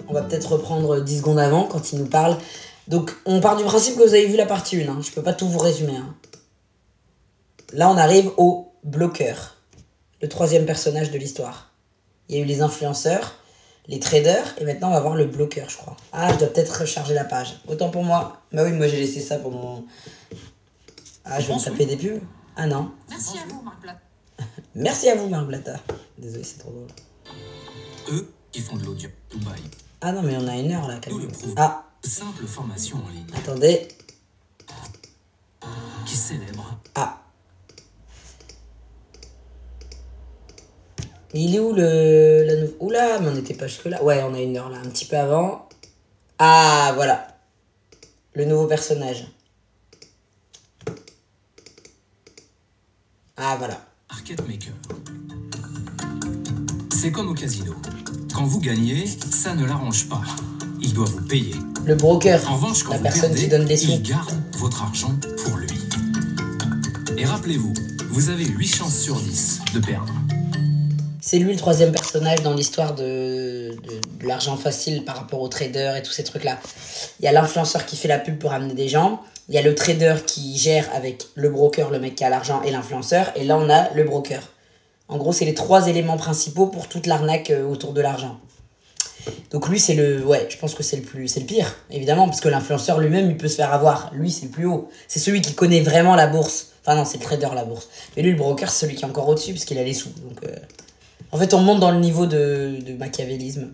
On va peut-être reprendre 10 secondes avant quand il nous parle. Donc, on part du principe que vous avez vu la partie 1. Hein. Je peux pas tout vous résumer. Hein. Là, on arrive au bloqueur. Le 3e personnage de l'histoire. Il y a eu les influenceurs, les traders, et maintenant on va voir le bloqueur, je crois. Ah, je dois peut-être recharger la page. Autant pour moi. Bah oui, moi j'ai laissé ça pour mon... Ah, je vais me taper des pubs. Ah non. Merci à vous, Marc Blatt. Merci à vous, Marc Blatta. Désolé, c'est trop drôle. Eux qui font de l'audio Dubaï. Ah non, mais on a 1 heure là, quand Nous même. le prouvons. Ah, Simple formation en ligne attendez. qui célèbre Ah. Il est où le... Oula, mais on n'était pas jusque-là. Ouais, on a 1 heure là, un petit peu avant. Ah, voilà. Le nouveau personnage. Ah, voilà. Market Maker. C'est comme au casino. Quand vous gagnez, ça ne l'arrange pas. Il doit vous payer. Le broker, En revanche, quand la vous personne perdez, qui donne des sous. il garde votre argent pour lui. Et rappelez-vous, vous avez 8 chances sur 10 de perdre. C'est lui le 3e personnage dans l'histoire de l'argent facile par rapport aux traders et tous ces trucs-là. Il y a l'influenceur qui fait la pub pour amener des gens. Il y a le trader qui gère avec le broker, le mec qui a l'argent, et l'influenceur. Et là, on a le broker. En gros, c'est les 3 éléments principaux pour toute l'arnaque autour de l'argent. Donc lui, c'est le... Ouais, je pense que c'est le pire, évidemment, parce que l'influenceur lui-même, il peut se faire avoir. Lui, c'est le plus haut. C'est celui qui connaît vraiment la bourse. Enfin non, c'est le trader, la bourse. Mais lui, le broker, c'est celui qui est encore au-dessus, parce qu'il a les sous. Donc, en fait, on monte dans le niveau de machiavélisme.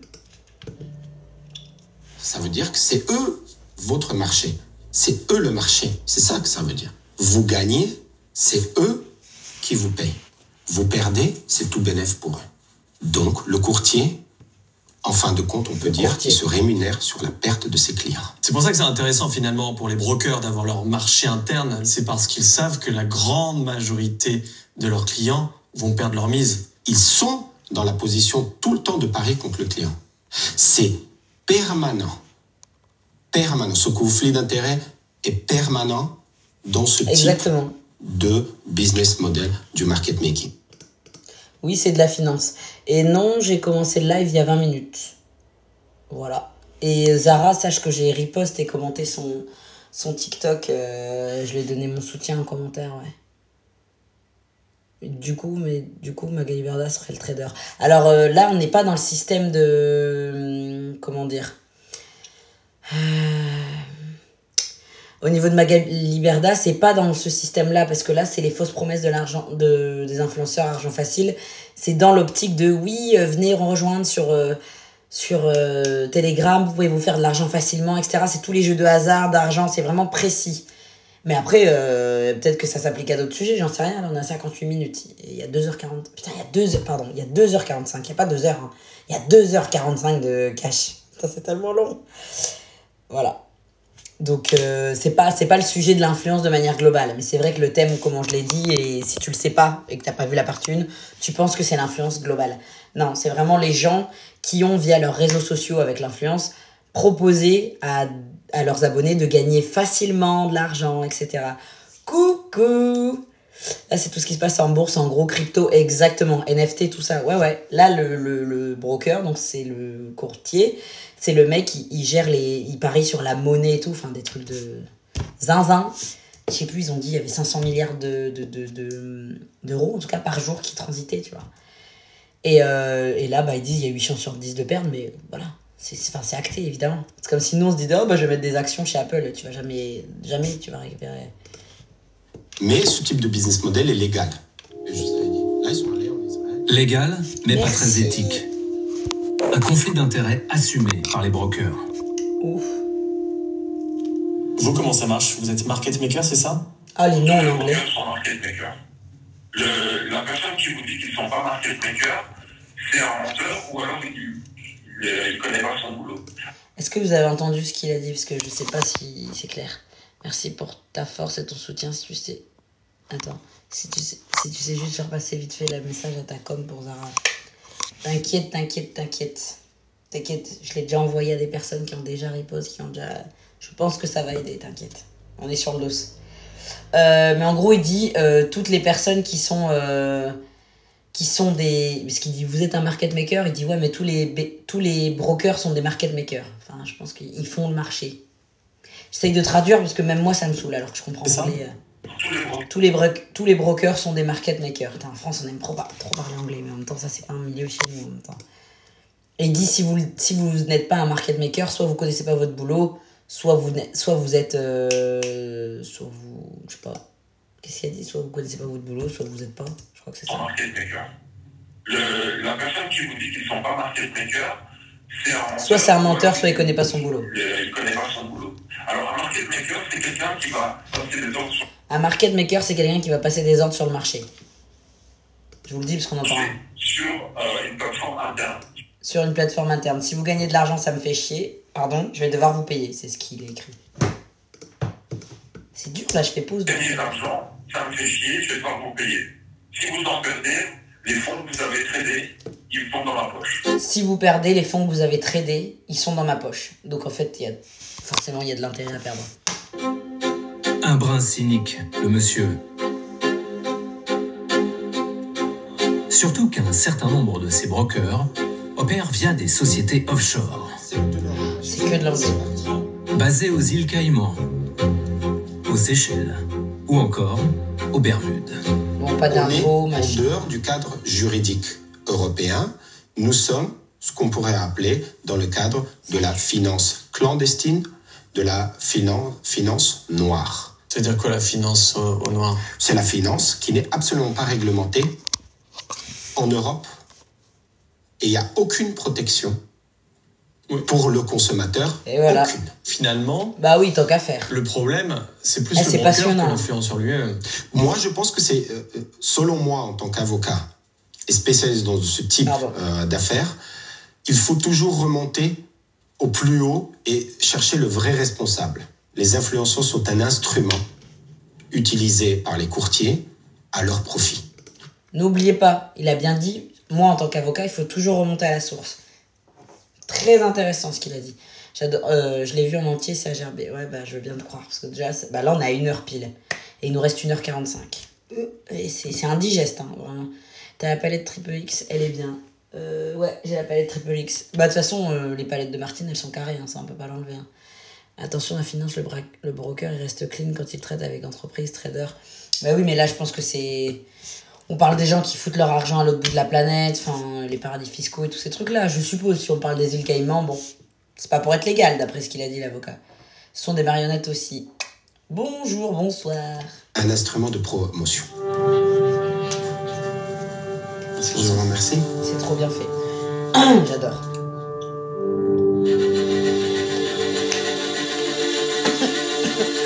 Ça veut dire que c'est eux, votre marché. C'est eux le marché. C'est ça que ça veut dire. Vous gagnez, c'est eux qui vous payent. Vous perdez, c'est tout bénéf pour eux. Donc, le courtier, en fin de compte, on peut dire qu'il se rémunère sur la perte de ses clients. C'est pour ça que c'est intéressant finalement pour les brokers d'avoir leur marché interne. C'est parce qu'ils savent que la grande majorité de leurs clients vont perdre leur mise. Ils sont dans la position tout le temps de parier contre le client. C'est permanent. Permanent. Ce conflit d'intérêt est permanent dans ce Exactement. type de business model du market making. Oui, c'est de la finance. Et non, j'ai commencé le live il y a 20 minutes. Voilà. Et Zara, sache que j'ai repost et commenté son TikTok. Je lui ai donné mon soutien en commentaire, ouais. Du coup, Magali Berda serait le trader. Alors là, on n'est pas dans le système de... comment dire Au niveau de Magali Berda, c'est pas dans ce système-là, parce que là, c'est les fausses promesses de l'argent, des influenceurs argent facile. C'est dans l'optique de, oui, venez rejoindre sur Telegram, vous pouvez vous faire de l'argent facilement, etc. C'est tous les jeux de hasard, d'argent, c'est vraiment précis. Mais après, peut-être que ça s'applique à d'autres sujets, j'en sais rien. Là, on a 58 minutes. Et il y a 2h40. Putain, il y a 2h45. Il n'y a pas 2h. Hein. Il y a 2h45 de cash. Putain, c'est tellement long. Voilà. Donc, c'est pas le sujet de l'influence de manière globale. Mais c'est vrai que le thème, comment je l'ai dit, et si tu le sais pas et que t'as pas vu la partie 1, tu penses que c'est l'influence globale. Non, c'est vraiment les gens qui ont, via leurs réseaux sociaux avec l'influence, proposé à leurs abonnés de gagner facilement de l'argent, etc. Coucou! Là, c'est tout ce qui se passe en bourse, en gros, crypto, exactement. NFT, tout ça. Ouais. Là, le broker, donc c'est le courtier, c'est le mec, il gère il parie sur la monnaie et tout, enfin, des trucs de zinzin. Je sais plus, ils ont dit, il y avait 500 milliards d'euros, en tout cas, par jour qui transitaient, tu vois. Et là, bah, ils disent, il y a 8 chances sur 10 de perdre, mais voilà. C'est acté, évidemment. C'est comme si nous, on se disait, oh, bah, je vais mettre des actions chez Apple. Tu vas jamais, tu vas récupérer. Mais ce type de business model est légal. Et je vous avais dit, là, ils sont allés en Israël. Légal, mais pas Merci. très éthique. Un conflit d'intérêts assumé par les brokers. Ouf. Vous, comment ça marche? Vous êtes market maker, c'est ça? Ah, les noms en anglais. Sont market makers. La personne qui vous dit qu'ils ne sont pas market makers, c'est un menteur ou alors il connaît pas son boulot. Est-ce que vous avez entendu ce qu'il a dit? Parce que je sais pas si c'est clair. Merci pour ta force et ton soutien. Si tu sais... Attends. Si tu sais juste faire passer vite fait le message à ta com pour Zara. T'inquiète. Je l'ai déjà envoyé à des personnes qui ont déjà repost, qui ont déjà... Je pense que ça va aider, t'inquiète. On est sur l'os. Mais en gros, il dit toutes les personnes qui sont qui sont des... Parce qu'il dit, vous êtes un market maker, il dit, ouais, mais tous les brokers sont des market makers. Enfin, je pense qu'ils font le marché. J'essaye de traduire, parce que même moi, ça me saoule, alors que je comprends pas les... Tous les brokers sont des market makers. Putain, en France, on aime trop parler anglais, mais en même temps, ça, c'est pas un milieu chez nous, en même temps. Et il dit, si vous n'êtes pas un market maker, soit vous connaissez pas votre boulot, soit vous êtes... soit vous... Je sais pas. Qu'est-ce qu'il a dit? Soit vous connaissez pas votre boulot, soit vous êtes pas. Je crois que c'est ça. Market maker. La personne qui vous dit qu'ils sont pas market makers, c'est un menteur. Soit c'est un menteur, soit il connaît pas son boulot. Il connaît pas son boulot. Alors un market maker, c'est quelqu'un qui va passer des ordres sur... Un market maker, c'est quelqu'un qui va passer des ordres sur le marché. Je vous le dis parce qu'on entend rien. Sur une plateforme interne. Sur une plateforme interne. Si vous gagnez de l'argent, ça me fait chier. Pardon, je vais devoir vous payer. C'est ce qu'il a écrit. C'est dur, là, je fais pause. Gagner de l'argent, ça me fait chier, je vais devoir vous payer. Si vous en perdez, les fonds que vous avez tradés, ils sont dans ma poche. Si vous perdez les fonds que vous avez tradés, ils sont dans ma poche. Donc en fait, forcément, il y a de l'intérêt à perdre. Un brin cynique, le monsieur. Surtout qu'un certain nombre de ces brokers opèrent via des sociétés offshore. C'est que de l'anglais. Basées aux îles Caïmans, aux Seychelles ou encore aux Bermudes. Bon, pas On est d'infos, en machin. dehors du cadre juridique européen. Nous sommes ce qu'on pourrait appeler dans le cadre de la finance clandestine, de la finance noire. C'est-à-dire quoi la finance au noir? C'est la finance qui n'est absolument pas réglementée en Europe et il n'y a aucune protection pour le consommateur. Et voilà. Aucune. Finalement, Bah oui, tant qu'à faire. le problème, c'est plus Ah, le c'est broker passionnant. que l'influenceur lui-même. Moi, je pense que c'est, selon moi, en tant qu'avocat et spécialiste dans ce type d'affaires, il faut toujours remonter au plus haut et chercher le vrai responsable. Les influenceurs sont un instrument utilisé par les courtiers à leur profit. N'oubliez pas, il a bien dit, moi en tant qu'avocat, il faut toujours remonter à la source. Très intéressant ce qu'il a dit. J'adore, je l'ai vu en entier, c'est à gerber. Ouais, bah je veux bien te croire, parce que déjà, là on a 1h pile. Et il nous reste 1h45. Et c'est indigeste, hein, vraiment. T'as la palette triple X, elle est bien. Ouais, j'ai la palette triple X. Bah de toute façon, les palettes de Martine, elles sont carrées, hein, ça on peut pas l'enlever. Hein. Attention, la finance, le broker, il reste clean quand il traite avec entreprise, trader. Bah oui, mais là, je pense que c'est... On parle des gens qui foutent leur argent à l'autre bout de la planète, enfin, les paradis fiscaux et tous ces trucs-là. Je suppose, si on parle des îles Caïmans, bon, c'est pas pour être légal, d'après ce qu'il a dit, l'avocat. Ce sont des marionnettes aussi. Bonjour, bonsoir. Un instrument de promotion. Je vous remercie. C'est trop bien fait. J'adore.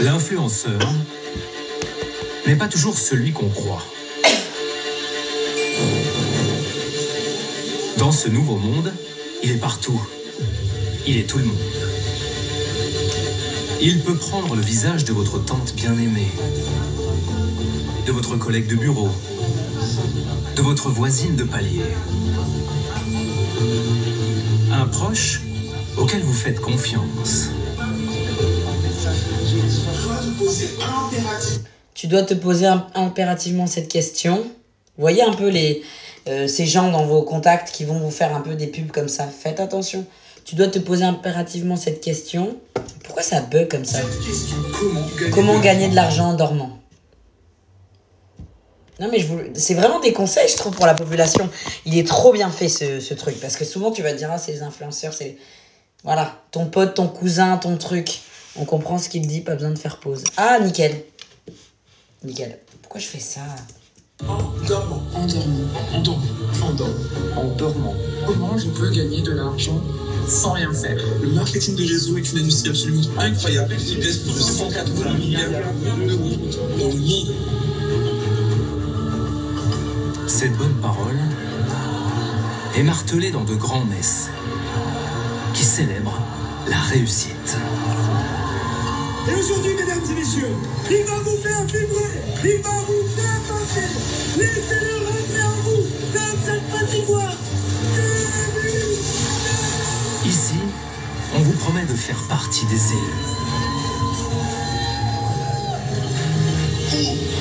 L'influenceur n'est pas toujours celui qu'on croit. Dans ce nouveau monde, il est partout. Il est tout le monde. Il peut prendre le visage de votre tante bien-aimée, de votre collègue de bureau, de votre voisine de palier. Un proche auquel vous faites confiance. Tu dois te poser impérativement cette question. Voyez un peu ces gens dans vos contacts qui vont vous faire un peu des pubs comme ça. Faites attention. Tu dois te poser impérativement cette question. Pourquoi ça bug comme ça? Comment gagner de l'argent en dormant? Non mais c'est vraiment des conseils, je trouve, pour la population. Il est trop bien fait ce truc. Parce que souvent tu vas te dire, ah, c'est les influenceurs, c'est... Voilà, ton pote, ton cousin, ton truc. On comprend ce qu'il dit, pas besoin de faire pause. Ah, nickel. Nickel. Pourquoi je fais ça? En dormant. Comment je peux gagner de l'argent sans rien faire? Le marketing de réseau est une industrie absolument incroyable qui pèse plus de 180 milliards d'euros dans le monde. Cette bonne parole est martelée dans de grands messes qui célèbrent la réussite. Et aujourd'hui, mesdames et messieurs, il va vous faire vibrer, il va vous faire passer. Laissez-le rentrer en vous, comme cette patinoire. Ici, on vous promet de faire partie des élus.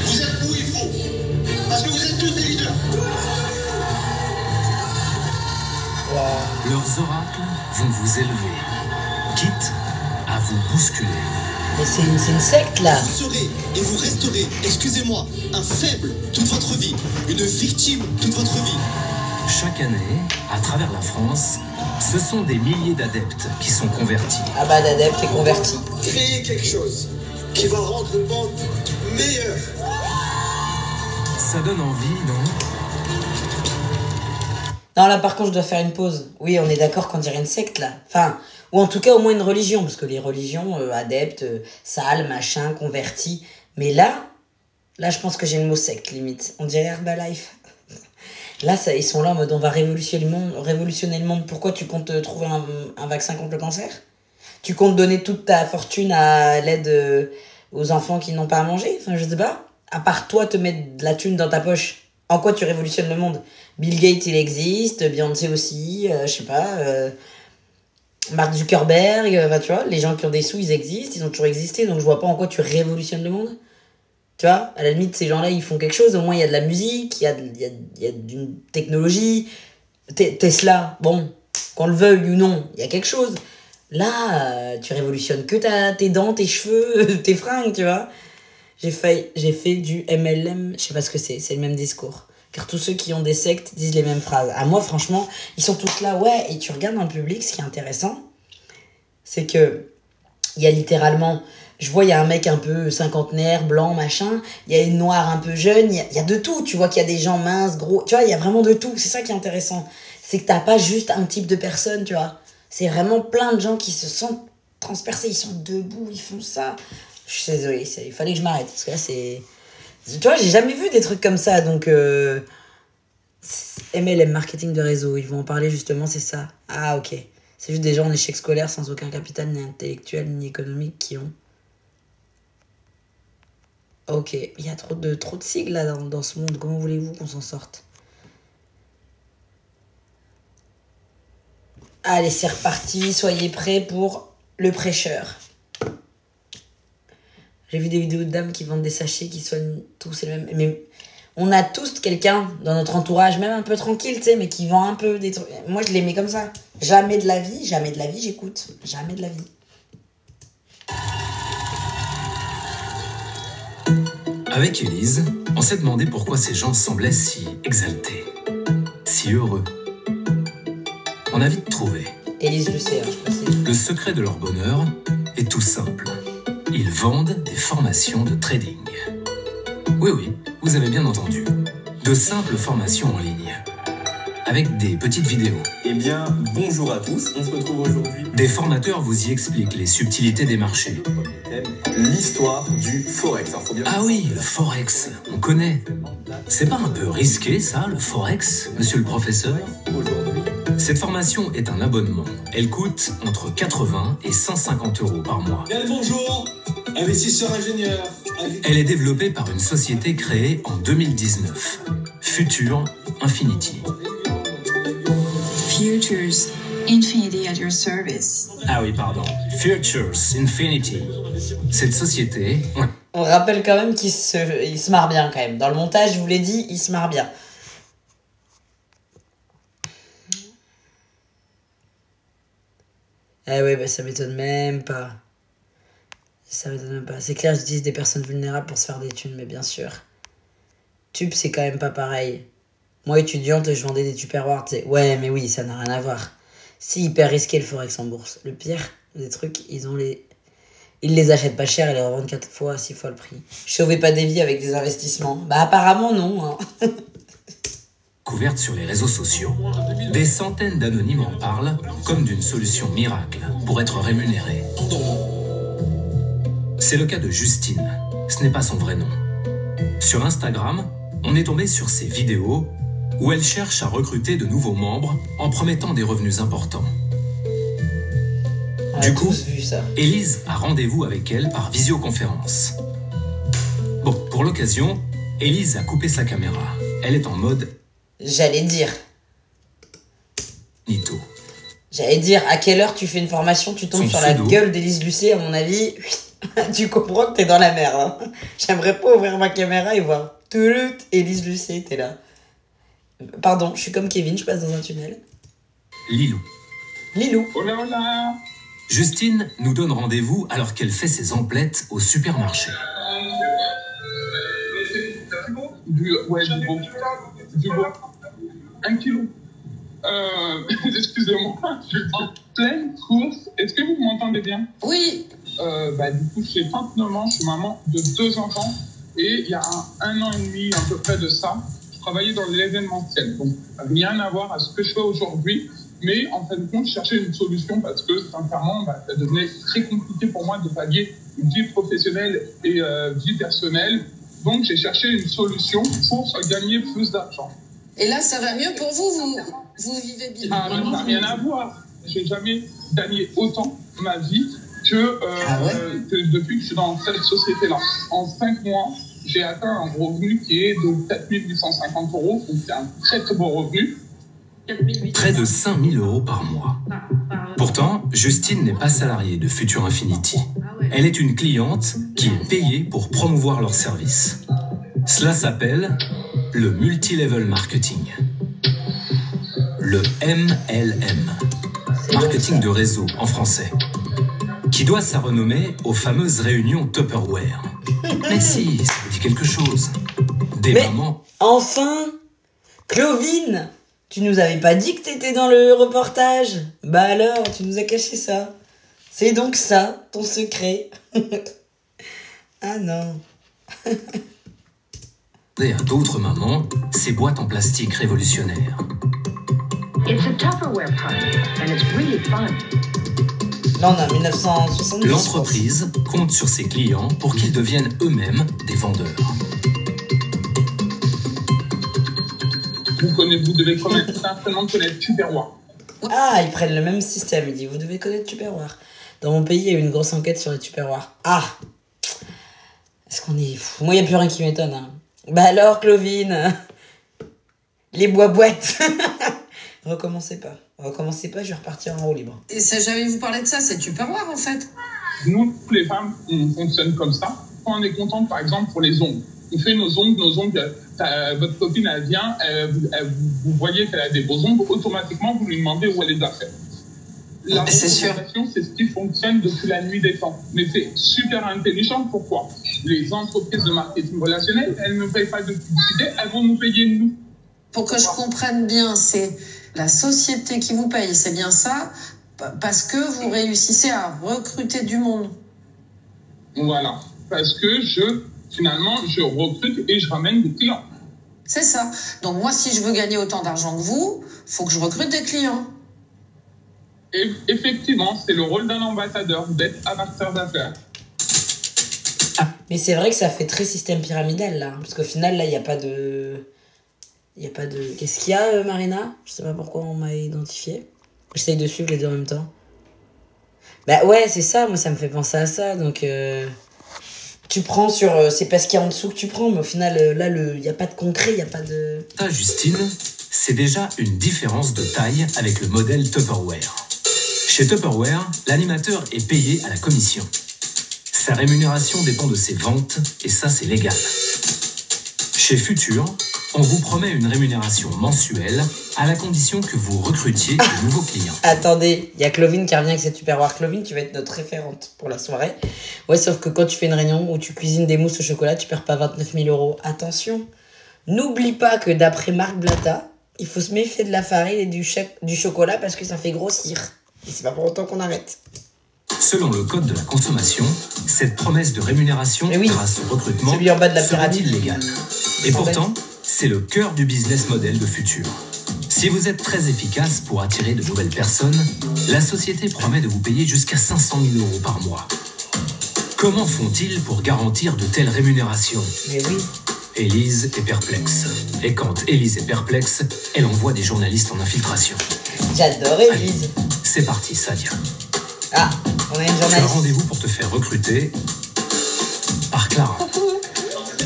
Vous êtes où il faut. Parce que vous êtes tous des leaders. là. Leurs oracles vont vous élever, quitte à vous bousculer. Mais c'est une secte là. Vous serez et vous resterez, excusez-moi, un faible toute votre vie, une victime toute votre vie. Chaque année, à travers la France, ce sont des milliers d'adeptes qui sont convertis. Ah bah d'adeptes et convertis. Créez quelque chose qui va rendre le monde meilleur. Ça donne envie, non? Non, là, par contre, je dois faire une pause. Oui, on est d'accord qu'on dirait une secte, là. Enfin, ou en tout cas, au moins une religion. Parce que les religions, adeptes, salles, machin, convertis. Mais là, je pense que j'ai le mot secte, limite. On dirait Herbalife. Là, ils sont là en mode, on va révolutionner le monde. Pourquoi tu comptes trouver un vaccin contre le cancer? Tu comptes donner toute ta fortune à l'aide aux enfants qui n'ont pas à manger? Enfin, je sais pas. À part toi, te mettre de la thune dans ta poche. En quoi tu révolutionnes le monde? Bill Gates, il existe, Beyoncé aussi, je sais pas, Mark Zuckerberg, tu vois, les gens qui ont des sous, ils existent, ils ont toujours existé, donc je vois pas en quoi tu révolutionnes le monde. Tu vois, à la limite, ces gens-là, ils font quelque chose, au moins il y a de la musique, il y a d'une technologie. Tesla, bon, qu'on le veuille ou non, il y a quelque chose. Là, tu révolutionnes que tes dents, tes cheveux, tes fringues, tu vois. J'ai fait du MLM, je sais pas ce que c'est le même discours. Car tous ceux qui ont des sectes disent les mêmes phrases. À moi, franchement, ils sont tous là, ouais, et tu regardes dans le public, ce qui est intéressant, c'est que il y a littéralement, je vois, il y a un mec un peu cinquantenaire, blanc, machin, il y a une noire un peu jeune, il y a de tout, tu vois qu'il y a des gens minces, gros, tu vois, il y a vraiment de tout, c'est ça qui est intéressant. C'est que t'as pas juste un type de personne, tu vois. C'est vraiment plein de gens qui se sentent transpercés, ils sont debout, ils font ça. Je suis désolée, il fallait que je m'arrête, parce que là, c'est... Tu vois, j'ai jamais vu des trucs comme ça, donc... MLM, marketing de réseau, ils vont en parler justement, c'est ça. Ah, ok. C'est juste des gens en échec scolaire sans aucun capital ni intellectuel ni économique qui ont... Ok, il y a trop de sigles là dans ce monde, comment voulez-vous qu'on s'en sorte? Allez, c'est reparti, soyez prêts pour le prêcheur. J'ai vu des vidéos de dames qui vendent des sachets qui soignent tous, c'est le même. Mais on a tous quelqu'un dans notre entourage, même un peu tranquille, tu sais, mais qui vend un peu des trucs. Moi, je les mets comme ça. Jamais de la vie, j'écoute. Jamais de la vie. Avec Élise, on s'est demandé pourquoi ces gens semblaient si exaltés, si heureux. On a vite trouvé. Élise Lucet, je précise. Le secret de leur bonheur est tout simple. Ils vendent des formations de trading. Oui, vous avez bien entendu. De simples formations en ligne. Avec des petites vidéos. Eh bien, bonjour à tous. On se retrouve aujourd'hui. Des formateurs vous y expliquent les subtilités des marchés. L'histoire du Forex. Alors, faut bien... Ah oui, le Forex, on connaît. C'est pas un peu risqué, ça, le Forex, monsieur le professeur? Aujourd'hui. Cette formation est un abonnement. Elle coûte entre 80 et 150 € par mois. Bien le bonjour, investisseur ingénieur. Elle est développée par une société créée en 2019, Future Infinity. Futures Infinity at your service. Ah oui, pardon. Futures Infinity. Cette société... On rappelle quand même qu'il se marre bien quand même. Dans le montage, je vous l'ai dit, il se marre bien. Eh ouais, bah ça m'étonne même pas. Ça m'étonne même pas. C'est clair, j'utilise des personnes vulnérables pour se faire des thunes, mais bien sûr. Tube, c'est quand même pas pareil. Moi, étudiante, je vendais des tupperwares, tu sais. Ouais, mais oui, ça n'a rien à voir. C'est hyper risqué le Forex en bourse. Le pire, des trucs, ils les achètent pas cher et les revendent 4 fois, 6 fois le prix. Je sauvais pas des vies avec des investissements. Bah apparemment non. Hein. Couverte sur les réseaux sociaux. Des centaines d'anonymes en parlent comme d'une solution miracle pour être rémunérés. C'est le cas de Justine. Ce n'est pas son vrai nom. Sur Instagram, on est tombé sur ses vidéos où elle cherche à recruter de nouveaux membres en promettant des revenus importants. Du coup, Élise a rendez-vous avec elle par visioconférence. Bon, pour l'occasion, Élise a coupé sa caméra. Elle est en mode... J'allais dire. Nito. J'allais dire, à quelle heure tu fais une formation, tu tombes sur la gueule d'Élise Lucet, à mon avis, tu comprends que t'es dans la merde. Hein. J'aimerais pas ouvrir ma caméra et voir Élise Lucet, t'es là. Pardon, je suis comme Kevin, je passe dans un tunnel. Lilou. Lilou. Hola, hola. Justine nous donne rendez-vous alors qu'elle fait ses emplettes au supermarché. Du beau. 1 kilo. Excusez-moi, je suis en pleine course. Est-ce que vous m'entendez bien? Oui. Du coup, j'ai 39 ans, je suis maman de 2 enfants. Et il y a un an et demi, à peu près de ça, je travaillais dans l'événementiel. Donc, rien à voir à ce que je fais aujourd'hui. Mais en fin de compte, je cherchais une solution parce que, sincèrement, ça devenait très compliqué pour moi de pallier une vie professionnelle et vie personnelle. Donc, j'ai cherché une solution pour gagner plus d'argent. Et là, ça va mieux pour vous? Vous vivez bien? Ah, ça n'a rien à voir. J'ai jamais gagné autant ma vie que depuis que je suis dans cette société-là. En 5 mois, j'ai atteint un revenu qui est de 4 850 €. Donc, c'est un très, très beau revenu. Près de 5 000 € par mois. Pourtant, Justine n'est pas salariée de Future Infinity. Elle est une cliente qui est payée pour promouvoir leurs services. Cela s'appelle le multi-level marketing. Le MLM, marketing de réseau en français, qui doit sa renommée aux fameuses réunions Tupperware. Mais si, ça vous dit quelque chose. Des mamans... Enfin, Clovine, tu nous avais pas dit que t'étais dans le reportage? Bah alors, tu nous as caché ça. C'est donc ça, ton secret. Ah non. Et à d'autres mamans, ces boîtes en plastique révolutionnaires. It's a Tupperware party and it's really fun. Là, on a 1970. L'entreprise compte sur ses clients pour qu'ils deviennent eux-mêmes des vendeurs. Vous devez certainement connaître Tupperware. Ah, ils prennent le même système. Ils disent, vous devez connaître Tupperware. Dans mon pays, il y a eu une grosse enquête sur les Tupperware. Ah, est-ce qu'on est fou? Moi, il n'y a plus rien qui m'étonne. Hein. Bah alors, Clovine, les boîtes. Recommencez pas, je vais repartir en roue libre. Et ça, j'allais vous parler de ça, c'est Tupperware en fait. Nous, les femmes, on fonctionne comme ça. Quand on est contente, par exemple, pour les ongles, on fait nos ongles, votre copine, elle vient, vous voyez qu'elle a des beaux ongles, automatiquement, vous lui demandez où elle les a fait. La recommandation, c'est ce qui fonctionne depuis la nuit des temps. Mais c'est super intelligent. Pourquoi? Les entreprises de marketing relationnel, elles ne payent pas de publicité, elles vont nous payer nous. Pour que je comprenne bien, c'est la société qui vous paye, c'est bien ça? Parce que vous réussissez à recruter du monde. Voilà. Parce que finalement, je recrute et je ramène des clients. C'est ça. Donc moi, si je veux gagner autant d'argent que vous, il faut que je recrute des clients. Et effectivement, c'est le rôle d'un ambassadeur, d'être amateur d'affaires. Mais c'est vrai que ça fait très système pyramidal, là. Parce qu'au final, là, il n'y a pas de... Qu'est-ce qu'il y a, Marina? Je sais pas pourquoi on m'a identifié. J'essaye de suivre les deux en même temps. Bah ouais, c'est ça. Moi, ça me fait penser à ça. Donc, tu prends sur... c'est parce qu'il y a en dessous que tu prends. Mais au final, là, il n'y a pas de concret, il n'y a pas de... Ça, Justine, c'est déjà une différence de taille avec le modèle Tupperware. Chez Tupperware, l'animateur est payé à la commission. Sa rémunération dépend de ses ventes, et ça, c'est légal. Chez Future, on vous promet une rémunération mensuelle à la condition que vous recrutiez de nouveaux clients. Attendez, il y a Clovine qui revient avec cette Tupperware. Clovine, tu vas être notre référente pour la soirée. Ouais, sauf que quand tu fais une réunion où tu cuisines des mousses au chocolat, tu perds pas 29 000 €. Attention, n'oublie pas que d'après Marc Blatta, il faut se méfier de la farine et du chocolat parce que ça fait grossir. Et c'est pas pour autant qu'on arrête. Selon le code de la consommation, cette promesse de rémunération grâce au recrutement celui en bas de la sera-t-il pyramide légale? Et pourtant, c'est le cœur du business model de Future. Si vous êtes très efficace pour attirer de nouvelles personnes, la société promet de vous payer jusqu'à 500 000 € par mois. Comment font-ils pour garantir de telles rémunérations? Mais oui. Élise est perplexe. Et quand Élise est perplexe, elle envoie des journalistes en infiltration. J'adore Élise. C'est parti, Sadia. Ah, on a une Tu as journaliste. rendez-vous pour te faire recruter par Clara.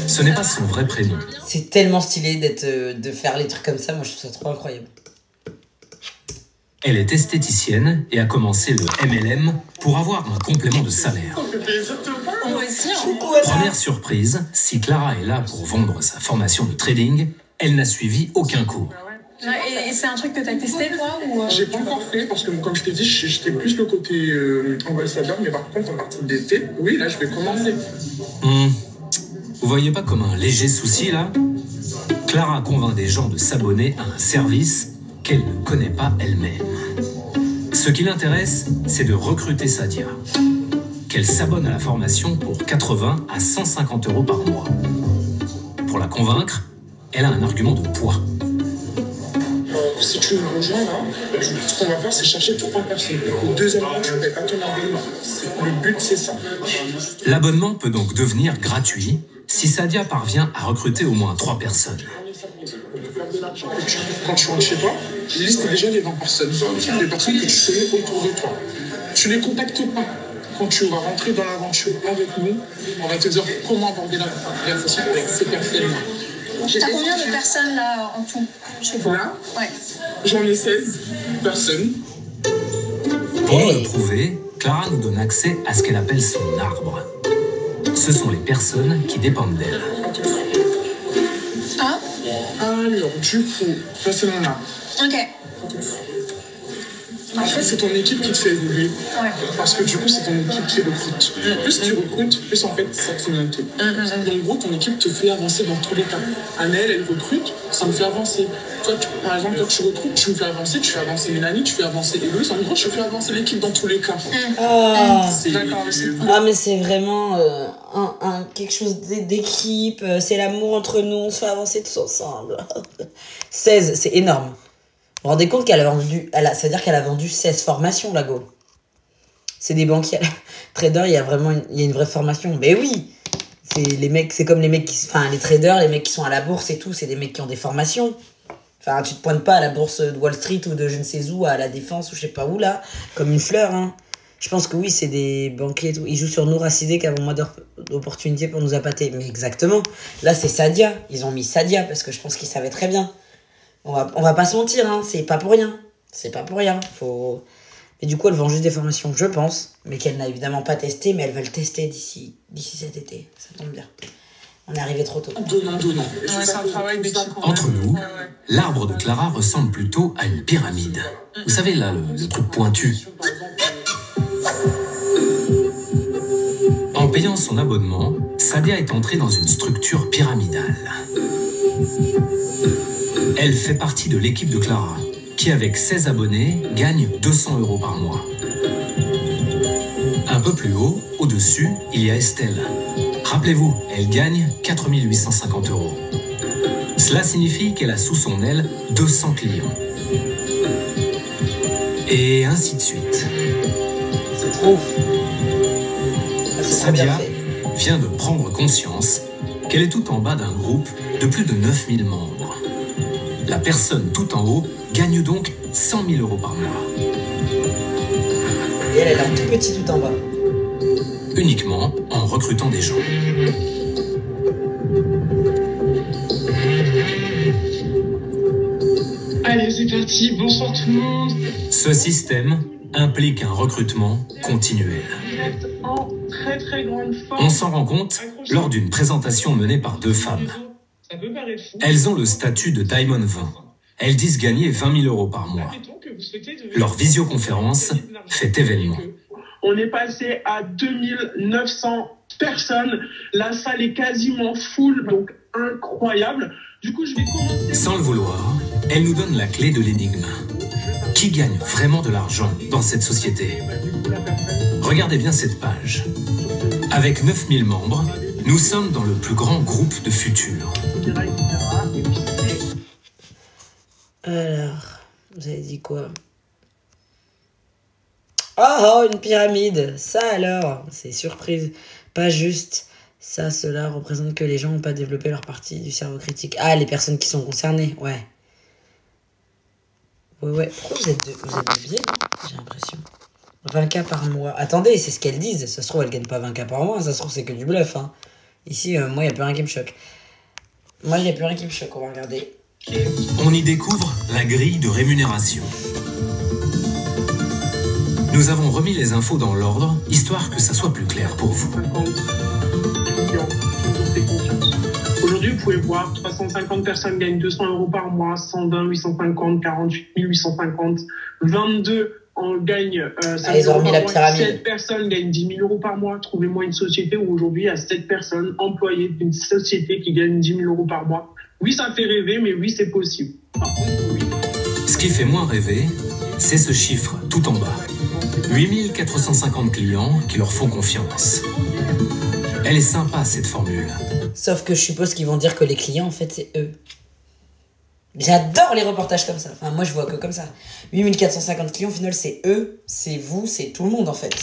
Ce n'est pas son vrai prénom. C'est tellement stylé de faire les trucs comme ça. Moi, je trouve ça trop incroyable. Elle est esthéticienne et a commencé le MLM pour avoir un complément de salaire. Première surprise, si Clara est là pour vendre sa formation de trading, elle n'a suivi aucun cours. Et c'est un truc que t'as testé, toi ou J'ai pas encore fait parce que, comme je t'ai dit, j'étais plus le côté ambassadeur, mais par contre, en partie d'été, oui, là, je vais commencer. Vous voyez pas comme un léger souci, là? Clara convainc des gens de s'abonner à un service qu'elle ne connaît pas elle-même. Ce qui l'intéresse, c'est de recruter Sadia. Qu'elle s'abonne à la formation pour 80 à 150 € par mois. Pour la convaincre, elle a un argument de poids. Si tu me rejoins là, ce qu'on va faire, c'est chercher 3 personnes. Le deuxième mois, tu ne payes pas ton abonnement. Le but, c'est ça. L'abonnement peut donc devenir gratuit si Sadia parvient à recruter au moins 3 personnes. Quand tu rentres chez toi, liste déjà les 20 personnes. Les personnes que tu connais autour de toi. Tu ne les contactes pas. Quand tu vas rentrer dans l'aventure avec nous, on va te dire comment aborder la conversation avec ces personnes-là. T'as combien de personnes là en tout chez toi? Là, ouais. J'en ai 16 personnes. Pour nous le prouver, Clara nous donne accès à ce qu'elle appelle son arbre. Ce sont les personnes qui dépendent d'elle. Ah. Alors, du coup, ça c'est mon arbre. Ok. En fait, c'est ton équipe qui te fait évoluer. Ouais. Parce que du coup, c'est ton équipe qui recrute. Plus tu recrutes, plus en fait, ça te monte. Donc, en gros, ton équipe te fait avancer dans tous les cas. Annelle, elle recrute, ça me fait avancer. Toi, par exemple, toi, tu recrutes, tu me fais avancer, tu fais avancer Mélanie, tu fais avancer Héloïse. En gros, je fais avancer l'équipe dans tous les cas. D'accord, ah, mais c'est vraiment quelque chose d'équipe. C'est l'amour entre nous, on se fait avancer tous ensemble. 16, c'est énorme. Vous vous rendez compte qu'elle a vendu... ça veut dire qu'elle a vendu 16 formations, la Go. C'est des banquiers. Trader, il y a une vraie formation. Mais oui, c'est comme les mecs qui... Enfin, les traders, les mecs qui sont à la bourse et tout, c'est des mecs qui ont des formations. Enfin, tu te pointes pas à la bourse de Wall Street ou de je ne sais où, à la Défense ou je sais pas où, là, comme une fleur, hein. Je pense que oui, c'est des banquiers et tout. Ils jouent sur Noura Sidé qui avons moins d'opportunités pour nous appâter. Mais exactement. Là, c'est Sadia. Ils ont mis Sadia parce que je pense qu'ils savaient très bien. On va pas se mentir, hein, c'est pas pour rien. C'est pas pour rien. Et du coup, elle vend juste des formations, je pense, mais qu'elle n'a évidemment pas testé, mais elle va le tester d'ici cet été. Ça tombe bien. On est arrivé trop tôt. Donnant. Ouais, c'est un travail d'équipe. Entre nous, l'arbre de Clara ressemble plutôt à une pyramide. Vous savez, là, le truc pointu. En payant son abonnement, Sadia est entrée dans une structure pyramidale. Elle fait partie de l'équipe de Clara, qui avec 16 abonnés, gagne 200 € par mois. Un peu plus haut, au-dessus, il y a Estelle. Rappelez-vous, elle gagne 4 850 €. Cela signifie qu'elle a sous son aile 200 clients. Et ainsi de suite. C'est trop. Sadia vient de prendre conscience qu'elle est tout en bas d'un groupe de plus de 9000 membres. La personne tout en haut gagne donc 100 000 € par mois. Et elle est tout petit tout en bas. Uniquement en recrutant des gens. Allez, c'est parti. Bonsoir tout le monde. Ce système implique un recrutement continuel. Vous êtes en très grande forme. On s'en rend compte lors d'une présentation menée par 2 femmes. Ça peut paraître fou. Elles ont le statut de Diamond 20. Elles disent gagner 20 000 € par mois. Leur visioconférence fait événement. On est passé à 2900 personnes. La salle est quasiment full, donc incroyable. Du coup, je vais commencer... Sans le vouloir, elle nous donne la clé de l'énigme. Qui gagne vraiment de l'argent dans cette société? Regardez bien cette page. Avec 9000 membres, nous sommes dans le plus grand groupe de futurs. Alors, vous avez dit quoi? Oh, une pyramide. Ça alors, c'est surprise. Pas juste. Ça, cela représente que les gens n'ont pas développé leur partie du cerveau critique. Ah, les personnes qui sont concernées, ouais. Ouais. Pourquoi vous êtes deux biais, j'ai l'impression. 20K par mois. Attendez, c'est ce qu'elles disent. Ça se trouve, elles gagnent pas 20K par mois. Ça se trouve, c'est que du bluff. Hein. Ici, moi, il n'y a plus rien qui me choque. On va regarder. On y découvre la grille de rémunération. Nous avons remis les infos dans l'ordre, histoire que ça soit plus clair pour vous. Aujourd'hui, aujourd'hui, vous pouvez voir 350 personnes gagnent 200 euros par mois, 120, 850, 48 850, 22 en gagne 5 ils ont euros remis par la mois, pyramide. 7 personnes gagnent 10 000 euros par mois. Trouvez-moi une société où aujourd'hui il y a 7 personnes employées d'une société qui gagne 10 000 euros par mois. Oui, ça fait rêver, mais oui, c'est possible. Par contre, oui. Ce qui fait moins rêver, c'est ce chiffre tout en bas. 8450 clients qui leur font confiance. Elle est sympa cette formule. Sauf que je suppose qu'ils vont dire que les clients, en fait, c'est eux. J'adore les reportages comme ça. Enfin, moi, je vois que comme ça. 8450 clients, au final, c'est eux, c'est vous, c'est tout le monde, en fait.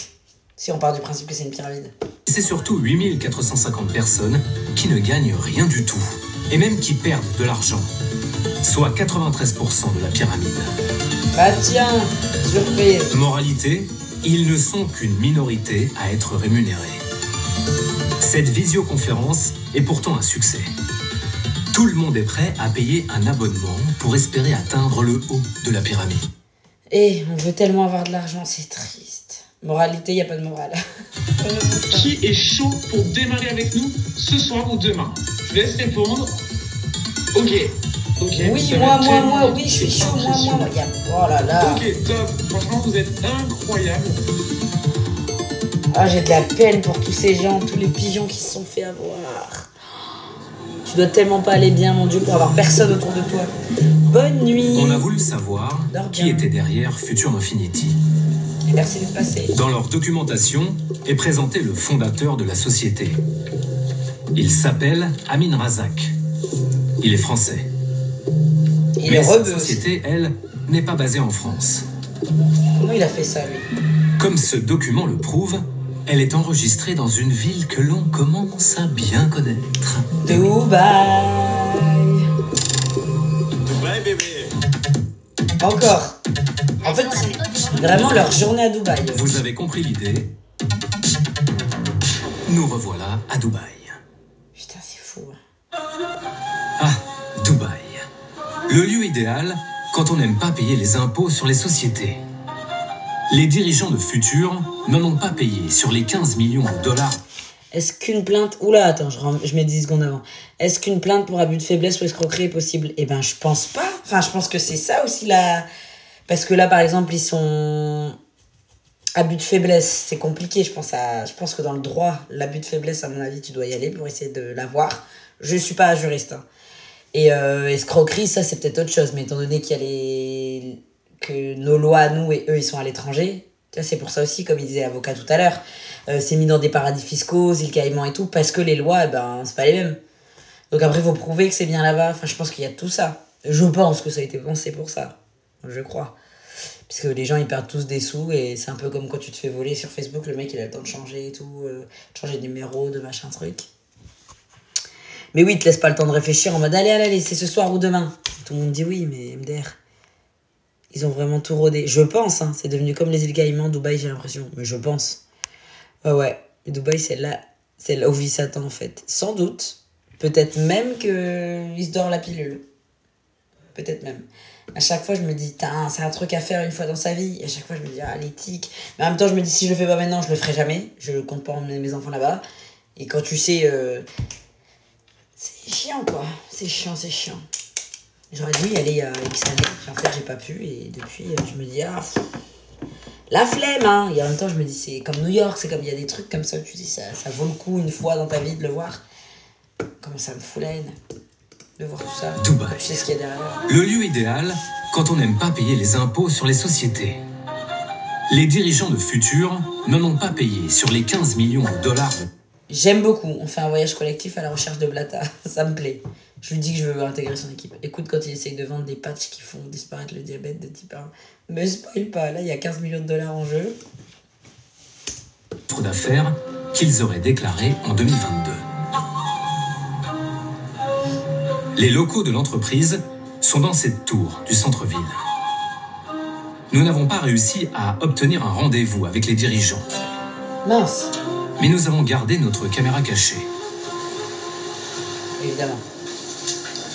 Si on part du principe que c'est une pyramide. C'est surtout 8450 personnes qui ne gagnent rien du tout. Et même qui perdent de l'argent. Soit 93% de la pyramide. Bah tiens, surprise. Moralité, ils ne sont qu'une minorité à être rémunérés. Cette visioconférence est pourtant un succès. Tout le monde est prêt à payer un abonnement pour espérer atteindre le haut de la pyramide. Et on veut tellement avoir de l'argent, c'est triste. Moralité, il n'y a pas de morale. Qui est chaud pour démarrer avec nous ce soir ou demain? Je laisse répondre. Ok. Oui, moi, oui, je suis chaud, moi. Oh là là. Ok, top. Franchement, vous êtes incroyables. Ah, j'ai de la peine pour tous ces gens, tous les pigeons qui se sont fait avoir. Tu dois tellement pas aller bien, mon Dieu, pour avoir personne autour de toi. Bonne nuit. On a voulu savoir qui était derrière Future Infinity. Et merci d'être passé. Dans leur documentation est présenté le fondateur de la société. Il s'appelle Amin Razak. Il est français. Mais cette société, elle, n'est pas basée en France. Comment il a fait ça, lui? Comme ce document le prouve, elle est enregistrée dans une ville que l'on commence à bien connaître. Dubaï. Dubaï, bébé. Encore. En fait, c'est vraiment leur journée à Dubaï. Vous avez compris l'idée. Nous revoilà à Dubaï. Putain, c'est fou. Ah, Dubaï. Le lieu idéal quand on n'aime pas payer les impôts sur les sociétés. Les dirigeants de Future n'en ont pas payé sur les 15 millions de dollars. Est-ce qu'une plainte... Oula, attends, je mets 10 secondes avant. Est-ce qu'une plainte pour abus de faiblesse ou escroquerie est possible? Eh ben, je pense pas. Enfin, je pense que c'est ça aussi, là. Parce que là, par exemple, ils sont... Abus de faiblesse, c'est compliqué. Je pense que dans le droit, l'abus de faiblesse, à mon avis, tu dois y aller pour essayer de l'avoir. Je suis pas juriste. Hein. Et escroquerie, ça, c'est peut-être autre chose. Mais étant donné qu'il y a que nos lois à nous et eux, ils sont à l'étranger... Tu vois, c'est pour ça aussi, comme il disait l'avocat tout à l'heure, c'est mis dans des paradis fiscaux, îles Caïmans et tout, parce que les lois, c'est pas les mêmes. Donc après, il faut prouver que c'est bien là-bas. Enfin, je pense qu'il y a tout ça. Je pense que ça a été pensé pour ça. Je crois. Puisque les gens, ils perdent tous des sous, et c'est un peu comme quand tu te fais voler sur Facebook, le mec, il a le temps de changer et tout, de changer de numéro, de machin truc. Mais oui, il te laisse pas le temps de réfléchir en mode, allez, c'est ce soir ou demain. Tout le monde dit oui, mais MDR... Ils ont vraiment tout rodé. Je pense, hein. C'est devenu comme les îles Caïmans, Dubaï, j'ai l'impression. Mais je pense. Ouais. Et Dubaï, c'est là où vit Satan, en fait. Sans doute. Peut-être même qu'il se dort la pilule. Peut-être même. À chaque fois, je me dis, c'est un truc à faire une fois dans sa vie. Et à chaque fois, je me dis, l'éthique. Mais en même temps, je me dis, si je le fais pas maintenant, je le ferai jamais. Je compte pas emmener mes enfants là-bas. Et quand tu sais... c'est chiant, quoi. C'est chiant. J'aurais dû y aller il y a X années, puis en fait j'ai pas pu, et depuis je me dis la flemme, hein. Et en même temps je me dis c'est comme New York, c'est comme il y a des trucs comme ça où tu dis ça vaut le coup une fois dans ta vie de le voir. Comment ça me fout la haine de voir tout ça. Dubaï. Tu sais ce qu'il y a derrière. Le lieu idéal quand on n'aime pas payer les impôts sur les sociétés. Les dirigeants de Future n'en ont pas payé sur les 15 millions de dollars. J'aime beaucoup, on fait un voyage collectif à la recherche de Blata, ça me plaît. Je lui dis que je veux intégrer son équipe. Écoute, quand il essaye de vendre des patchs qui font disparaître le diabète de type 1, me spoil pas, là il y a 15 millions de dollars en jeu. D'affaires qu'ils auraient déclaré en 2022. Les locaux de l'entreprise sont dans cette tour du centre-ville. Nous n'avons pas réussi à obtenir un rendez-vous avec les dirigeants. Mince. Mais nous avons gardé notre caméra cachée. Évidemment.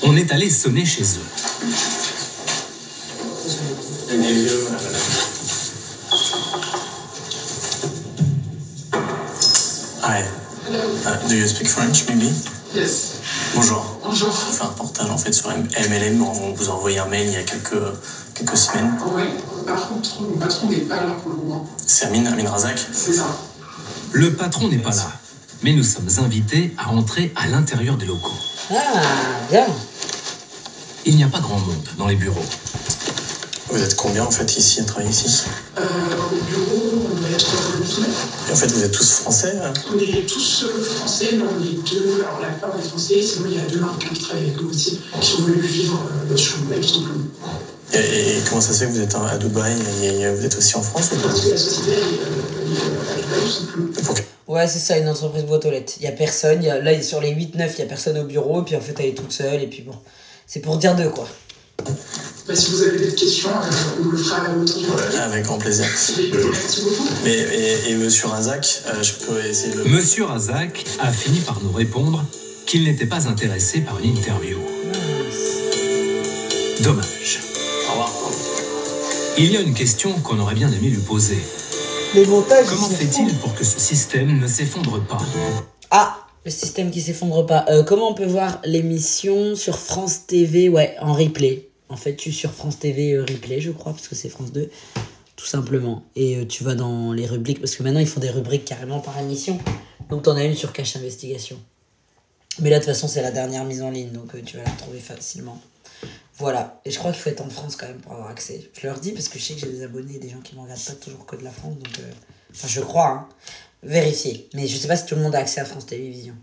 On est allé sonner chez eux. Hi. Do you speak French, maybe? Yes. Bonjour. Bonjour. On fait un reportage en fait sur MLM. On vous a envoyé un mail il y a quelques semaines. Oui, par contre, le patron n'est pas là pour le moment. C'est Amin Razak. C'est ça. Le patron n'est pas là, mais nous sommes invités à entrer à l'intérieur des locaux. Ah, bien. Il n'y a pas grand monde dans les bureaux. Vous êtes combien en fait ici à travailler ici? Au bureau, on doit être 19. Et en fait, vous êtes tous français hein? On est tous français, mais on est deux. Alors la plupart des français, sinon il y a deux Marocains qui travaillent avec nous aussi, qui sont venus vivre sur le tout simplement. Et comment ça se fait que vous êtes à Dubaï et vous êtes aussi en France ou pas? Parce que la société est à Dubaï tout simplement. Ouais, c'est ça, une entreprise boîte aux lettres. Il y a personne, là sur les 8-9, il y a personne au bureau, et puis en fait elle est toute seule, et puis bon, c'est pour dire deux quoi. Bah, si vous avez des questions, on le fera autour du ouais, avec grand plaisir. Merci beaucoup. Et monsieur Razak, je peux essayer de... Monsieur Razak a fini par nous répondre qu'il n'était pas intéressé par une interview. Dommage. Au revoir. Il y a une question qu'on aurait bien aimé lui poser. Les montages. Comment fait-il pour que ce système ne s'effondre pas? Ah, le système qui s'effondre pas. Comment on peut voir l'émission sur France TV? Ouais, en replay. En fait, tu es sur France TV replay, je crois, parce que c'est France 2, tout simplement. Et tu vas dans les rubriques, parce que maintenant ils font des rubriques carrément par émission. Donc t'en as une sur Cache Investigation. Mais là, de toute façon, c'est la dernière mise en ligne, donc tu vas la retrouver facilement. Voilà. Et je crois qu'il faut être en France quand même pour avoir accès. Je leur dis parce que je sais que j'ai des abonnés, des gens qui ne me regardent pas toujours que de la France. Donc, enfin, je crois, hein. Vérifier. Mais je sais pas si tout le monde a accès à France Télévisions.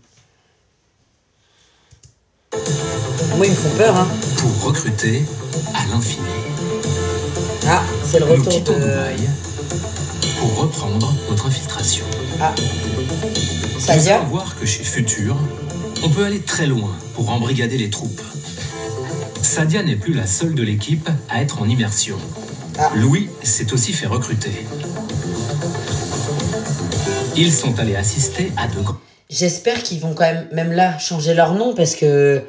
Moi, ils me font peur, hein. Pour recruter à l'infini. Ah, c'est le Nous retour quittons de... Dubaï pour reprendre notre infiltration. Ah. Ça vient voir que chez Futur, on peut aller très loin pour embrigader les troupes. Sadia n'est plus la seule de l'équipe à être en immersion. Louis s'est aussi fait recruter. Ils sont allés assister à deux... J'espère qu'ils vont quand même là, changer leur nom parce que,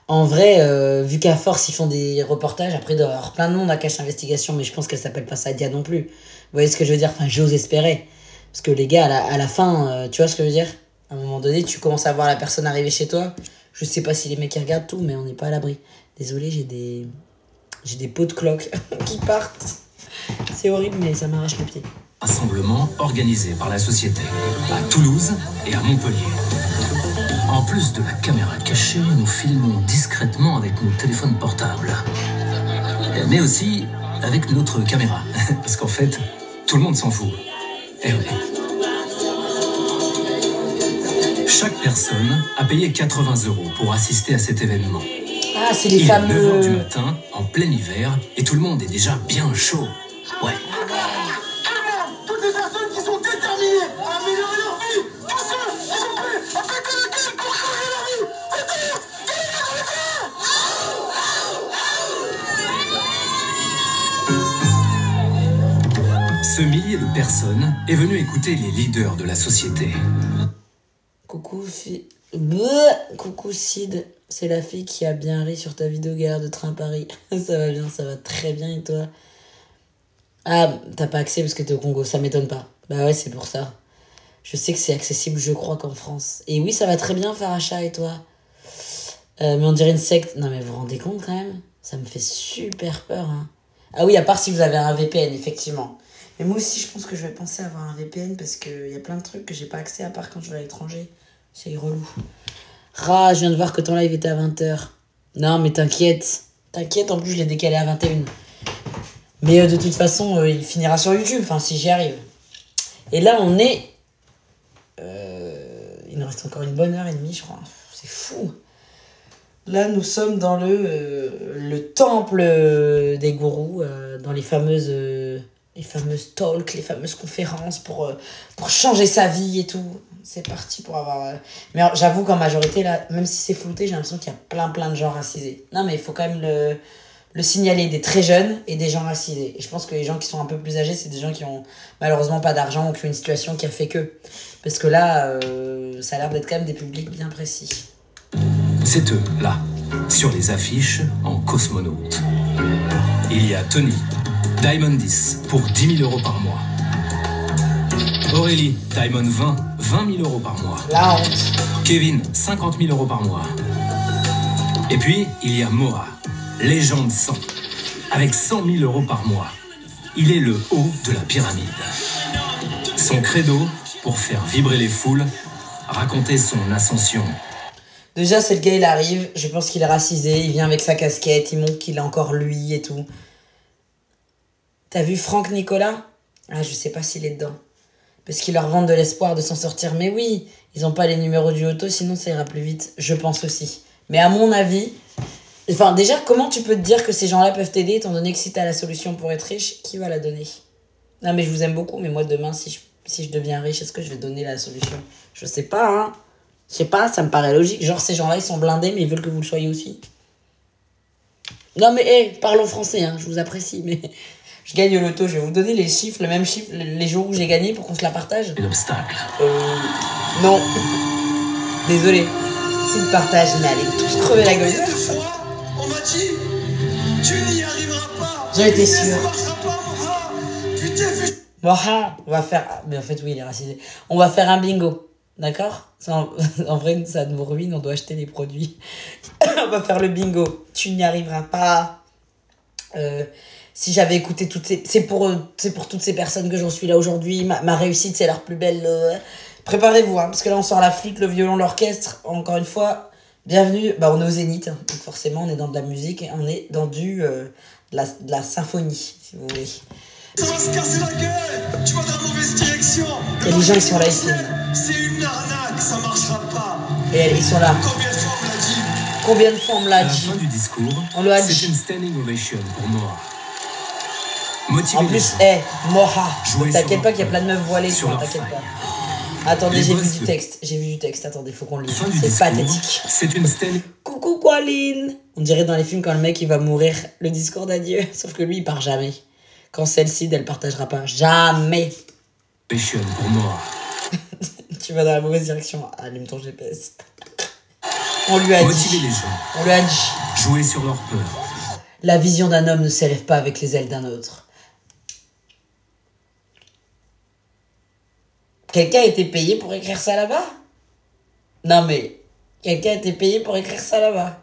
en vrai, vu qu'à force, ils font des reportages, après, il doit y avoir plein de monde à Cache Investigation, mais je pense qu'elle s'appelle pas Sadia non plus. Vous voyez ce que je veux dire? Enfin, j'ose espérer. Parce que les gars, à la fin, tu vois ce que je veux dire? À un moment donné, tu commences à voir la personne arriver chez toi. Je sais pas si les mecs ils regardent tout, mais on n'est pas à l'abri. Désolé, j'ai des pots de cloques qui partent. C'est horrible, mais ça m'arrache le pied. Rassemblement organisé par la société à Toulouse et à Montpellier. En plus de la caméra cachée, nous filmons discrètement avec nos téléphones portables. Mais aussi avec notre caméra. Parce qu'en fait, tout le monde s'en fout. Eh oui. Chaque personne a payé 80 € pour assister à cet événement. Ah, c'est les fameux... Il est 9 h du matin, en plein hiver, et tout le monde est déjà bien chaud. Ouais. Toutes les personnes qui sont déterminées à améliorer leur vie, tous ceux qui sont prêts à péter la gueule pour changer leur vie, faites-le! Ce millier de personnes est venu écouter les leaders de la société. Coucou Sid, c'est la fille qui a bien ri sur ta vidéo Gare de Train Paris. Ça va bien, ça va très bien, et toi? Ah, t'as pas accès parce que t'es au Congo, ça m'étonne pas. Bah ouais, c'est pour ça. Je sais que c'est accessible, je crois, qu'en France. Et oui, ça va très bien, Faracha, et toi? Mais on dirait une secte. Non mais vous vous rendez compte quand même? Ça me fait super peur, hein. Ah oui, à part si vous avez un VPN, effectivement. Mais moi aussi, je pense que je vais penser à avoir un VPN parce qu'il y a plein de trucs que j'ai pas accès à part quand je vais à l'étranger. C'est relou. Je viens de voir que ton live était à 20h. Non, mais t'inquiète. T'inquiète, en plus, je l'ai décalé à 21h. Mais de toute façon, il finira sur YouTube, enfin, si j'y arrive. Et là, on est... il nous reste encore une bonne heure et demie, je crois. C'est fou. Là, nous sommes dans le temple des gourous, dans les fameuses talks, les fameuses conférences pour changer sa vie et tout. C'est parti pour avoir... Mais alors, j'avoue qu'en majorité, là, même si c'est flouté, j'ai l'impression qu'il y a plein de gens racisés. Non, mais il faut quand même le signaler, des très jeunes et des gens racisés. Et je pense que les gens qui sont un peu plus âgés, c'est des gens qui ont malheureusement pas d'argent ou qui ont une situation qui a fait que. Parce que là, ça a l'air d'être quand même des publics bien précis. C'est eux, là, sur les affiches, en cosmonaute. Il y a Tony, Diamond 10, pour 10 000 € par mois. Aurélie, Diamond 20, 20 000 € par mois. La honte. Kevin, 50 000 € par mois. Et puis, il y a Moa, légende 100. Avec 100 000 euros par mois, il est le haut de la pyramide. Son credo, pour faire vibrer les foules, raconter son ascension. Déjà, c'est le gars, il arrive, je pense qu'il est racisé, il vient avec sa casquette, il montre qu'il est encore lui et tout. T'as vu Franck Nicolas? Ah, je sais pas s'il est dedans. Parce qu'ils leur vendent de l'espoir de s'en sortir. Mais oui, ils ont pas les numéros du auto, sinon ça ira plus vite. Je pense aussi. Mais à mon avis... Enfin, déjà, comment tu peux te dire que ces gens-là peuvent t'aider, étant donné que si t'as la solution pour être riche, qui va la donner? Non, mais je vous aime beaucoup, mais moi, demain, si je deviens riche, est-ce que je vais donner la solution? Je sais pas, hein. Je sais pas, ça me paraît logique. Genre, ces gens-là, ils sont blindés, mais ils veulent que vous le soyez aussi. Non, mais, parlons français, hein. Je vous apprécie, mais... Je gagne au loto, je vais vous donner les chiffres, le même chiffre, les jours où j'ai gagné pour qu'on se la partage. Un obstacle. Non. Désolé. Si le partage, mais allez tous crever la gueule. On m'a dit, tu n'y arriveras pas. J'en étais sûr. Ça marchera pas, Moha. Putain, fais... Moha, on va faire... Mais en fait, oui, il est racisé. On va faire un bingo. D'accord? En vrai, ça nous ruine, on doit acheter les produits. On va faire le bingo. Tu n'y arriveras pas. Si j'avais écouté toutes ces... C'est pour toutes ces personnes que j'en suis là aujourd'hui. Ma réussite, c'est leur plus belle... Préparez-vous, hein, parce que là, on sort la flûte, le violon, l'orchestre. Encore une fois, bienvenue. Bah, on est au Zénith, hein, donc forcément, on est dans de la musique. Et on est dans de la symphonie, si vous voulez. Ça va se casser la gueule. Tu vas dans la mauvaise direction. Et les gens, ils sont là, ils filment. C'est une arnaque, ça marchera pas. Et ils sont là. Combien de fois on me l'a dit? Combien de fois on me l'a À la dit? fin du discours, On l'a dit. c'est une standing ovation pour Moa. Motiver En les plus, gens. Moha. Jouer T'inquiète sur pas qu'il y a plein de meufs voilées, sur toi, leur t'inquiète faille. pas. Attendez, Les j'ai boss vu du de- texte. J'ai vu du texte. Attendez, faut qu'on le lise. Fin du C'est discours, pathétique. c'est une standing. Coucou Qualine. On dirait dans les films quand le mec il va mourir, le discours d'adieu. Sauf que lui il part jamais. Quand celle-ci, elle partagera pas. Jamais. Ovation pour Moa. Tu vas dans la mauvaise direction. Allume ton GPS. On lui a dit. Motiver les gens. On lui a dit. Jouer sur leur peur. La vision d'un homme ne s'élève pas avec les ailes d'un autre. Quelqu'un a été payé pour écrire ça là-bas? Non mais, quelqu'un a été payé pour écrire ça là-bas?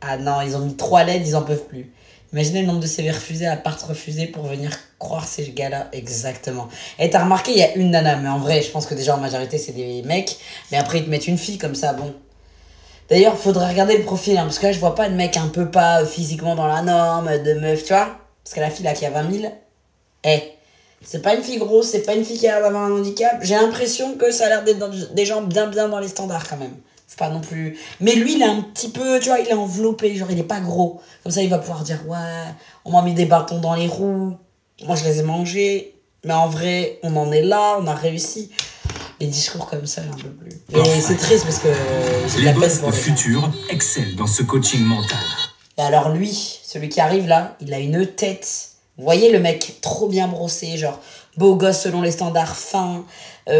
Ah non, ils ont mis 3 lettres, ils en peuvent plus. Imaginez le nombre de CV refusés à part refusés pour venir croire ces gars-là. Exactement. Et t'as remarqué, il y a une nana, mais en vrai, je pense que déjà en majorité c'est des mecs. Mais après ils te mettent une fille comme ça, bon. D'ailleurs, faudrait regarder le profil, hein, parce que là je vois pas de mec un peu pas physiquement dans la norme, de meuf, tu vois. Parce que la fille là qui a 20 000, c'est pas une fille grosse, c'est pas une fille qui a l'air d'avoir un handicap. J'ai l'impression que ça a l'air d'être des gens bien dans les standards quand même. C'est pas non plus... Mais lui, il est un petit peu, tu vois, il est enveloppé, genre il est pas gros. Comme ça, il va pouvoir dire, ouais, on m'a mis des bâtons dans les roues, moi je les ai mangés, mais en vrai, on en est là, on a réussi. Les discours comme ça, j'en peux plus. Et c'est triste parce que j'ai de Les la peine boss pour de les gens. futur excellent dans ce coaching mental. Et alors lui, celui qui arrive là, il a une tête. Vous voyez le mec trop bien brossé, genre beau gosse selon les standards, fin. Vous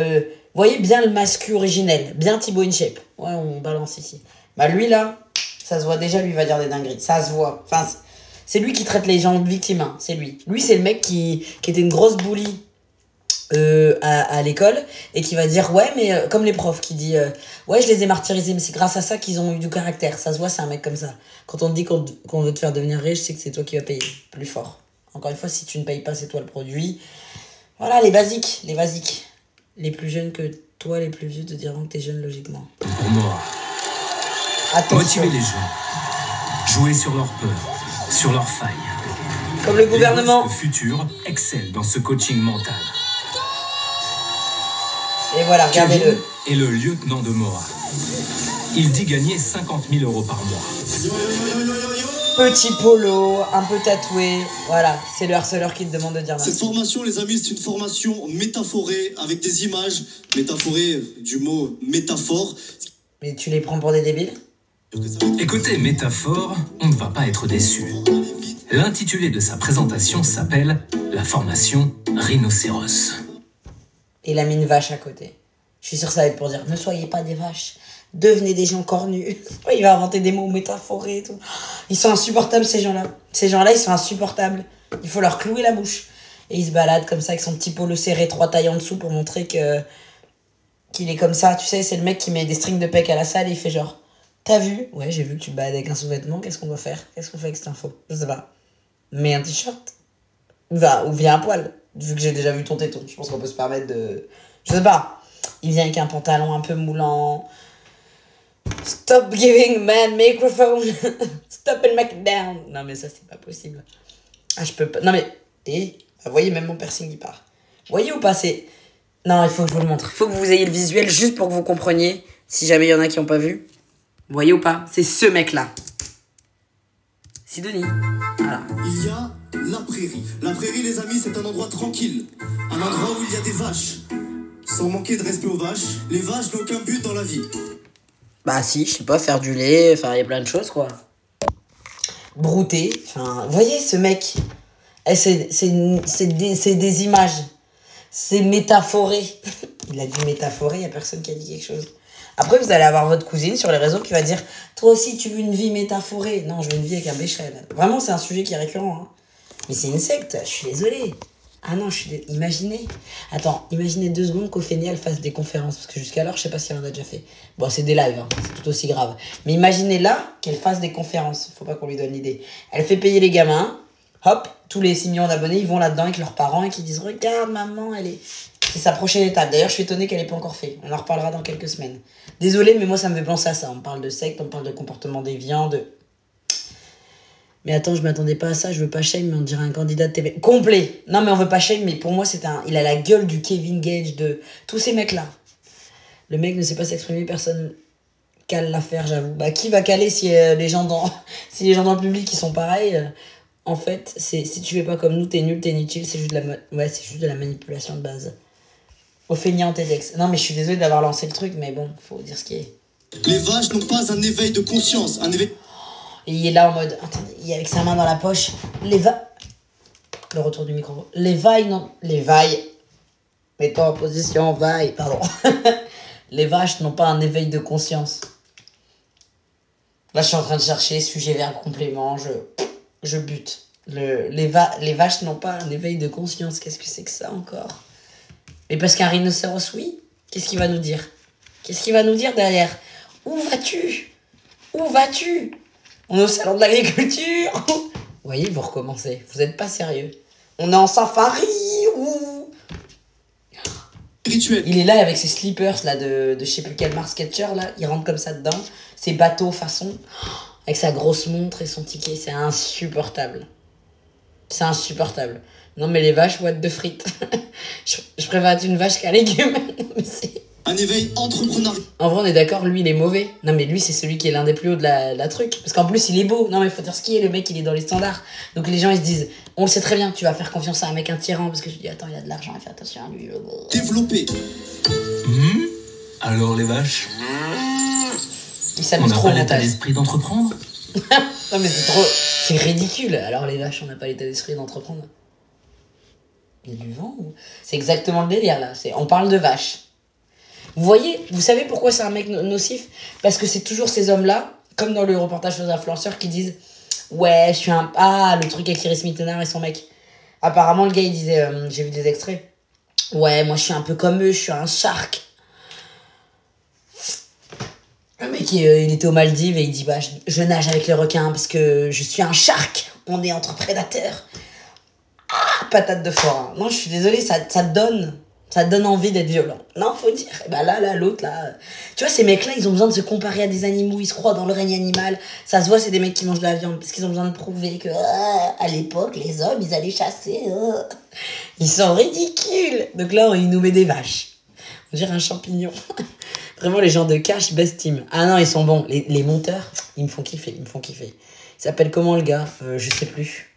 voyez bien le mascu originel, bien Thibaut InShape. Ouais, on balance ici. Bah lui là, ça se voit déjà, lui il va dire des dingueries. Ça se voit. Enfin, c'est lui qui traite les gens de victimes, hein. C'est lui. Lui c'est le mec qui était une grosse bully à l'école et qui va dire ouais mais comme les profs qui dit ouais je les ai martyrisés mais c'est grâce à ça qu'ils ont eu du caractère. Ça se voit, c'est un mec comme ça. Quand on te dit qu'on veut te faire devenir riche, c'est que c'est toi qui vas payer plus fort. Encore une fois, si tu ne payes pas, c'est toi le produit. Voilà, les basiques. Les plus jeunes que toi, les plus vieux te diront que t'es jeune logiquement. Pour Moa. Attention. Motiver les gens. Jouer sur leur peur, sur leurs failles. Comme le gouvernement. Les boss de futur excellent dans ce coaching mental. Et voilà, regardez-le. Kevin est le lieutenant de Moa. Il dit gagner 50 000 euros par mois. Petit polo, un peu tatoué. Voilà, c'est le harceleur qui te demande de dire merci. Cette formation, les amis, c'est une formation métaphorée avec des images. Métaphorée du mot métaphore. Mais tu les prends pour des débiles? Écoutez, métaphore, on ne va pas être déçu. L'intitulé de sa présentation s'appelle « La formation rhinocéros ». Et il a mis une vache à côté. Je suis sûre que ça va être pour dire, ne soyez pas des vaches, devenez des gens cornus. Il va inventer des mots métaphorés et tout. Ils sont insupportables, ces gens-là. Ces gens-là, ils sont insupportables. Il faut leur clouer la bouche. Et il se balade comme ça avec son petit polo serré, 3 tailles en dessous pour montrer qu'il est comme ça. Tu sais, c'est le mec qui met des strings de pec à la salle et il fait genre, T'as vu? Ouais, j'ai vu que tu te balades avec un sous-vêtement. Qu'est-ce qu'on doit faire? Qu'est-ce qu'on fait avec cette info? Je sais pas. Mets un t-shirt. Ou viens à poil. Vu que j'ai déjà vu ton téton. Je pense qu'on peut se permettre de... Je sais pas. Il vient avec un pantalon un peu moulant. Stop giving man microphone. Stop and make down. Non mais ça c'est pas possible. Ah je peux pas. Non mais... vous voyez même mon piercing il part. Vous voyez ou pas c'est... Non il faut que je vous le montre. Il faut que vous ayez le visuel juste pour que vous compreniez. Si jamais il y en a qui n'ont pas vu. Vous voyez ou pas? C'est ce mec là. Sidonie. Voilà. Il y a la prairie. La prairie, les amis, c'est un endroit tranquille. Un endroit où il y a des vaches. Sans manquer de respect aux vaches, les vaches n'ont aucun but dans la vie. Bah si, je sais pas, faire du lait, enfin il y a plein de choses quoi. Brouter, enfin, vous voyez ce mec, c'est des images, c'est métaphoré. Il a dit métaphoré, il y a personne qui a dit quelque chose. Après vous allez avoir votre cousine sur les réseaux qui va dire « Toi aussi tu veux une vie métaphorée ?» Non, je veux une vie avec un bécherel. Vraiment c'est un sujet qui est récurrent. Hein. Mais c'est une secte, je suis désolée. Ah non, imaginez. Attends, imaginez 2 secondes qu'Ophénia elle fasse des conférences. Parce que jusqu'alors, je sais pas si elle en a déjà fait. Bon, c'est des lives, hein, c'est tout aussi grave. Mais imaginez là qu'elle fasse des conférences. Faut pas qu'on lui donne l'idée. Elle fait payer les gamins. Hop, tous les 6 millions d'abonnés, ils vont là-dedans avec leurs parents et qui disent « Regarde, maman, elle est... » C'est sa prochaine étape. D'ailleurs, je suis étonnée qu'elle ait pas encore fait. On en reparlera dans quelques semaines. Désolée, mais moi, ça me fait penser à ça. On parle de secte, on parle de comportement déviant, de... Mais attends, je m'attendais pas à ça, je veux pas shame, mais on dirait un candidat de TV. Complet. Non, mais on veut pas shame, mais pour moi, il a la gueule du Kevin Gage, de tous ces mecs-là. Le mec ne sait pas s'exprimer, personne cale l'affaire, j'avoue. Bah, qui va caler si les gens dans le public, ils sont pareils En fait, si tu fais pas comme nous, t'es nul, t'es inutile, c'est juste de la manipulation de base. Ophénia en TEDx. Non, mais je suis désolée d'avoir lancé le truc, mais bon, faut dire ce qui est. Les vaches n'ont pas un éveil de conscience, un éveil... Et il est là en mode, attendez, il est avec sa main dans la poche. Le retour du micro. Les vailles, mets-toi en position, vaille, pardon. Les vaches n'ont pas un éveil de conscience. Là, je suis en train de chercher sujet verbe complément, je bute. Les vaches n'ont pas un éveil de conscience. Qu'est-ce que c'est que ça encore? Mais parce qu'un rhinocéros, oui. Qu'est-ce qu'il va nous dire? Qu'est-ce qu'il va nous dire derrière? Où vas-tu? Où vas-tu? On est au salon de l'agriculture. Vous voyez, vous recommencez. Vous êtes pas sérieux. On est en safari. Ouh. Il est là avec ses slippers là de je sais plus quel Mars Catcher là. Il rentre comme ça dedans. Ses bateaux façon. Avec sa grosse montre et son ticket. C'est insupportable. C'est insupportable. Non mais les vaches, what de frites. je préfère être une vache qu'un légume. Un éveil entrepreneurial. En vrai, on est d'accord, lui, il est mauvais. Non, mais lui, c'est celui qui est l'un des plus hauts de la truc. Parce qu'en plus, il est beau. Non, mais faut dire ce qu'il est, le mec, il est dans les standards. Donc les gens, ils se disent, on le sait très bien, tu vas faire confiance à un mec, un tyran. Parce que je dis, attends, il a de l'argent, fais attention à lui. Développé. Alors, les vaches? Il s'amuse trop On au n'a pas l'état montage. d'esprit d'entreprendre? Non, mais c'est ridicule. Alors, les vaches, on n'a pas l'état d'esprit d'entreprendre. Il y a du vent ou... C'est exactement le délire, là. On parle de vaches. Vous voyez, vous savez pourquoi c'est un mec nocif? Parce que c'est toujours ces hommes-là, comme dans le reportage sur les influenceurs, qui disent « Ouais, je suis un... » Ah, le truc avec Iris Mittenard et son mec. Apparemment, le gars, il disait... j'ai vu des extraits. « Ouais, moi, je suis un peu comme eux, je suis un shark. » Le mec, il était aux Maldives et il dit « Bah, je nage avec les requins parce que je suis un shark. On est entre prédateurs. » Ah, patate de forain. Non, je suis désolée, ça donne envie d'être violent. Non, faut dire. Et bah là, l'autre, là... Tu vois, ces mecs-là, ils ont besoin de se comparer à des animaux. Ils se croient dans le règne animal. Ça se voit, c'est des mecs qui mangent de la viande. Parce qu'ils ont besoin de prouver que, à l'époque, les hommes, ils allaient chasser. Ils sont ridicules. Donc là, il nous met des vaches. On dirait un champignon. Vraiment, les gens de cash, best team. Ah non, ils sont bons. Les monteurs, ils me font kiffer. Il s'appelle comment, le gars? Je sais plus,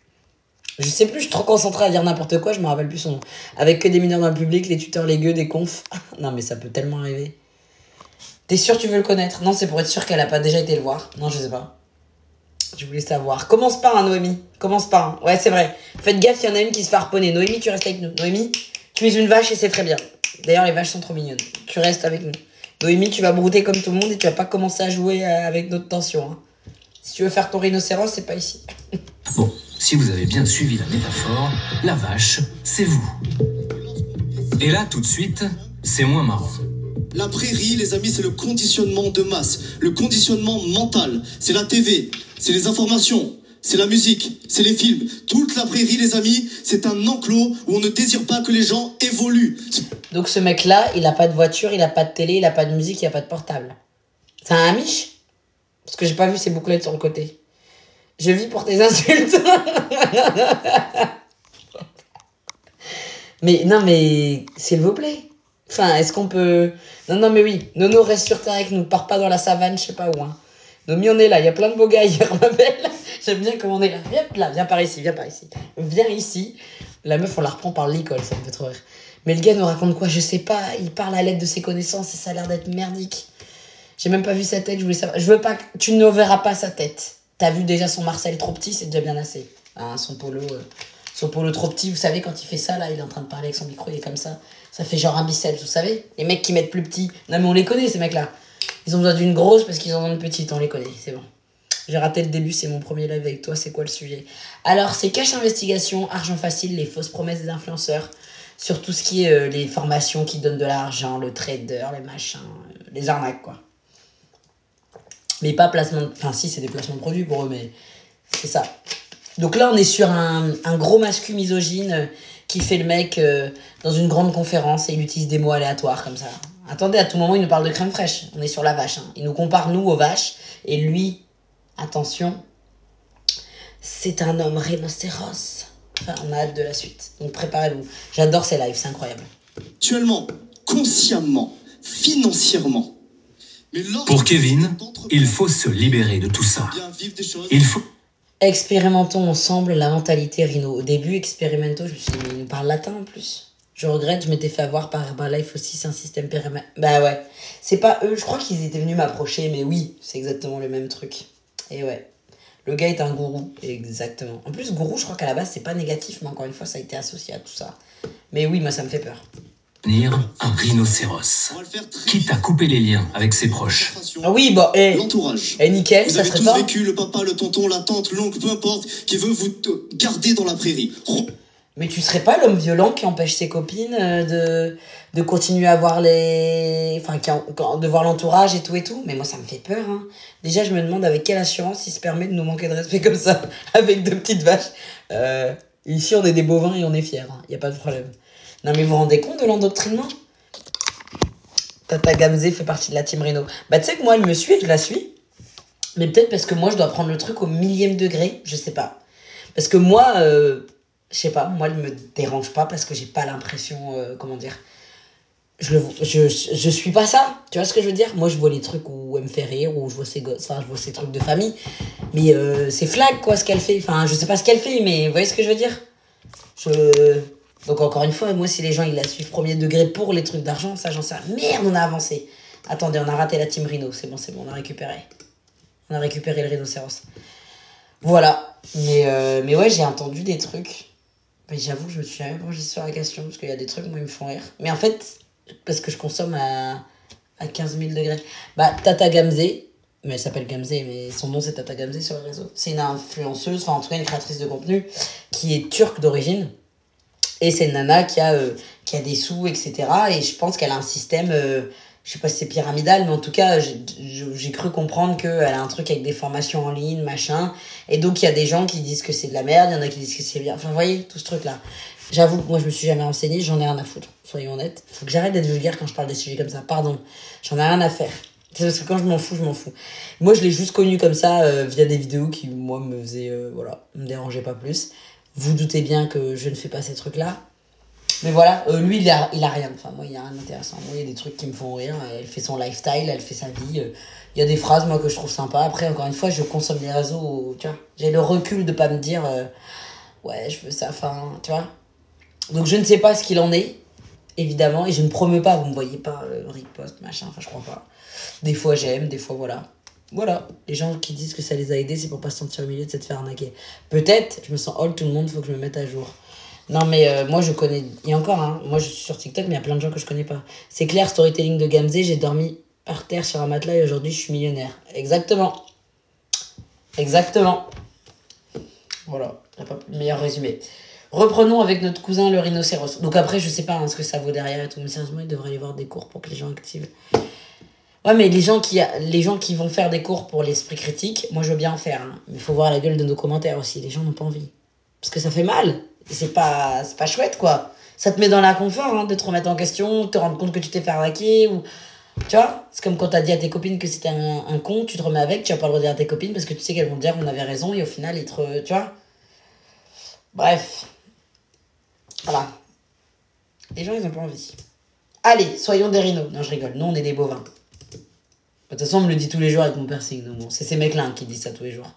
je suis trop concentrée à dire n'importe quoi, je me rappelle plus son nom. Avec que des mineurs dans le public, les tuteurs, les gueux, des confs. Non, mais ça peut tellement arriver. T'es sûr que tu veux le connaître? Non, c'est pour être sûr qu'elle a pas déjà été le voir. Non, je sais pas. Je voulais savoir. Commence pas, hein, Noémie. Commence pas. Hein. Ouais, c'est vrai. Faites gaffe, il y en a une qui se fait harponner. Noémie, tu restes avec nous. Noémie, tu es une vache et c'est très bien. D'ailleurs, les vaches sont trop mignonnes. Tu restes avec nous. Noémie, tu vas brouter comme tout le monde et tu vas pas commencer à jouer avec notre tension. Hein. Si tu veux faire ton rhinocéros, c'est pas ici. Bon, si vous avez bien suivi la métaphore, la vache, c'est vous. Et là, tout de suite, c'est moins marrant. La prairie, les amis, c'est le conditionnement de masse, le conditionnement mental. C'est la TV, c'est les informations, c'est la musique, c'est les films. Toute la prairie, les amis, c'est un enclos où on ne désire pas que les gens évoluent. Donc ce mec-là, il a pas de voiture, il a pas de télé, il a pas de musique, il a pas de portable. C'est un Amish? Parce que j'ai pas vu ses bouclettes sur le côté. Je vis pour tes insultes. Mais non, mais s'il vous plaît. Enfin, est-ce qu'on peut... Non, mais oui. Nono, reste sur terre avec nous. Pars pas dans la savane, je sais pas où. Hein. Nomi, on est là. Il y a plein de beaux gars hier, ma belle. J'aime bien comment on est là. Viens là, viens par ici, viens par ici. Viens ici. La meuf, on la reprend par l'école, ça me fait trop rire. Mais le gars nous raconte quoi? Je sais pas. Il parle à l'aide de ses connaissances et ça a l'air d'être merdique. J'ai même pas vu sa tête, je voulais savoir. Je veux pas... Tu ne verras pas sa tête. T'as vu déjà son Marcel trop petit, c'est déjà bien assez. Hein, son polo trop petit, vous savez, quand il fait ça, là, il est en train de parler avec son micro, il est comme ça. Ça fait genre un biceps, vous savez? Les mecs qui mettent plus petit. Non, mais on les connaît, ces mecs-là. Ils ont besoin d'une grosse parce qu'ils en ont une petite, on les connaît, c'est bon. J'ai raté le début, c'est mon premier live avec toi, c'est quoi le sujet? Alors, c'est cash investigation, argent facile, les fausses promesses des influenceurs, sur tout ce qui est les formations qui donnent de l'argent, le trader, les machins, les arnaques, quoi. Mais pas placement... Enfin, si, c'est des placements de produits pour eux, mais c'est ça. Donc là, on est sur un gros mascu misogyne qui fait le mec dans une grande conférence et il utilise des mots aléatoires comme ça. Attendez, à tout moment, il nous parle de crème fraîche. On est sur la vache. Hein. Il nous compare, nous, aux vaches. Et lui, attention, c'est un homme rhinocéros. Enfin, on a hâte de la suite. Donc préparez-vous. J'adore ces lives, c'est incroyable. Actuellement, consciemment, financièrement. Pour Kevin, il faut se libérer de tout ça. Il faut... Expérimentons ensemble la mentalité Rhino. Au début, expérimento, je me suis dit, mais il nous parle latin en plus. Je regrette, je m'étais fait avoir par Herbalife aussi, c'est un système périmètre. Bah ouais, c'est pas eux, je crois qu'ils étaient venus m'approcher, mais oui, c'est exactement le même truc. Et ouais, le gars est un gourou, exactement. En plus, gourou, je crois qu'à la base, c'est pas négatif, mais encore une fois, ça a été associé à tout ça. Mais oui, moi, ça me fait peur. Un rhinocéros, quitte à couper les liens avec ses proches. Ah oui, bah, l'entourage. Nickel, vous ça avez serait tous pas... vécu le papa, le tonton, la tante, l'oncle, peu importe, qui veut vous garder dans la prairie. Mais tu serais pas l'homme violent qui empêche ses copines de continuer à voir les... Enfin, de voir l'entourage et tout. Mais moi, ça me fait peur. Hein. Déjà, je me demande avec quelle assurance il se permet de nous manquer de respect comme ça, avec deux petites vaches. Ici, on est des bovins et on est fiers. Il n'y a pas de problème. Non, mais vous vous rendez compte de l'endoctrinement? Tata Gamze fait partie de la team Rhino. Bah, tu sais que moi, elle me suit et je la suis. Mais peut-être parce que moi, je dois prendre le truc au millième degré. Je sais pas. Parce que moi... je sais pas, moi, elle me dérange pas parce que j'ai pas l'impression, comment dire, je suis pas ça, tu vois ce que je veux dire? Moi, je vois les trucs où elle me fait rire, où je vois ses gosses, enfin, je vois ses trucs de famille, mais c'est flag, quoi, ce qu'elle fait, enfin, je sais pas ce qu'elle fait, mais vous voyez ce que je veux dire? Donc, encore une fois, moi, si les gens, ils la suivent premier degré pour les trucs d'argent, ça, j'en sais rien. Merde, on a avancé. Attendez, on a raté la team Rhino, c'est bon, on a récupéré. On a récupéré le rhinocéros. Voilà, mais ouais, j'ai entendu des trucs. Mais j'avoue, je me suis jamais penché sur la question, parce qu'il y a des trucs, moi, ils me font rire. Mais en fait, parce que je consomme à 15 000 degrés. Bah, Tata Gamze, mais elle s'appelle Gamze, mais son nom c'est Tata Gamze sur le réseau. C'est une influenceuse, enfin en tout cas une créatrice de contenu, qui est turque d'origine. Et c'est une nana qui a des sous, etc. Et je pense qu'elle a un système, je sais pas si c'est pyramidal, mais en tout cas, j'ai cru comprendre qu'elle a un truc avec des formations en ligne, machin. Et donc, il y a des gens qui disent que c'est de la merde, il y en a qui disent que c'est bien. Enfin, vous voyez, tout ce truc-là. J'avoue que moi, je me suis jamais renseignée, j'en ai rien à foutre, soyons honnêtes. Faut que j'arrête d'être vulgaire quand je parle des sujets comme ça, pardon. J'en ai rien à faire. C'est parce que quand je m'en fous, je m'en fous. Moi, je l'ai juste connu comme ça, via des vidéos qui, moi, me faisaient, voilà, me dérangeaient pas plus. Vous doutez bien que je ne fais pas ces trucs-là. Mais voilà, lui, il a rien. Enfin, moi, il y a rien d'intéressant. Moi, il y a des trucs qui me font rire. Elle fait son lifestyle, elle fait sa vie. Il y a des phrases, moi, que je trouve sympa. Après, encore une fois, je consomme les réseaux. Tu vois, j'ai le recul de pas me dire, ouais, je veux ça. Enfin, tu vois. Donc, je ne sais pas ce qu'il en est, évidemment. Et je ne promeux pas, vous me voyez pas, riposte, machin. Enfin, je crois pas. Des fois, j'aime, des fois, voilà. Voilà, les gens qui disent que ça les a aidés, c'est pour pas se sentir au milieu de se faire arnaquer. Peut-être, je me sens all tout le monde, faut que je me mette à jour. Non mais moi je connais, il y a encore, hein, moi je suis sur TikTok mais il y a plein de gens que je connais pas. C'est clair, storytelling de Gamze, j'ai dormi par terre sur un matelas et aujourd'hui je suis millionnaire. Exactement. Exactement. Voilà, y a pas meilleur résumé. Reprenons avec notre cousin le rhinocéros. Donc après, je sais pas ce que ça vaut derrière et tout, mais sérieusement, il devrait y avoir des cours pour que les gens activent. Ouais, mais les gens qui vont faire des cours pour l'esprit critique, moi je veux bien en faire. Hein. Mais il faut voir la gueule de nos commentaires aussi. Les gens n'ont pas envie. Parce que ça fait mal. Et c'est pas chouette, quoi. Ça te met dans l'inconfort, hein, de te remettre en question, de te rendre compte que tu t'es fait arnaquer. Ou... Tu vois, c'est comme quand t'as dit à tes copines que c'était un con, tu te remets avec, tu vas pas le redire à tes copines parce que tu sais qu'elles vont te dire on avait raison et au final, ils te... Tu vois. Bref. Voilà. Les gens, ils ont pas envie. Allez, soyons des rhinos. Non, je rigole. Nous, on est des bovins. De toute façon, on me le dit tous les jours avec mon piercing. Donc bon, c'est ces mecs-là qui disent ça tous les jours.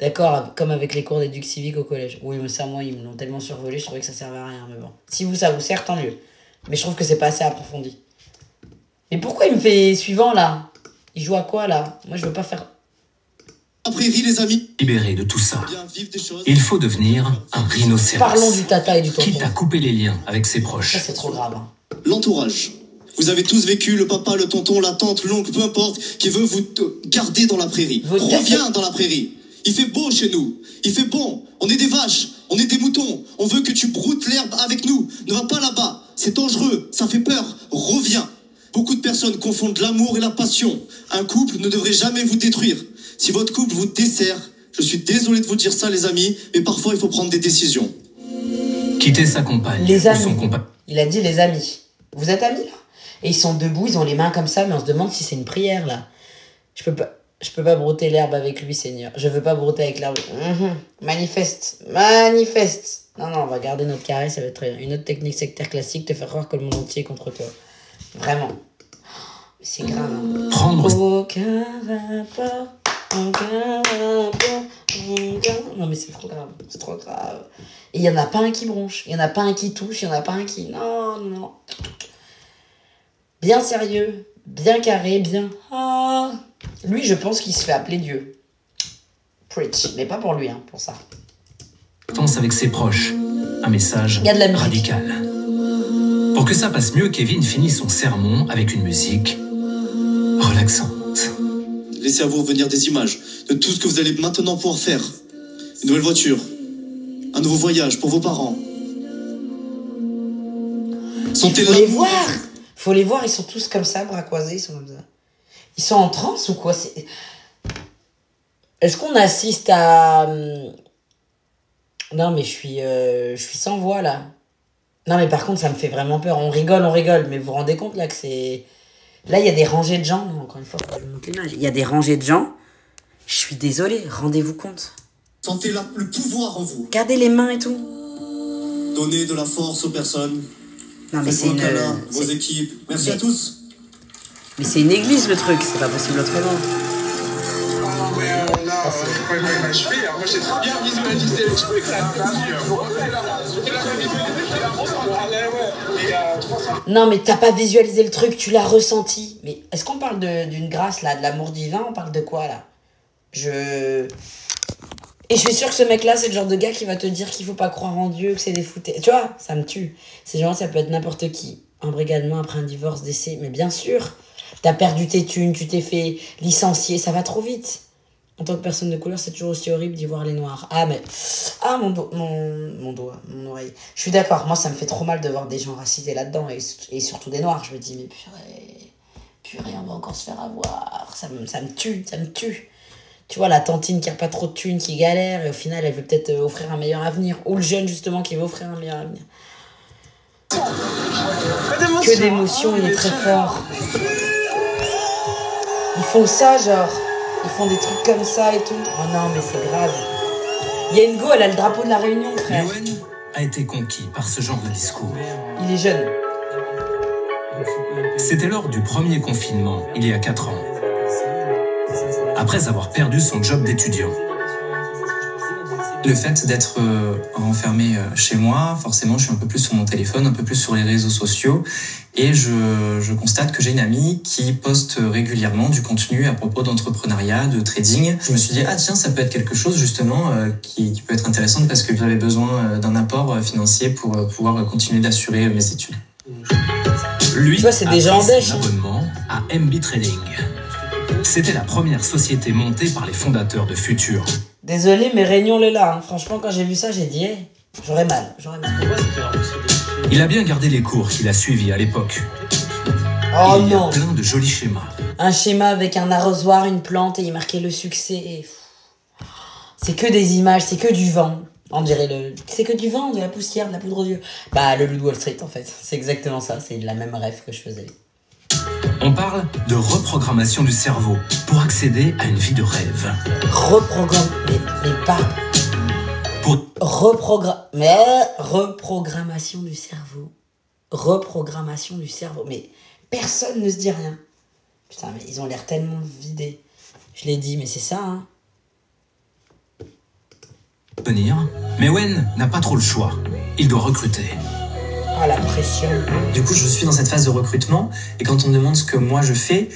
D'accord, comme avec les cours d'éduc civique au collège. Oui, mais ça, moi, ils me l'ont tellement survolé, je trouvais que ça servait à rien. Mais bon, si ça vous sert, tant mieux. Mais je trouve que c'est pas assez approfondi. Mais pourquoi il me fait suivant, là? Il joue à quoi, là? Moi, je veux pas faire... Prairie, les amis. Libéré de tout ça, il faut devenir un rhinocéros. Parlons du tata et du tonton. Quitte à couper les liens avec ses proches. Ça, c'est trop grave. Hein. L'entourage. Vous avez tous vécu le papa, le tonton, la tante, l'oncle, peu importe, qui veut vous garder dans la prairie. Reviens dans la prairie. Il fait beau chez nous. Il fait bon. On est des vaches. On est des moutons. On veut que tu broutes l'herbe avec nous. Ne va pas là-bas. C'est dangereux. Ça fait peur. Reviens. Beaucoup de personnes confondent l'amour et la passion. Un couple ne devrait jamais vous détruire. Si votre couple vous dessert, je suis désolé de vous dire ça, les amis, mais parfois il faut prendre des décisions. Quitter sa compagne les amis. ou son compagnon. Il a dit les amis. Vous êtes amis, là? Et ils sont debout, ils ont les mains comme ça, mais on se demande si c'est une prière, là. Je peux pas brouter l'herbe avec lui, Seigneur. Je veux pas brouter avec l'herbe. Manifeste. Non, on va garder notre carré, ça va être très bien. Une autre technique sectaire classique, te faire croire que le monde entier est contre toi. Vraiment. Mais c'est grave. Hein. Aucun rapport. Non, mais c'est trop grave. C'est trop grave. Et il y en a pas un qui bronche. Il y en a pas un qui touche. Il y en a pas un qui... Non. Bien sérieux. Bien carré. Bien... Ah. Lui, je pense qu'il se fait appeler Dieu. Preach. Mais pas pour lui, hein, pour ça. Pense avec ses proches. Un message radical. Pour que ça passe mieux, Kevin finit son sermon avec une musique relaxante. Laissez à vous revenir des images de tout ce que vous allez maintenant pouvoir faire. Une nouvelle voiture, un nouveau voyage pour vos parents. Faut les voir, ils sont tous comme ça, bras croisés, ils sont comme ça. Ils sont en transe ou quoi? Est-ce qu'on assiste à... Non, mais je suis sans voix, là. Non, mais par contre, ça me fait vraiment peur. On rigole, mais vous vous rendez compte, là, que c'est... Là, il y a des rangées de gens. Non, encore une fois, faut que je monte l'image. Il y a des rangées de gens. Je suis désolée, rendez-vous compte. Sentez le pouvoir en vous. Gardez les mains et tout. Donnez de la force aux personnes. Non, mais c'est vos équipes. Merci à tous. Mais c'est une église, le truc. C'est pas possible autrement. Moi, j'ai très bien visualisé le truc, là. Non, mais t'as pas visualisé le truc, tu l'as ressenti. Mais est-ce qu'on parle d'une grâce, là, de l'amour divin? On parle de quoi, là? Et je suis sûre que ce mec-là, c'est le genre de gars qui va te dire qu'il faut pas croire en Dieu, que c'est des foutés. Tu vois, ça me tue. Ces gens, ça peut être n'importe qui. Embrigadement après un divorce, décès. Mais bien sûr, t'as perdu tes thunes, tu t'es fait licencier, ça va trop vite. En tant que personne de couleur, c'est toujours aussi horrible d'y voir les noirs. Ah, mais... Ah, mon doigt, mon oreille. Je suis d'accord, moi, ça me fait trop mal de voir des gens racisés là-dedans, et surtout des noirs. Je me dis, mais purée, on va encore se faire avoir. Ça me tue. Tu vois, la tantine qui a pas trop de thunes, qui galère, et au final, elle veut peut-être offrir un meilleur avenir. Ou le jeune, justement, qui veut offrir un meilleur avenir. Que d'émotions, il est très fort. Ils font ça, genre... Ils font des trucs comme ça et tout. Oh non, mais c'est grave. Il y a une go, elle a le drapeau de la Réunion, frère. Loen a été conquis par ce genre de discours. Il est jeune. C'était lors du premier confinement, il y a 4 ans. Après avoir perdu son job d'étudiant. Le fait d'être enfermé chez moi, forcément, je suis un peu plus sur mon téléphone, un peu plus sur les réseaux sociaux. Et je constate que j'ai une amie qui poste régulièrement du contenu à propos d'entrepreneuriat, de trading. Je me suis dit, ah tiens, ça peut être quelque chose justement qui peut être intéressant parce que j'avais besoin d'un apport financier pour pouvoir continuer d'assurer mes études. Lui a pris son abonnement à MB Trading. C'était la première société montée par les fondateurs de Futur. Désolé, mais Réunion l'est là. Hein. Franchement, quand j'ai vu ça, j'ai dit, hey, J'aurais mal. J'aurais mal. Il a bien gardé les cours qu'il a suivis à l'époque. Oh Il y a non. plein de jolis schémas. Un schéma avec un arrosoir, une plante et il marquait le succès. Et... C'est que des images, c'est que du vent. On dirait c'est que du vent, de la poussière, de la poudre aux yeux. Bah, le loup de Wall Street, en fait. C'est exactement ça. C'est la même rêve que je faisais. On parle de reprogrammation du cerveau pour accéder à une vie de rêve. Mais pas... Reprogrammation du cerveau. Reprogrammation du cerveau. Mais personne ne se dit rien. Putain, mais ils ont l'air tellement vidés. Je l'ai dit, mais c'est ça, hein. Venir, mais Wen n'a pas trop le choix. Il doit recruter. Ah, la pression. Du coup, je suis dans cette phase de recrutement et quand on me demande ce que moi je fais,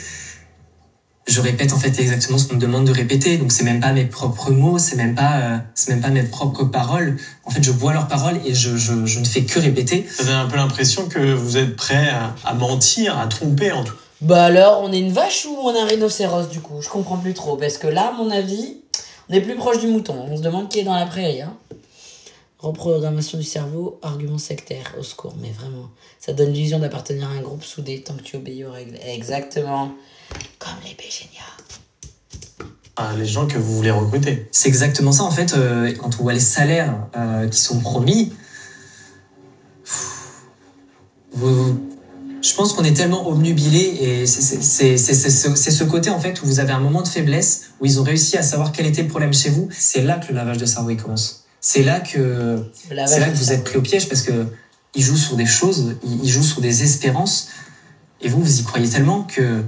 je répète en fait exactement ce qu'on me demande de répéter. Donc c'est même pas mes propres mots, c'est même pas mes propres paroles. En fait, je vois leurs paroles et je ne fais que répéter. Vous avez un peu l'impression que vous êtes prêt à mentir, à tromper en tout. Bah alors, on est une vache ou on est un rhinocéros du coup? Je comprends plus trop parce que là, à mon avis, on est plus proche du mouton. On se demande qui est dans la prairie, hein. Reprogrammation du cerveau, argument sectaire, au secours, mais vraiment. Ça donne l'illusion d'appartenir à un groupe soudé tant que tu obéis aux règles. Exactement. Comme les Bégénias. Ah, les gens que vous voulez recruter. C'est exactement ça en fait. Quand on voit les salaires qui sont promis, je pense qu'on est tellement obnubilé et c'est ce côté en fait où vous avez un moment de faiblesse, où ils ont réussi à savoir quel était le problème chez vous. C'est là que le lavage de cerveau il commence. C'est là que vous êtes pris au piège parce que ils jouent sur des choses, ils jouent sur des espérances et vous y croyez tellement que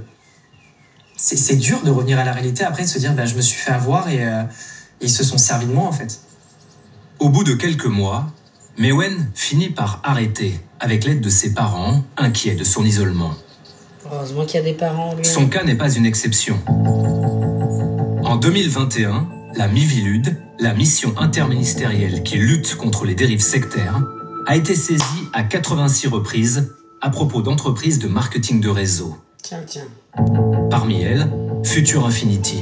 c'est dur de revenir à la réalité après de se dire bah, je me suis fait avoir et ils se sont servis de moi en fait. Au bout de quelques mois, Mewen finit par arrêter avec l'aide de ses parents, inquiets de son isolement. Heureusement qu'il y a des parents, lui. Son cas n'est pas une exception. En 2021, la Miviludes, la mission interministérielle qui lutte contre les dérives sectaires, a été saisie à 86 reprises à propos d'entreprises de marketing de réseau. Tiens. Parmi elles, Future Infinity.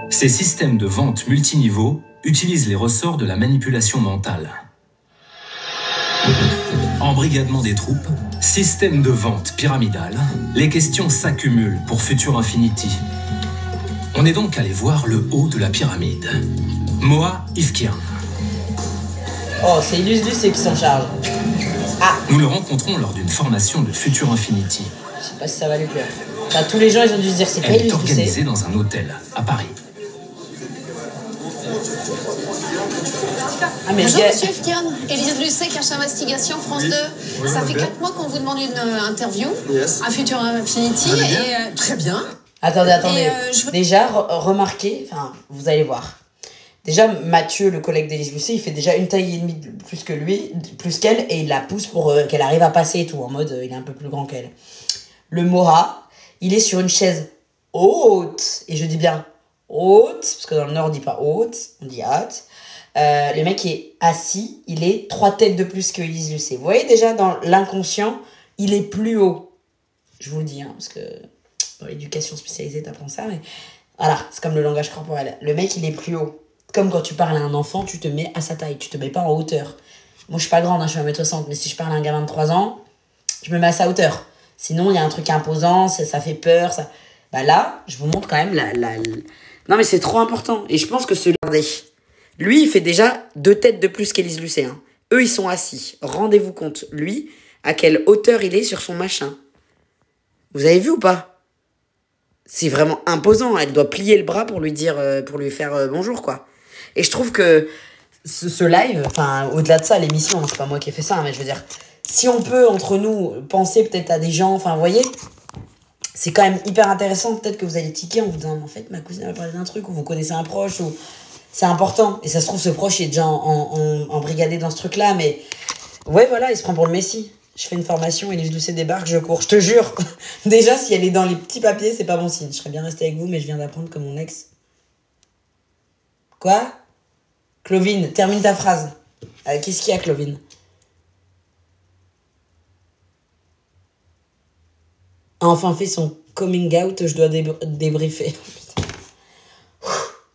Ces systèmes de vente multiniveaux utilisent les ressorts de la manipulation mentale. Embrigadement des troupes, système de vente pyramidal, les questions s'accumulent pour Future Infinity. On est donc allé voir le haut de la pyramide. Moa Ifkian. Oh, c'est Illusdus qui s'en charge. Ah. Nous le rencontrons lors d'une formation de Future Infinity. Je sais pas si ça va lui plaire. Enfin, tous les gens, ils ont dû se dire, c'est pas Elle est Illusdus. organisée dans un hôtel à Paris. Ah, mais Bonjour gars... Monsieur Ifkian, Élise Lucet, Cache Investigation, France 2. Ça fait 4 mois qu'on vous demande une interview à Future Infinity et très bien. Attendez. Et, Déjà, remarquez, enfin, vous allez voir. Déjà, Mathieu, le collègue d'Élise Lucet, il fait déjà une taille et demie plus qu'elle, et il la pousse pour qu'elle arrive à passer et tout, en mode, il est un peu plus grand qu'elle. Le Moha, il est sur une chaise haute, et je dis bien haute, parce que dans le Nord, on dit pas haute, on dit haute. Le mec est assis, il est 3 têtes de plus que Élise Lucet. Vous voyez déjà, dans l'inconscient, il est plus haut. Je vous le dis, hein, parce que dans l'éducation spécialisée, t'apprends ça, mais voilà, c'est comme le langage corporel. Le mec, il est plus haut. Comme quand tu parles à un enfant, tu te mets à sa taille, tu te mets pas en hauteur. Moi, je suis pas grande, hein, je suis 1m60, mais si je parle à un gamin de 3 ans, je me mets à sa hauteur. Sinon, il y a un truc imposant, ça fait peur. Ça... Bah là, je vous montre quand même Non, mais c'est trop important. Et je pense que lui, il fait déjà 2 têtes de plus qu'Élise Lucet. Hein. Eux, ils sont assis. Rendez-vous compte, lui, à quelle hauteur il est sur son machin. Vous avez vu ou pas? C'est vraiment imposant. Elle doit plier le bras pour lui dire, pour lui faire bonjour, quoi. Et je trouve que ce live, enfin, au-delà de ça, l'émission, c'est pas moi qui ai fait ça, hein, mais je veux dire, si on peut, entre nous, penser peut-être à des gens, enfin, vous voyez, c'est quand même hyper intéressant. Peut-être que vous allez tiquer en vous disant, en fait, ma cousine m'a parlé d'un truc, ou vous connaissez un proche, ou... C'est important. Et ça se trouve, ce proche, il est déjà embrigadé dans ce truc-là, mais... Ouais, voilà, il se prend pour le Messi. Je fais une formation, Élise Lucet débarque, je cours. Je te jure. Déjà, si elle est dans les petits papiers, c'est pas bon signe. Je serais bien restée avec vous, mais je viens d'apprendre que mon ex... Quoi? Clovine, termine ta phrase. Qu'est-ce qu'il y a, Clovine? A enfin fait son coming out, je dois débriefer.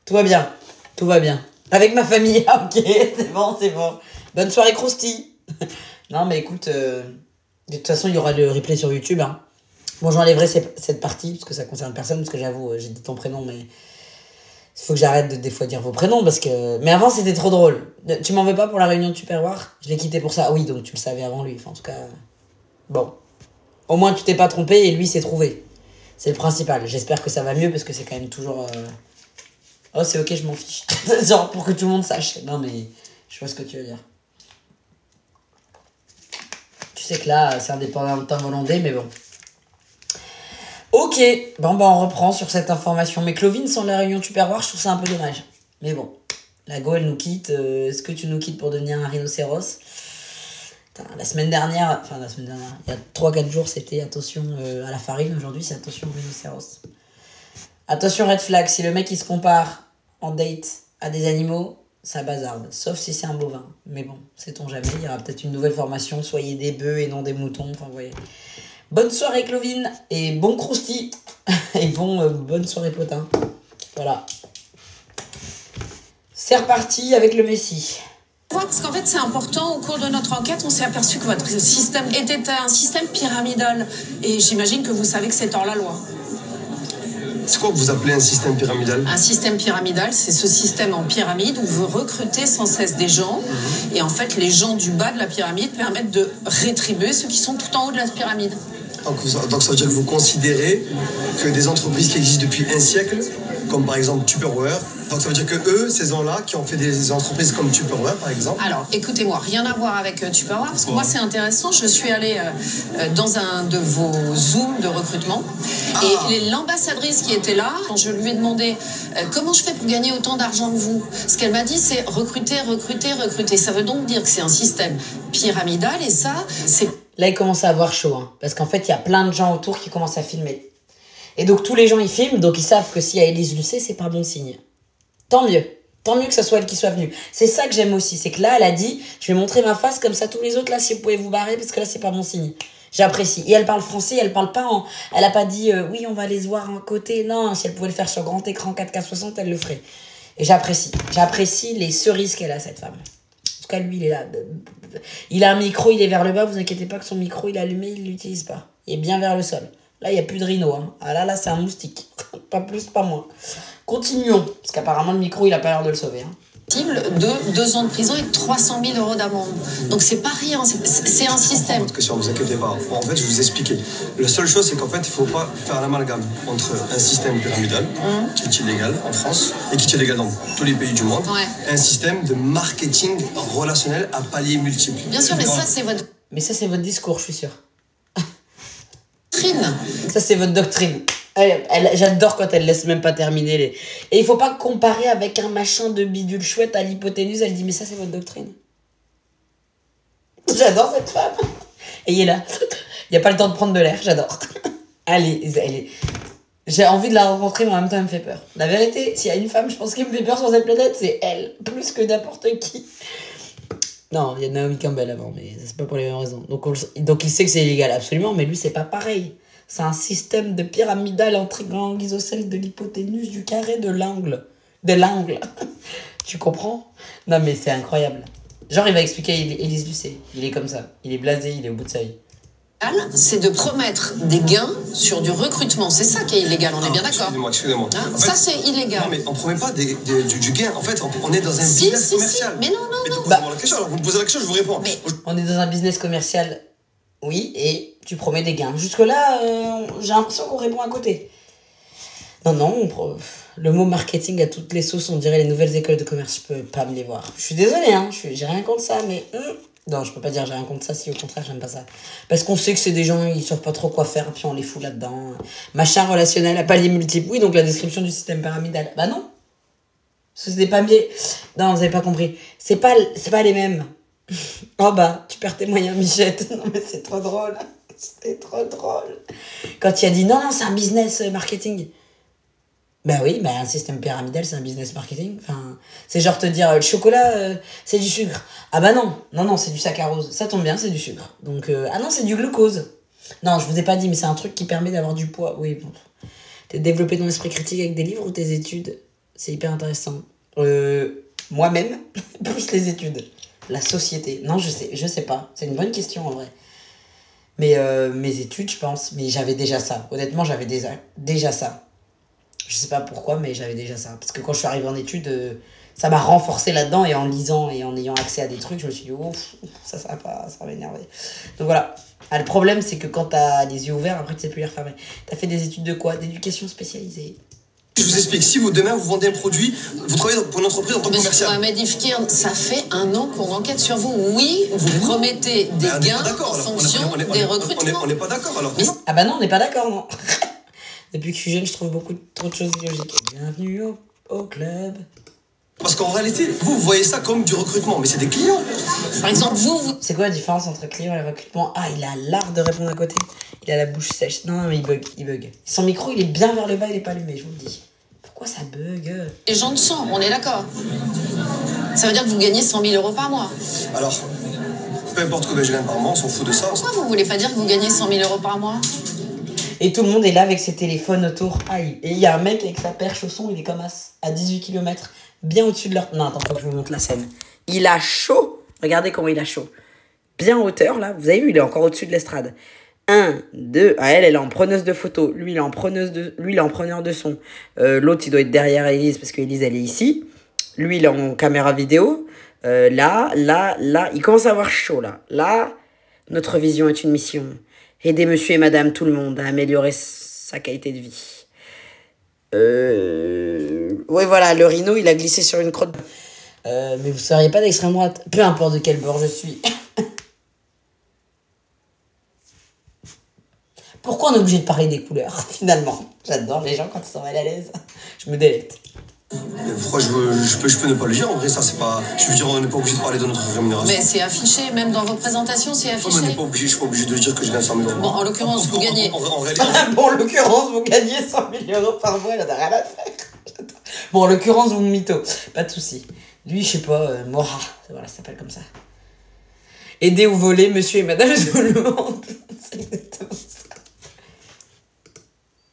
Tout va bien. Tout va bien. Avec ma famille, ok, c'est bon. Bonne soirée, Krusty. Non, mais écoute, de toute façon, il y aura le replay sur YouTube. Hein. Bon, j'enlèverai cette partie, parce que ça concerne personne, parce que j'avoue, j'ai dit ton prénom, mais il faut que j'arrête de des fois dire vos prénoms, parce que... Mais avant, c'était trop drôle. Tu m'en veux pas pour la réunion de Tupperware? Je l'ai quitté pour ça. Oui, donc tu le savais avant lui. Enfin, en tout cas... Bon. Au moins, tu t'es pas trompé et lui s'est trouvé. C'est le principal. J'espère que ça va mieux, parce que c'est quand même toujours... Oh, c'est ok, je m'en fiche. Genre, pour que tout le monde sache. Non, mais je vois ce que tu veux dire. Tu sais que là, c'est indépendant de temps volonté, mais bon. Ok, bon, bah on reprend sur cette information. Mais Clovin, sans la réunion Tupperware, je trouve ça un peu dommage. Mais bon, la Go, elle nous quitte. Est-ce que tu nous quittes pour devenir un rhinocéros? Putain, la semaine dernière, il y a 3-4 jours, c'était attention à la farine. Aujourd'hui, c'est attention au rhinocéros. Attention, red flag, si le mec il se compare en date à des animaux, ça bazarde. Sauf si c'est un bovin. Mais bon, sait-on jamais, il y aura peut-être une nouvelle formation, soyez des bœufs et non des moutons. Enfin, vous voyez. Bonne soirée, Clovin, et bon Krusty, et bonne soirée, Potin. Voilà. C'est reparti avec le Messi. Parce qu'en fait, c'est important. Au cours de notre enquête, on s'est aperçu que votre système était un système pyramidal. Et j'imagine que vous savez que c'est hors la loi. C'est quoi que vous appelez un système pyramidal? Un système pyramidal, c'est ce système en pyramide où vous recrutez sans cesse des gens. Et en fait, les gens du bas de la pyramide permettent de rétribuer ceux qui sont tout en haut de la pyramide. Donc ça veut dire que vous considérez que des entreprises qui existent depuis un siècle, comme par exemple Tupperware, donc ça veut dire que eux, ces gens-là, qui ont fait des entreprises comme Tupperware par exemple... Alors, écoutez-moi, rien à voir avec Tupperware, parce que moi c'est intéressant, je suis allée dans un de vos Zooms de recrutement, et l'ambassadrice qui était là, quand je lui ai demandé comment je fais pour gagner autant d'argent que vous, ce qu'elle m'a dit c'est recruter, recruter, recruter. Ça veut donc dire que c'est un système pyramidal, et ça, c'est... Là, il commence à avoir chaud, hein, parce qu'en fait, il y a plein de gens autour qui commencent à filmer. Et donc, tous les gens, ils filment, donc ils savent que s'il y a Élise Lucet, c'est pas bon signe. Tant mieux. Tant mieux que ce soit elle qui soit venue. C'est ça que j'aime aussi, c'est que là, elle a dit, je vais montrer ma face, comme ça, tous les autres, là, si vous pouvez vous barrer, parce que là, c'est pas bon signe. J'apprécie. Et elle parle français, elle parle pas en... Elle a pas dit, oui, on va les voir en côté. Non, si elle pouvait le faire sur grand écran 4K60, elle le ferait. Et j'apprécie. J'apprécie les cerises qu'elle a, cette femme. En tout cas, lui, il est là. Il a un micro, il est vers le bas. Vous inquiétez pas que son micro, il est allumé, il l'utilise pas. Il est bien vers le sol. Là, il n'y a plus de rhino. Hein. Ah là, c'est un moustique. Pas plus, pas moins. Continuons. Parce qu'apparemment, le micro, il a pas l'air de le sauver. Hein. De 2 ans de prison et 300 000 € d'amende. Donc c'est pas rien, c'est un système. Votre question, vous inquiétez pas. En fait, je vais vous expliquer. La seule chose, c'est qu'en fait, il faut pas faire l'amalgame entre un système pyramidal qui est illégal en France et qui est illégal dans tous les pays du monde, et un système de marketing relationnel à paliers multiples. Bien sûr, mais ça c'est votre... Mais ça c'est votre discours, je suis sûre. Doctrine. Ça c'est votre doctrine. J'adore quand elle laisse même pas terminer les... Et il faut pas comparer avec un machin de bidule chouette à l'hypoténuse. Elle dit mais ça c'est votre doctrine. J'adore cette femme. Et il est là. Il y a pas le temps de prendre de l'air. J'adore. Allez. J'ai envie de la rencontrer mais en même temps elle me fait peur. La vérité, s'il y a une femme je pense qui me fait peur sur cette planète, c'est elle. Plus que n'importe qui. Non, il y a Naomi Campbell avant, mais c'est pas pour les mêmes raisons. Donc il sait que c'est illégal absolument, mais lui c'est pas pareil. C'est un système de pyramidal intriguant, isocèle de l'hypoténuse, du carré, de l'angle. De l'angle. Tu comprends? Non mais c'est incroyable. Genre il va expliquer à Élise Lucet. Il est comme ça. Il est blasé, il est au bout de sa vie. C'est de promettre des gains sur du recrutement. C'est ça qui est illégal, on est bien d'accord. Excusez-moi. Hein, en fait, ça c'est illégal. Non mais on promet pas du gain. En fait, on est dans un business commercial. Mais non. Posez-moi la question, alors vous me posez la question, je vous réponds. Mais on est dans un business commercial, oui, et tu promets des gains. Jusque-là, j'ai l'impression qu'on répond à côté. Non, le mot marketing à toutes les sauces, on dirait les nouvelles écoles de commerce, je peux pas me les voir. Je suis désolée, hein, j'ai rien contre ça, mais... Non, je peux pas dire j'ai rien contre ça, si au contraire, j'aime pas ça. Parce qu'on sait que c'est des gens, ils savent pas trop quoi faire, puis on les fout là-dedans. Machin relationnel à paliers multiples. Oui, donc la description du système pyramidal. Bah non. Ce n'est pas bien. Non, vous avez pas compris. C'est pas les mêmes. Oh bah, tu perds tes moyens, Michette. Non, mais c'est trop drôle. C'est trop drôle. Quand il a dit non, c'est un business marketing. Bah oui, un système pyramidal, c'est un business marketing. Enfin, c'est genre te dire, le chocolat, c'est du sucre. Ah bah non, c'est du saccharose. Ça tombe bien, c'est du sucre. Donc, ah non, c'est du glucose. Non, je vous ai pas dit, mais c'est un truc qui permet d'avoir du poids. Oui, bon. T'es développé ton esprit critique avec des livres ou tes études? C'est hyper intéressant. Moi-même, plus les études. La société. Non, je sais pas. C'est une bonne question en vrai. Mais mes études, je pense. Mais j'avais déjà ça. Honnêtement, j'avais déjà ça. Je sais pas pourquoi, mais j'avais déjà ça. Parce que quand je suis arrivée en études, ça m'a renforcé là-dedans. Et en lisant et en ayant accès à des trucs, je me suis dit, ouf, ça va pas, ça va m'énerver. Donc voilà. Ah, le problème, c'est que quand t'as les yeux ouverts, après tu sais plus les refermer. T'as fait des études de quoi? D'éducation spécialisée. Je vous explique, si vous demain vous vendez un produit, vous travaillez pour une entreprise en tant que commercial. Mohamed Ifkir, ça fait 1 an qu'on enquête sur vous. Oui, vous promettez des gains en fonction des recrutements. On n'est pas d'accord alors. Ah bah non, on n'est pas d'accord, non. Depuis que je suis jeune, je trouve trop de choses illogiques. Bienvenue au club. Parce qu'en réalité, vous voyez ça comme du recrutement, mais c'est des clients. Par exemple, vous... C'est quoi la différence entre client et recrutement? Ah, il a l'art de répondre à côté. Il a la bouche sèche. Non, mais il bug. Son micro, il est bien vers le bas, il est pas allumé, je vous le dis. Pourquoi ça bug? Les gens de sang, on est d'accord. Ça veut dire que vous gagnez 100 000 € par mois. Alors, peu importe combien je gagne par mois, on s'en fout de ça. Pourquoi vous voulez pas dire que vous gagnez 100 000 € par mois? Et tout le monde est là avec ses téléphones autour. Aïe. Et il y a un mec avec sa perche au son, il est comme à 18 km, bien au-dessus de leur... Non, attends, faut que je vous montre la scène. Il a chaud. Regardez comment il a chaud. Bien en hauteur, là. Vous avez vu, il est encore au-dessus de l'estrade. 1, 2... Ah, elle est en preneuse de photos. Lui, il est en preneur de son. L'autre, il doit être derrière Élise, parce qu'Élise, elle est ici. Lui, il est en caméra vidéo. Là. Il commence à avoir chaud, là. Là, notre vision est une mission. Aider monsieur et madame tout le monde à améliorer sa qualité de vie. Ouais, voilà, le rhino, il a glissé sur une crotte. Mais vous seriez pas d'extrême droite. Peu importe de quel bord je suis. Pourquoi on est obligé de parler des couleurs, finalement? J'adore les gens quand ils sont mal à l'aise. Je me délecte. Pourquoi je peux ne pas le dire, en vrai, ça c'est pas... Je veux dire, on n'est pas obligé de parler de notre rémunération. Mais c'est affiché, même dans vos présentations, c'est affiché. On n'est pas obligé, je suis pas obligé de dire que je gagne 100 000 €. Bon, en l'occurrence, vous gagnez... Bon, en l'occurrence, vous gagnez 100 000 € par mois, il en a rien à faire. Bon, en l'occurrence, vous me mytho. Pas de soucis. Lui, je sais pas, Mora, voilà, ça s'appelle comme ça. Aider ou voler, monsieur et madame tout le monde. C'est exactement ça.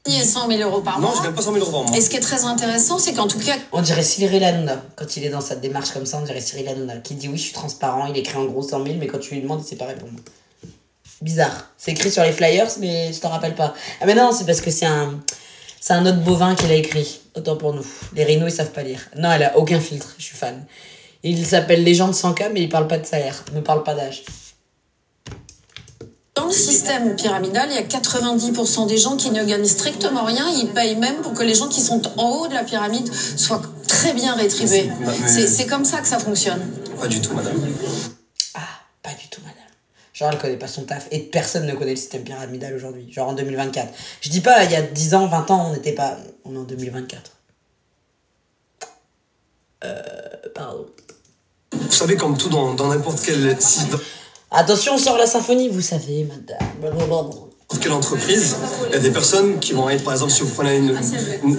Vous gagnez 100 000 € par mois. Non, je gagne pas 100 000 € par mois. Et ce qui est très intéressant, c'est qu'en tout cas... On dirait Cyril Hanouna. Quand il est dans sa démarche comme ça, on dirait Cyril Hanouna. Qui dit oui, je suis transparent, il écrit en gros 100 000, mais quand tu lui demandes, il sait pas répondre. Bizarre. C'est écrit sur les flyers, mais je t'en rappelle pas. Ah mais non, c'est parce que c'est un autre bovin qui l'a écrit. Autant pour nous. Les rhinos, ils savent pas lire. Non, elle a aucun filtre, je suis fan. Il s'appelle Légende 100K, mais il parle pas de salaire. Il ne parle pas d'âge. Dans le système pyramidal, il y a 90% des gens qui ne gagnent strictement rien. Ils payent même pour que les gens qui sont en haut de la pyramide soient très bien rétribués. C'est comme ça que ça fonctionne. Pas du tout, madame. Ah, pas du tout, madame. Genre, elle connaît pas son taf. Et personne ne connaît le système pyramidal aujourd'hui. Genre en 2024. Je dis pas, il y a 10 ans, 20 ans, on n'était pas... On est en 2024. Pardon. Vous savez, comme tout dans n'importe quel site... Attention, on sort la symphonie, vous savez, madame. Quelle entreprise, il y a des personnes qui vont être, par exemple, si vous prenez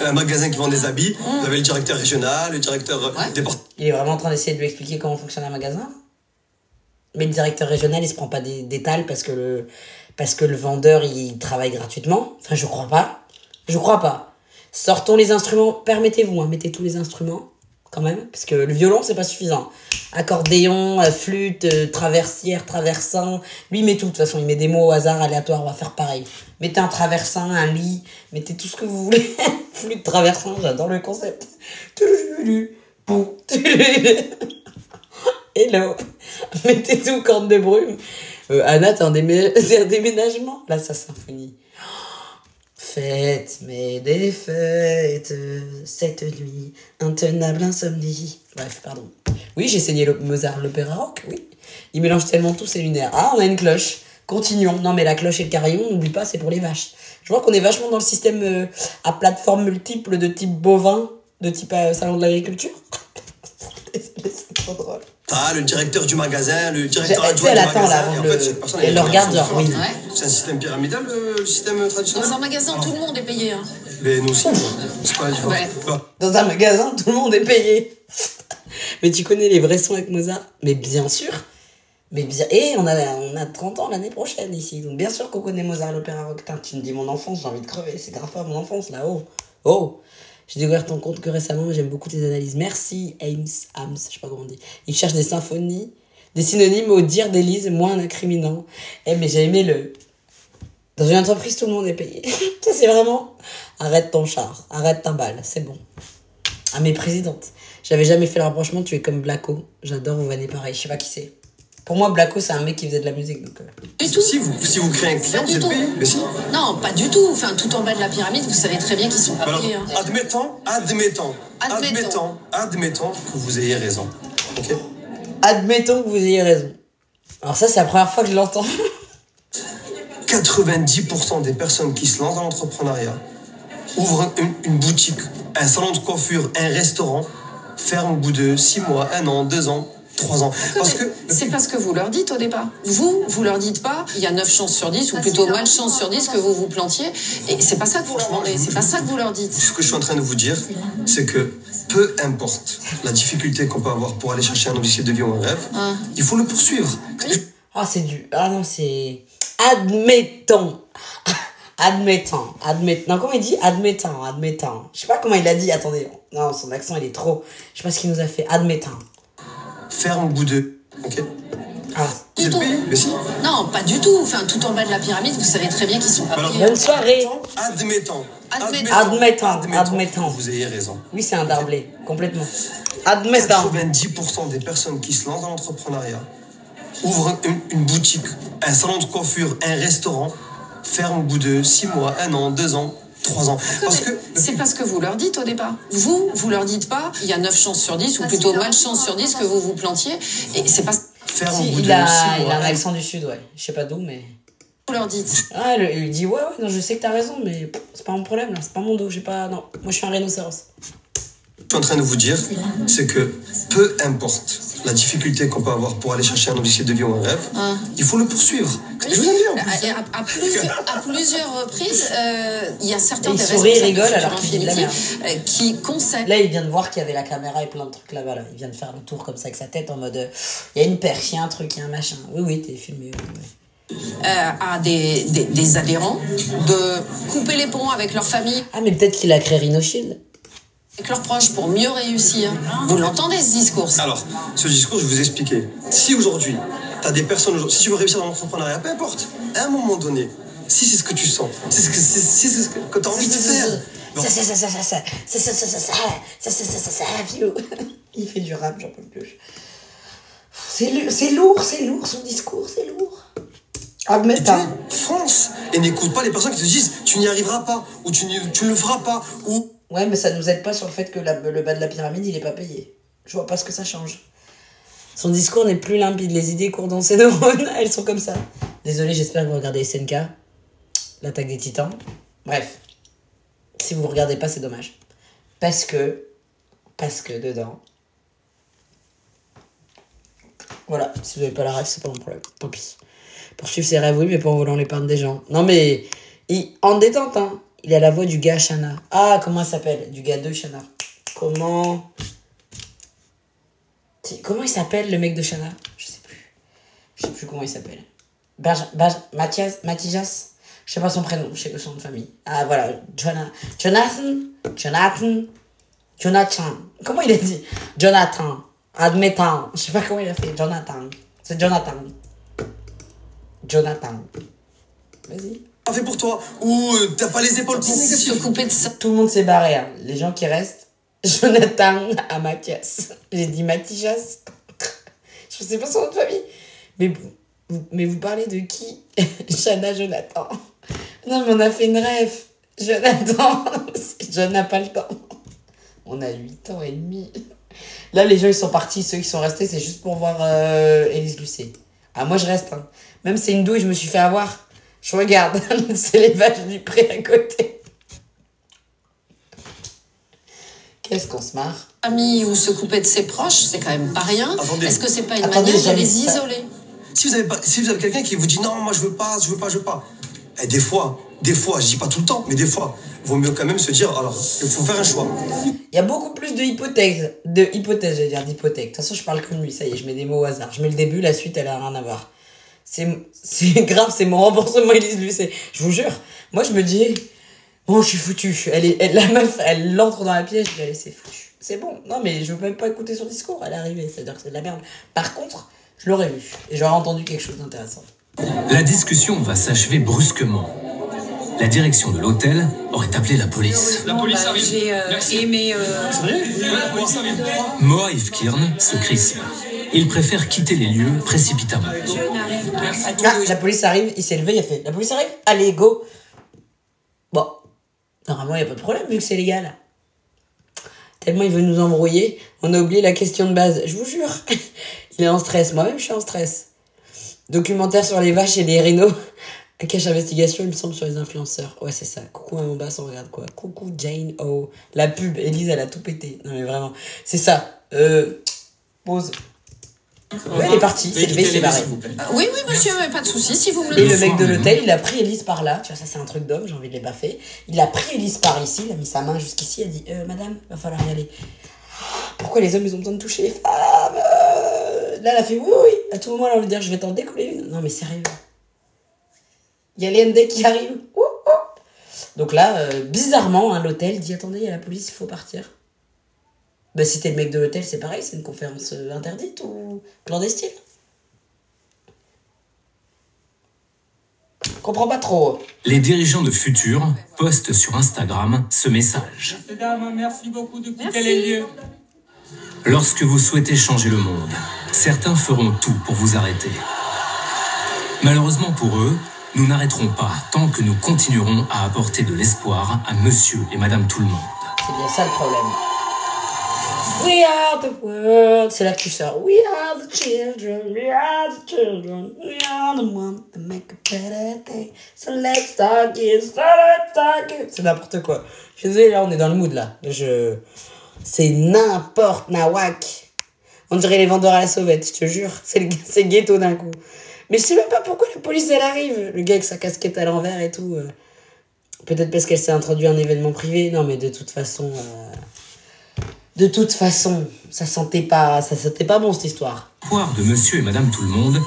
un magasin qui vend des habits, vous avez le directeur régional, le directeur départemental. Il est vraiment en train d'essayer de lui expliquer comment fonctionne un magasin. Mais le directeur régional, il se prend pas des détails parce que le vendeur, il travaille gratuitement. Enfin, je crois pas. Je crois pas. Sortons les instruments, permettez-vous, hein, mettez tous les instruments, quand même, parce que le violon, c'est pas suffisant. Accordéon, flûte, traversière, traversin. Lui, il met tout, de toute façon, il met des mots au hasard, aléatoires, on va faire pareil. Mettez un traversin, un lit, mettez tout ce que vous voulez. Flûte, traversin, j'adore le concept. Hello. Mettez tout, corne de brume. Anna, t'es un déménagement. Là, sa symphonie. Faites, mais des fêtes, cette nuit, intenable insomnie. Bref, pardon. Oui, j'ai saigné Mozart, l'opéra rock, oui. Il mélange tellement tout, c'est lunaire. Ah, on a une cloche. Continuons. Non, mais la cloche et le carillon, n'oublie pas, c'est pour les vaches. Je vois qu'on est vachement dans le système à plateforme multiple de type bovin, de type salon de l'agriculture. Désolée, c'est trop drôle. Ah, le directeur du magasin, le directeur adjoint du magasin. Là, en fait, cette personne, elle le regarde genre, oui. C'est un système pyramidal, le système traditionnel. Dans un magasin, tout le monde est payé. Hein. Mais nous aussi. C'est quoi la différence? Dans un magasin, tout le monde est payé. Mais tu connais les vrais sons avec Mozart? Mais bien sûr. Mais bien... Et on a 30 ans l'année prochaine ici. Donc bien sûr qu'on connaît Mozart, l'opéra rock. Tu me dis mon enfance, j'ai envie de crever. C'est grave pas mon enfance là. Oh. J'ai découvert ton compte que récemment, mais j'aime beaucoup tes analyses. Merci, Ams, je sais pas comment on dit. Il cherche des symphonies Des synonymes au dire d'Élise, moins incriminant. Eh, mais j'ai aimé le... Dans une entreprise, tout le monde est payé. Ça, c'est vraiment... Arrête ton char, arrête ta balle, c'est bon. Ah, mais présidente, j'avais jamais fait le rapprochement, tu es comme Blacko. J'adore vous vanner pareil, je sais pas qui c'est. Pour moi, Blacko, c'est un mec qui faisait de la musique. Donc, Du tout. Si vous créez un client, vous êtes payé. Mais si. Non, pas du tout. Enfin, tout en bas de la pyramide, vous savez très bien qu'ils sont pas payés. Hein. Admettons que vous ayez raison. Ok. Admettons que vous ayez raison. Alors ça, c'est la première fois que je l'entends. 90% des personnes qui se lancent dans l'entrepreneuriat ouvrent une boutique, un salon de coiffure, un restaurant, ferment au bout de 6 mois, 1 an, 2 ans, 3 ans. C'est pas ce que vous leur dites au départ. Vous leur dites pas, il y a 9 chances sur 10, ou plutôt mal chance sur 10 que vous vous plantiez. Et c'est pas ça que vous leur demandez, c'est pas ça que vous leur dites. Ce que je suis en train de vous dire, c'est que peu importe la difficulté qu'on peut avoir pour aller chercher un objectif de vie ou un rêve, il faut le poursuivre. Ah, c'est du... Ah non, c'est... Admettons. Non, comment il dit? Admettons. Je sais pas comment il a dit, attendez. Non, son accent, il est trop... Je sais pas ce qu'il nous a fait. Admettons. Ferme au bout de... Ok. Ah. Du tout. Mais si. Non, pas du tout. Enfin, tout en bas de la pyramide, vous savez très bien qu'ils sont pas payés. Bonne soirée. Admettons. Admettons. Vous ayez raison. Oui, c'est un darblé, complètement. Admettons. 90% des personnes qui se lancent dans l'entrepreneuriat ouvrent une boutique, un salon de coiffure, un restaurant, ferment au bout de 6 mois, 1 an, 2 ans, 3 ans. C'est pas ce que vous leur dites au départ. Vous leur dites pas, il y a 9 chances sur 10, ou plutôt mal chance sur 10 que vous vous plantiez. Et c'est pas... Il a un accent du sud, ouais. Je sais pas d'où, mais... Vous leur dites. Ah, il dit, ouais, non, je sais que t'as raison, mais c'est pas mon problème, là. C'est pas mon dos, j'ai pas... Non, moi, je suis un rhinocéros. Je suis en train de vous dire, c'est que peu importe la difficulté qu'on peut avoir pour aller chercher un objectif de vie ou un rêve, il faut le poursuivre. Je vous en dis, à plusieurs reprises, il y a certains il des sourit, il rigole responsables alors qu'il dit la merde. qui conseillent. Là, il vient de voir qu'il y avait la caméra et plein de trucs là-bas. Là. Il vient de faire le tour comme ça avec sa tête en mode il y a une perche, il y a un truc, il y a un machin. Oui, t'es filmé. Oui. À des adhérents de couper les ponts avec leur famille. Ah, mais peut-être qu'il a créé RhinoShield. Avec leurs proches pour mieux réussir. Vous l'entendez, ce discours? Alors, ce discours, je vais vous expliquer. Si aujourd'hui, tu as des personnes, si tu veux réussir dans l'entrepreneuriat, peu importe, à un moment donné, si c'est ce que tu sens, c'est ce que tu as envie de faire. Il fait du rap, j'en peux plus. C'est lourd, son discours, c'est lourd. Fonce et n'écoute pas les personnes qui te disent tu n'y arriveras pas, ou tu ne le feras pas, ou... Ouais, mais ça nous aide pas sur le fait que le bas de la pyramide, il est pas payé. Je vois pas ce que ça change. Son discours n'est plus limpide, les idées courent dans ses neurones, elles sont comme ça. Désolé, j'espère que vous regardez SNK, l'attaque des titans. Bref, si vous regardez pas, c'est dommage. Parce que dedans... Voilà, si vous avez pas la rêve, c'est pas mon problème, tant pis. Pour suivre ses rêves, oui, mais pas en volant l'épargne des gens. Non, mais en détente, hein. Il a la voix du gars Shana. Ah, comment elle s'appelle? Du gars de Shana. Comment il s'appelle, le mec de Shana? Je sais plus comment il s'appelle. Mathias? Je sais pas son prénom, je sais que son nom de famille. Ah, voilà. Jonathan. Comment il a dit? Jonathan. Admettons. Je sais pas comment il a fait. Jonathan. C'est Jonathan. Vas-y. Pas fait pour toi, ou t'as pas les épaules pour se couper de ça. Tout le monde s'est barré, hein. Les gens qui restent, Jonathan à Mathias. J'ai dit Mathias. Je sais pas son nom de famille. Mais vous parlez de qui? Shana Jonathan. Non, mais on a fait une rêve. Jonathan. Je n'ai pas le temps. On a 8 ans et demi. Là, les gens, ils sont partis. Ceux qui sont restés, c'est juste pour voir Élise Lucet. Ah, moi, je reste. Hein. Même c'est une douille, je me suis fait avoir. Je regarde, c'est les vaches du pré à côté. Qu'est-ce qu'on se marre? Famille ou se couper de ses proches, c'est quand même pas rien. Attendez. Est-ce que c'est pas une manière de les isoler? Si vous avez quelqu'un qui vous dit non, moi je veux pas. Et des fois, je dis pas tout le temps, mais des fois, vaut mieux quand même se dire, alors, il faut faire un choix. Il y a beaucoup plus d'hypothèses, j'allais dire d'hypothèques. De toute façon, je parle que de lui, ça y est, je mets des mots au hasard. Je mets le début, la suite, elle a rien à voir. C'est grave, c'est mon remboursement, Élise Lucet. Je vous jure. Moi, je me dis, bon, je suis foutu. La meuf, elle entre dans la pièce, je dis, allez, c'est foutu. C'est bon. Non, mais je veux même pas écouter son discours. Elle est arrivée, c'est-à-dire que c'est de la merde. Par contre, je l'aurais vu. Et j'aurais entendu quelque chose d'intéressant. La discussion va s'achever brusquement. La direction de l'hôtel aurait appelé la police. La police arrive. J'ai aimé... la police arrive. Moaïf Kirn se crispe. Il préfère quitter les lieux précipitamment. Ah, la police arrive, il s'est levé, il a fait « La police arrive, allez, go !» Bon, normalement, il n'y a pas de problème vu que c'est légal. Tellement il veut nous embrouiller, on a oublié la question de base. Je vous jure, il est en stress. Moi-même, je suis en stress. Documentaire sur les vaches et les rhinos. Cache investigation, il me semble, sur les influenceurs. Ouais, c'est ça. Coucou Maman Basse, on regarde quoi. Coucou Jane O. La pub, Elise, elle a tout pété. Non mais vraiment, c'est ça. Pause. Ouais, elle est partie, c'est levé, c'est barré. Oui, monsieur, pas de souci, si vous me le Et dites. le mec de l'hôtel, il a pris Elise par là. Tu vois, ça c'est un truc d'homme, j'ai envie de les baffer. Il a pris Elise par ici, il a mis sa main jusqu'ici, il a dit madame, va falloir y aller. Pourquoi les hommes, ils ont besoin de toucher les femmes Là, elle a fait oui. À tout moment, elle a envie de dire je vais t'en décoller une. Non mais sérieux. Il y a les MD qui arrivent. Donc là, bizarrement, l'hôtel dit attendez, il y a la police, il faut partir. Bah si t'es le mec de l'hôtel, c'est pareil, c'est une conférence interdite ou clandestine. Comprends pas trop. Les dirigeants de Futur postent sur Instagram ce message. Mesdames, merci beaucoup de quitter les lieux. Lorsque vous souhaitez changer le monde, certains feront tout pour vous arrêter. Malheureusement pour eux, nous n'arrêterons pas tant que nous continuerons à apporter de l'espoir à monsieur et madame tout le monde. C'est bien ça le problème. We are the world. C'est là que tu sors. We are the children. We are the children. We are the ones that make a better day. So let's start it. So let's start it. C'est n'importe quoi. Je suis désolée, là, on est dans le mood, là. C'est n'importe nawak. On dirait les vendeurs à la sauvette, je te jure. C'est ghetto d'un coup. Mais je sais même pas pourquoi la police, elle arrive. Le gars avec sa casquette à l'envers et tout. Peut-être parce qu'elle s'est introduit à un événement privé. Non, mais de toute façon... ça sentait pas bon cette histoire. L'espoir de monsieur et madame tout le monde,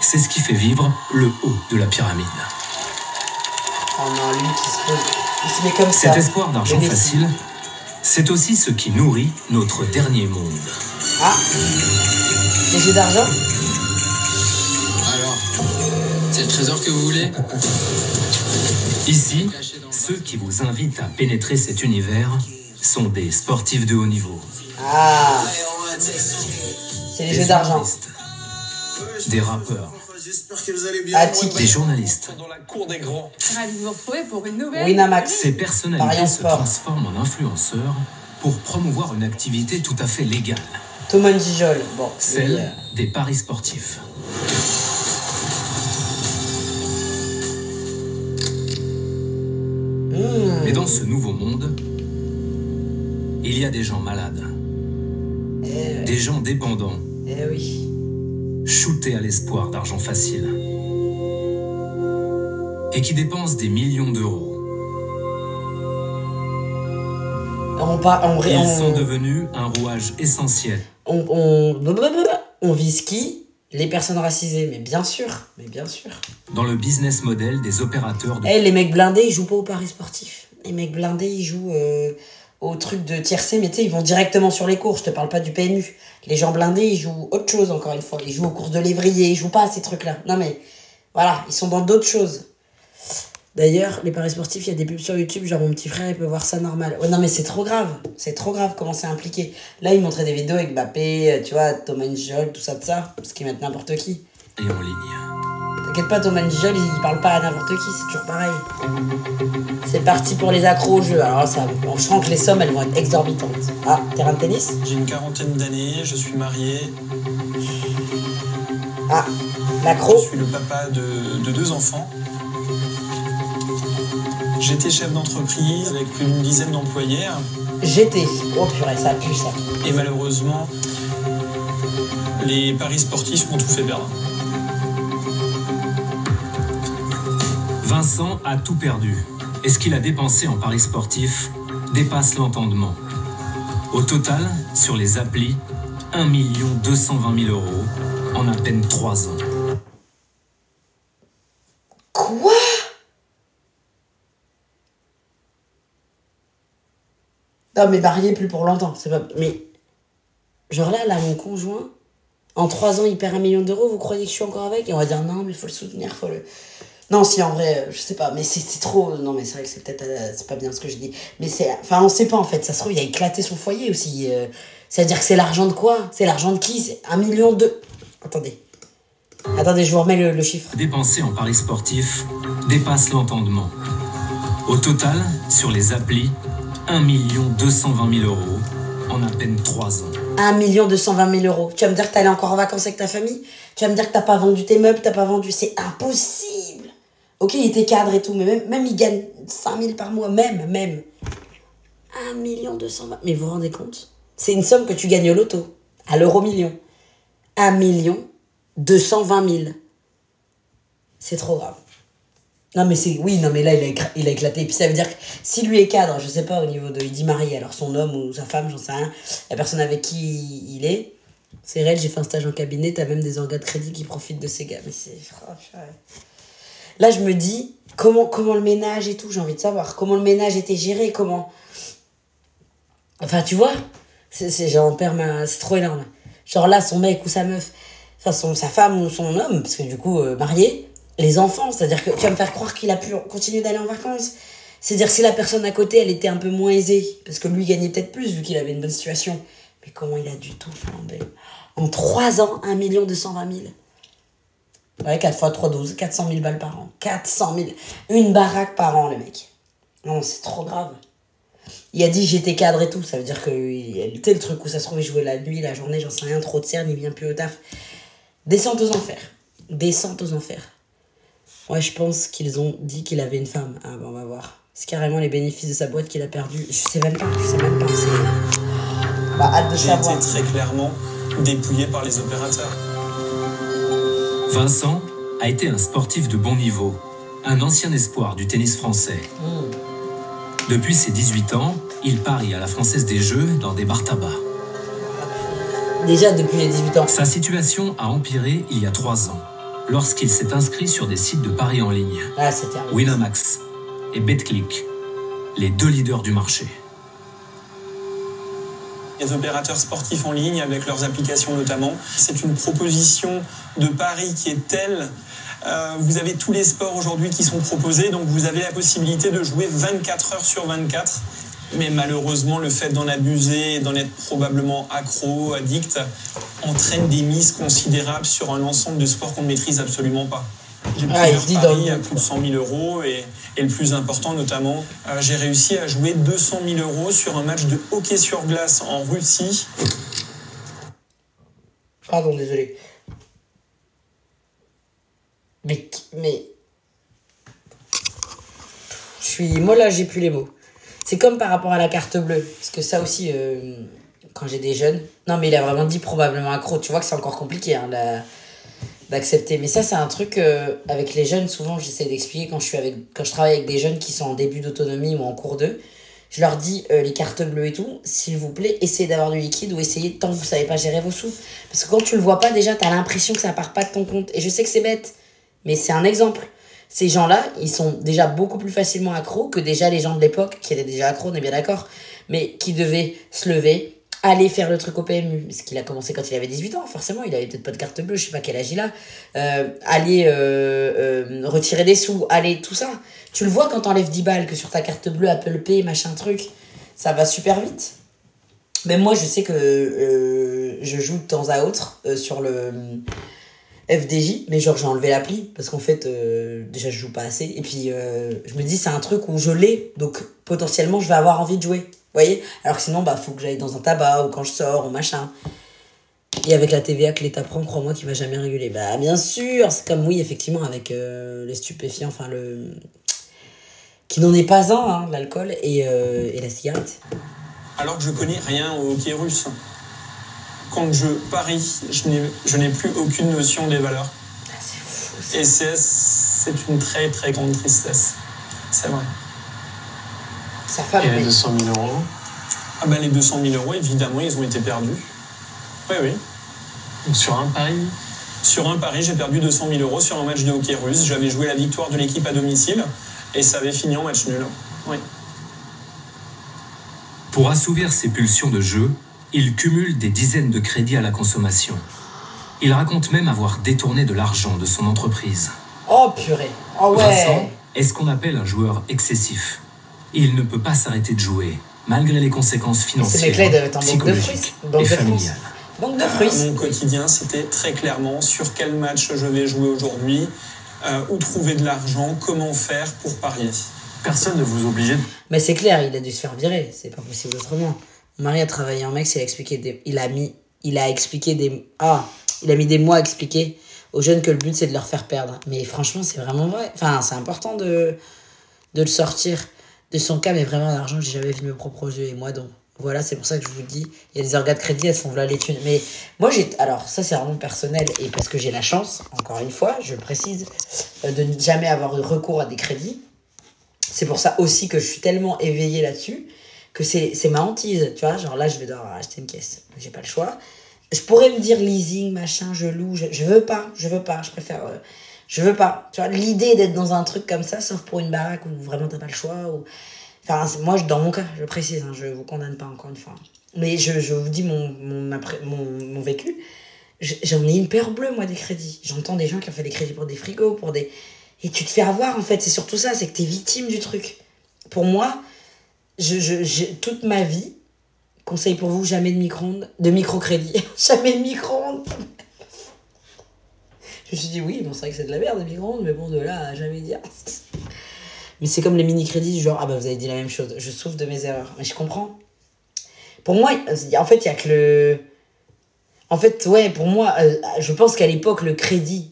c'est ce qui fait vivre le haut de la pyramide. Oh non, lui il se met comme ça. Cet espoir d'argent facile, c'est aussi ce qui nourrit notre dernier monde. Ah, les jeux d'argent? Alors, c'est le trésor que vous voulez? Ici, ceux qui vous invitent à pénétrer cet univers sont des sportifs de haut niveau. Ah, c'est les jeux d'argent. Des rappeurs. Attic. Des journalistes. Ravi de vous retrouver pour une nouvelle. Winamax. Ces personnalités se transforment en influenceurs pour promouvoir une activité tout à fait légale. Thomas Gijol. Bon, celle des paris sportifs. Mais dans ce nouveau monde, il y a des gens malades. Des gens dépendants. Oui. Shootés à l'espoir d'argent facile. Et qui dépensent des millions d'euros. Ils sont devenus un rouage essentiel. On vise qui? Les personnes racisées, mais bien sûr. Dans le business model des opérateurs de... les mecs blindés, ils jouent pas au paris sportif. Les mecs blindés, ils jouent au truc de tiercé, mais tu sais, ils vont directement sur les cours. Je te parle pas du PMU. Les gens blindés, ils jouent autre chose, encore une fois. Ils jouent aux courses de lévrier, ils jouent pas à ces trucs-là. Non mais, voilà, ils sont dans d'autres choses. D'ailleurs, les paris sportifs, il y a des pubs sur YouTube, genre mon petit frère, il peut voir ça normal. Ouais, non mais c'est trop grave comment c'est impliqué. Là, ils montraient des vidéos avec Mbappé, tu vois, Thomas Gijol, tout ça, parce qu'ils mettent n'importe qui. Et en ligne. T'inquiète pas, Thomas Gijol, il parle pas à n'importe qui, c'est toujours pareil. C'est parti pour les accros au jeu. Alors ça, je sens que les sommes, elles vont être exorbitantes. Ah, terrain de tennis? J'ai une quarantaine d'années, je suis marié. Ah, l'accro? Je suis le papa de 2 enfants. J'étais chef d'entreprise avec plus d'une dizaine d'employés. J'étais. Oh purée, ça pue ça. Et malheureusement, les paris sportifs m'ont tout fait perdre. Vincent a tout perdu. Et ce qu'il a dépensé en paris sportifs dépasse l'entendement. Au total, sur les applis, 1 220 000 € en à peine 3 ans. Quoi? Non mais marié plus pour longtemps, c'est pas... Mais genre là, mon conjoint, En 3 ans, il perd 1 million d'euros, vous croyez que je suis encore avec? Et on va dire non, mais il faut le soutenir, faut le... Non, si en vrai, je sais pas, mais c'est trop... Non, mais c'est vrai que c'est peut-être... c'est pas bien ce que je dis. Mais c'est... Enfin, on sait pas en fait, ça se trouve, il a éclaté son foyer aussi. C'est-à-dire que c'est l'argent de quoi? C'est l'argent de qui? C'est 1 million de... Attendez, je vous remets le chiffre. Dépensé en paris sportifs dépasse l'entendement. Au total, sur les applis, 1 220 000 € en à peine 3 ans. 1 220 000 €. Tu vas me dire que t'es allé encore en vacances avec ta famille? Tu vas me dire que t'as pas vendu tes meubles, t'as pas vendu... C'est impossible. Ok, il était cadre et tout, mais même il gagne 5 000 par mois, même. 1 220 000... Mais vous vous rendez compte? C'est une somme que tu gagnes au loto, à l'euro-million. 1 220 000. C'est trop grave. Non mais c'est... Oui, non mais là, il a éclaté. Et puis ça veut dire que si lui est cadre, je sais pas, au niveau de... Il dit marié, alors son homme ou sa femme, j'en sais rien. La personne avec qui il est... C'est réel, j'ai fait un stage en cabinet, t'as même des orgas de crédit qui profitent de ces gars. Mais c'est... Là, je me dis, comment le ménage et tout, j'ai envie de savoir. Comment le ménage était géré, comment... Enfin, tu vois, j'en perds c'est trop énorme. Genre là, son mec ou sa meuf, enfin sa femme ou son homme, parce que du coup, marié, les enfants, c'est-à-dire que tu vas me faire croire qu'il a pu continuer d'aller en vacances. C'est-à-dire si la personne à côté, elle était un peu moins aisée, parce que lui gagnait peut-être plus, vu qu'il avait une bonne situation. Mais comment il a dû tout flamber? En 3 ans, 1 220 000. Ouais, 4 x 3, 12, 400 000 balles par an. 400 000. Une baraque par an, le mec. Non, c'est trop grave. Il a dit j'étais cadre et tout, ça veut dire que c'était le truc où ça se trouve, il jouait la nuit, la journée, j'en sais rien, trop de cernes, il vient plus au taf. Descente aux enfers. Ouais, je pense qu'ils ont dit qu'il avait une femme. Ah bon, on va voir. C'est carrément les bénéfices de sa boîte qu'il a perdu. Je sais même pas. Hâte de savoir. J'ai été très clairement dépouillé par les opérateurs. Vincent a été un sportif de bon niveau, un ancien espoir du tennis français. Depuis ses 18 ans, il parie à la Française des Jeux dans des bars tabac. Déjà depuis les 18 ans. Sa situation a empiré il y a 3 ans, lorsqu'il s'est inscrit sur des sites de paris en ligne. Ah, c'est terrible. Winamax et BetClick, les 2 leaders du marché. Les opérateurs sportifs en ligne, avec leurs applications notamment, c'est une proposition de paris qui est telle... vous avez tous les sports aujourd'hui qui sont proposés, donc vous avez la possibilité de jouer 24 heures sur 24. Mais malheureusement, le fait d'en abuser, d'en être probablement accro, addict, entraîne des mises considérables sur un ensemble de sports qu'on ne maîtrise absolument pas. J'ai plusieurs paris à plus de 100 000 € et le plus important notamment, j'ai réussi à jouer 200 000 € sur un match de hockey sur glace en Russie. Pardon, désolé. Mais... Moi là, j'ai plus les mots. C'est comme par rapport à la carte bleue. Parce que ça aussi, quand j'ai des jeunes... Non, mais il a vraiment dit probablement accro. Tu vois que c'est encore compliqué d'accepter. Mais ça, c'est un truc avec les jeunes. Souvent, j'essaie d'expliquer quand je travaille avec des jeunes qui sont en début d'autonomie ou en cours 2. Je leur dis, les cartes bleues et tout, s'il vous plaît, essayez d'avoir du liquide ou essayez tant que vous savez pas gérer vos sous. Parce que quand tu le vois pas, déjà, t'as l'impression que ça part pas de ton compte. Et je sais que c'est bête, mais c'est un exemple. Ces gens-là, ils sont déjà beaucoup plus facilement accros que déjà les gens de l'époque, qui étaient déjà accros, on est bien d'accord, mais qui devaient se lever, aller faire le truc au PMU, parce qu'il a commencé quand il avait 18 ans, forcément, il avait peut-être pas de carte bleue, je sais pas quel âge il a, aller retirer des sous, aller, tout ça. Tu le vois quand t'enlèves 10 balles, que sur ta carte bleue, Apple Pay, machin truc, ça va super vite. Même moi, je sais que je joue de temps à autre sur le... FDJ, mais genre j'ai enlevé l'appli parce qu'en fait déjà je joue pas assez et puis je me dis c'est un truc où je l'ai donc potentiellement je vais avoir envie de jouer, vous voyez, alors que sinon faut que j'aille dans un tabac ou quand je sors ou machin. Et avec la TVA que l'État prend, crois-moi qu'il va jamais réguler. Bien sûr, c'est comme oui effectivement avec les stupéfiants, enfin qui n'en est pas un, hein, l'alcool et la cigarette. Alors que je connais rien au hockey russe. Quand je parie, je n'ai plus aucune notion des valeurs. C'est fou. Et c'est une très très grande tristesse. C'est vrai. Sa femme. Et les 200 000 €? Les 200 000 €, évidemment, ils ont été perdus. Oui. Donc sur un pari? Sur un pari, j'ai perdu 200 000 € sur un match de hockey russe. J'avais joué la victoire de l'équipe à domicile et ça avait fini en match nul. Oui. Pour assouvir ses pulsions de jeu, il cumule des dizaines de crédits à la consommation. Il raconte même avoir détourné de l'argent de son entreprise. Oh purée. Oh ouais. Vincent est ce qu'on appelle un joueur excessif. Il ne peut pas s'arrêter de jouer, malgré les conséquences financières, psychologiques et familiales. Banque de fruits. Mon quotidien, c'était très clairement sur quel match je vais jouer aujourd'hui, où trouver de l'argent, comment faire pour parier. Personne ne vous oblige. Mais c'est clair, il a dû se faire virer, c'est pas possible autrement. Mon mari a travaillé en Mex, il a mis des mois à expliquer aux jeunes que le but c'est de leur faire perdre. Mais franchement, c'est vraiment vrai. Enfin, c'est important de le sortir de son cas, mais vraiment l'argent, j'ai jamais vu de mes propres yeux et moi donc. Voilà, c'est pour ça que je vous dis, il y a des orgas de crédit, elles sont là les thunes. Mais moi, alors ça c'est vraiment personnel et parce que j'ai la chance, encore une fois, je le précise, de ne jamais avoir eu recours à des crédits. C'est pour ça aussi que je suis tellement éveillée là-dessus, que c'est ma hantise, tu vois. Genre là, je vais devoir acheter une caisse, j'ai pas le choix. Je pourrais me dire leasing, machin, je loue, je veux pas, je préfère... je veux pas, tu vois. L'idée d'être dans un truc comme ça, sauf pour une baraque où vraiment t'as pas le choix, ou... Enfin, moi, dans mon cas, je précise, hein, je vous condamne pas encore une fois. Mais je vous dis mon vécu. J'en ai une peur bleue, moi, des crédits. J'entends des gens qui ont fait des crédits pour des frigos, pour des... Et tu te fais avoir, en fait. C'est surtout ça, c'est que t'es victime du truc. Pour moi, toute ma vie, conseil pour vous, jamais de micro-ondes, de microcrédit. Jamais de micro-ondes. Je me suis dit, oui, bon, c'est vrai que c'est de la merde, de micro-ondes, mais bon, de là à jamais dire... Mais c'est comme les mini-crédits du genre, ah bah vous avez dit la même chose, je souffre de mes erreurs. Mais je comprends. Pour moi, en fait, il y a que le... En fait, ouais, pour moi, je pense qu'à l'époque, le crédit,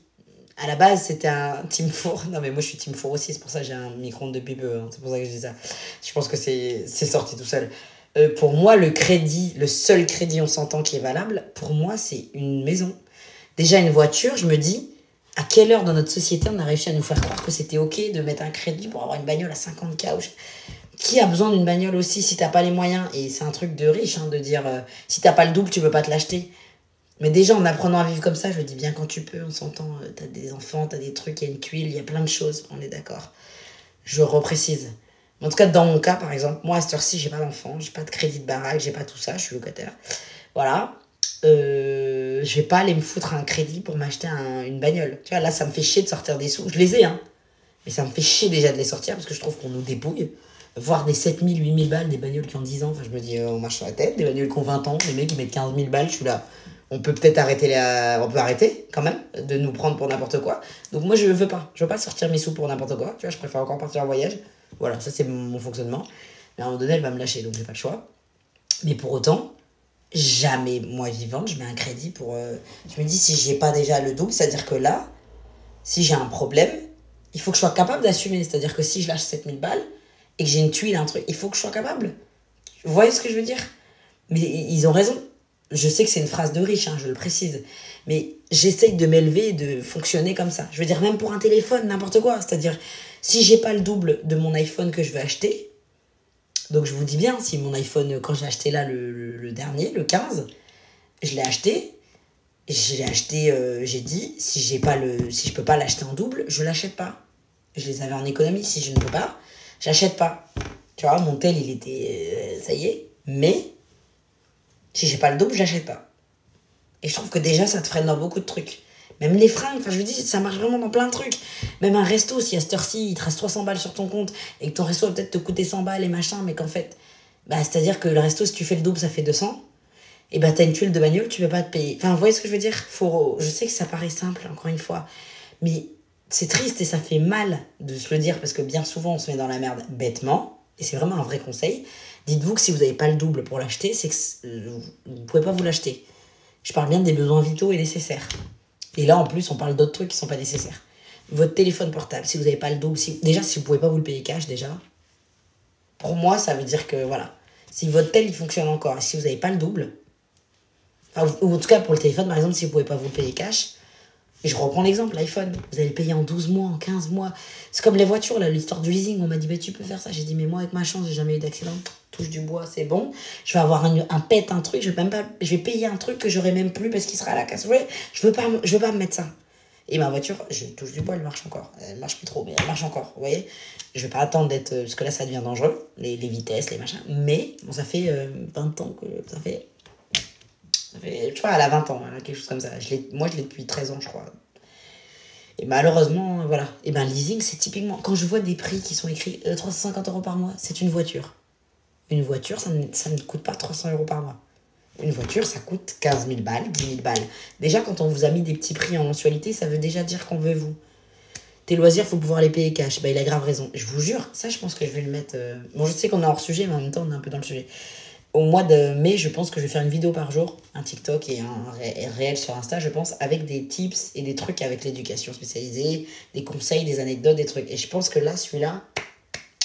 à la base, c'était un Team Four. Non, mais moi, je suis Team Four aussi, c'est pour ça que j'ai un micro-ondes de pipe, hein. C'est pour ça que je dis ça. Je pense que c'est sorti tout seul. Pour moi, le crédit, le seul crédit, on s'entend, qui est valable, pour moi, c'est une maison. Déjà, une voiture, je me dis... À quelle heure dans notre société on a réussi à nous faire croire que c'était ok de mettre un crédit pour avoir une bagnole à 50K Qui a besoin d'une bagnole aussi si t'as pas les moyens? Et c'est un truc de riche, hein, de dire si t'as pas le double, tu peux pas te l'acheter. Mais déjà, en apprenant à vivre comme ça, je le dis bien quand tu peux, on s'entend, t'as des enfants, t'as des trucs, il y a une tuile, il y a plein de choses, on est d'accord. Je reprécise. En tout cas, dans mon cas, par exemple, moi à cette heure-ci, j'ai pas d'enfant, j'ai pas de crédit de baraque, j'ai pas tout ça, je suis locataire. Voilà. Je vais pas aller me foutre un crédit pour m'acheter une bagnole. Tu vois, là, ça me fait chier de sortir des sous. Je les ai, hein. Mais ça me fait chier déjà de les sortir parce que je trouve qu'on nous dépouille. Voir des 7 000, 8 000 balles, des bagnoles qui ont 10 ans, enfin, je me dis, on marche sur la tête. Des bagnoles qui ont 20 ans, les mecs qui mettent 15 000 balles, je suis là. On peut peut-être arrêter on peut arrêter, quand même, de nous prendre pour n'importe quoi. Donc moi, je veux pas. Je veux pas sortir mes sous pour n'importe quoi. Tu vois, je préfère encore partir en voyage. Voilà, ça, c'est mon fonctionnement. Mais à un moment donné, elle va me lâcher, donc j'ai pas le choix. Mais pour autant... Jamais, moi vivante, je mets un crédit pour... Je me dis, si j'ai pas déjà le double, c'est-à-dire que là, si j'ai un problème, il faut que je sois capable d'assumer. C'est-à-dire que si je lâche 7 000 balles et que j'ai une tuile, un truc, il faut que je sois capable. Vous voyez ce que je veux dire? Mais ils ont raison. Je sais que c'est une phrase de riche, hein, je le précise. Mais j'essaye de m'élever et de fonctionner comme ça. Je veux dire, même pour un téléphone, n'importe quoi. C'est-à-dire, si j'ai pas le double de mon iPhone que je veux acheter... Donc je vous dis bien, si mon iPhone, quand j'ai acheté là le dernier, le 15, je l'ai acheté, j'ai dit, si je peux pas l'acheter en double, je l'achète pas. Je les avais en économie, si je ne peux pas, j'achète pas. Tu vois, mon tel, il était, ça y est, mais si j'ai pas le double, je l'achète pas. Et je trouve que déjà, ça te freine dans beaucoup de trucs. Même les fringues, enfin je vous dis, ça marche vraiment dans plein de trucs. Même un resto, si à cette heure-ci, il te reste 300 balles sur ton compte et que ton resto va peut-être te coûter 100 balles et machin, mais qu'en fait, bah c'est-à-dire que le resto, si tu fais le double, ça fait 200, et bah t'as une tuile de bagnole, tu peux pas te payer. Enfin, vous voyez ce que je veux dire? Je sais que ça paraît simple, encore une fois, mais c'est triste et ça fait mal de se le dire parce que bien souvent, on se met dans la merde bêtement, et c'est vraiment un vrai conseil. Dites-vous que si vous n'avez pas le double pour l'acheter, c'est que vous pouvez pas vous l'acheter. Je parle bien des besoins vitaux et nécessaires. Et là, en plus, on parle d'autres trucs qui sont pas nécessaires. Votre téléphone portable, si vous n'avez pas le double, déjà, si vous pouvez pas vous le payer cash, déjà, pour moi, ça veut dire que, voilà, si votre tel, il fonctionne encore, et si vous n'avez pas le double, enfin, ou en tout cas, pour le téléphone, par exemple, si vous pouvez pas vous le payer cash, et je reprends l'exemple, l'iPhone, vous allez le payer en 12 mois, en 15 mois. C'est comme les voitures, là, l'histoire du leasing, on m'a dit, bah, tu peux faire ça. J'ai dit, mais moi, avec ma chance, j'ai jamais eu d'accident. Touche du bois, c'est bon. Je vais avoir un pet, un truc, je vais payer un truc que j'aurai même plus parce qu'il sera à la casse. Ouais, je veux pas me mettre ça. Et ma voiture, je touche du bois, elle marche encore. Elle marche plus trop, mais elle marche encore, vous voyez. Je vais pas attendre d'être... Parce que là, ça devient dangereux, les vitesses, les machins. Mais, bon, ça fait 20 ans que ça fait... Ça fait, tu vois, elle a 20 ans, elle a quelque chose comme ça. Moi, je l'ai depuis 13 ans, je crois. Et malheureusement, voilà. Et ben, leasing, c'est typiquement... Quand je vois des prix qui sont écrits 350 € par mois, c'est une voiture. Une voiture, ça ne coûte pas 300 € par mois. Une voiture, ça coûte 15 000 balles, 10 000 balles. Déjà, quand on vous a mis des petits prix en mensualité, ça veut déjà dire qu'on veut vous. Tes loisirs, il faut pouvoir les payer cash. Bah, il a grave raison. Je vous jure, ça, je pense que je vais le mettre... Bon, je sais qu'on est hors sujet, mais en même temps, on est un peu dans le sujet. Au mois de mai, je pense que je vais faire une vidéo par jour, un TikTok et un réel sur Insta, je pense, avec des tips et des trucs avec l'éducation spécialisée, des conseils, des anecdotes, des trucs. Et je pense que là, celui-là,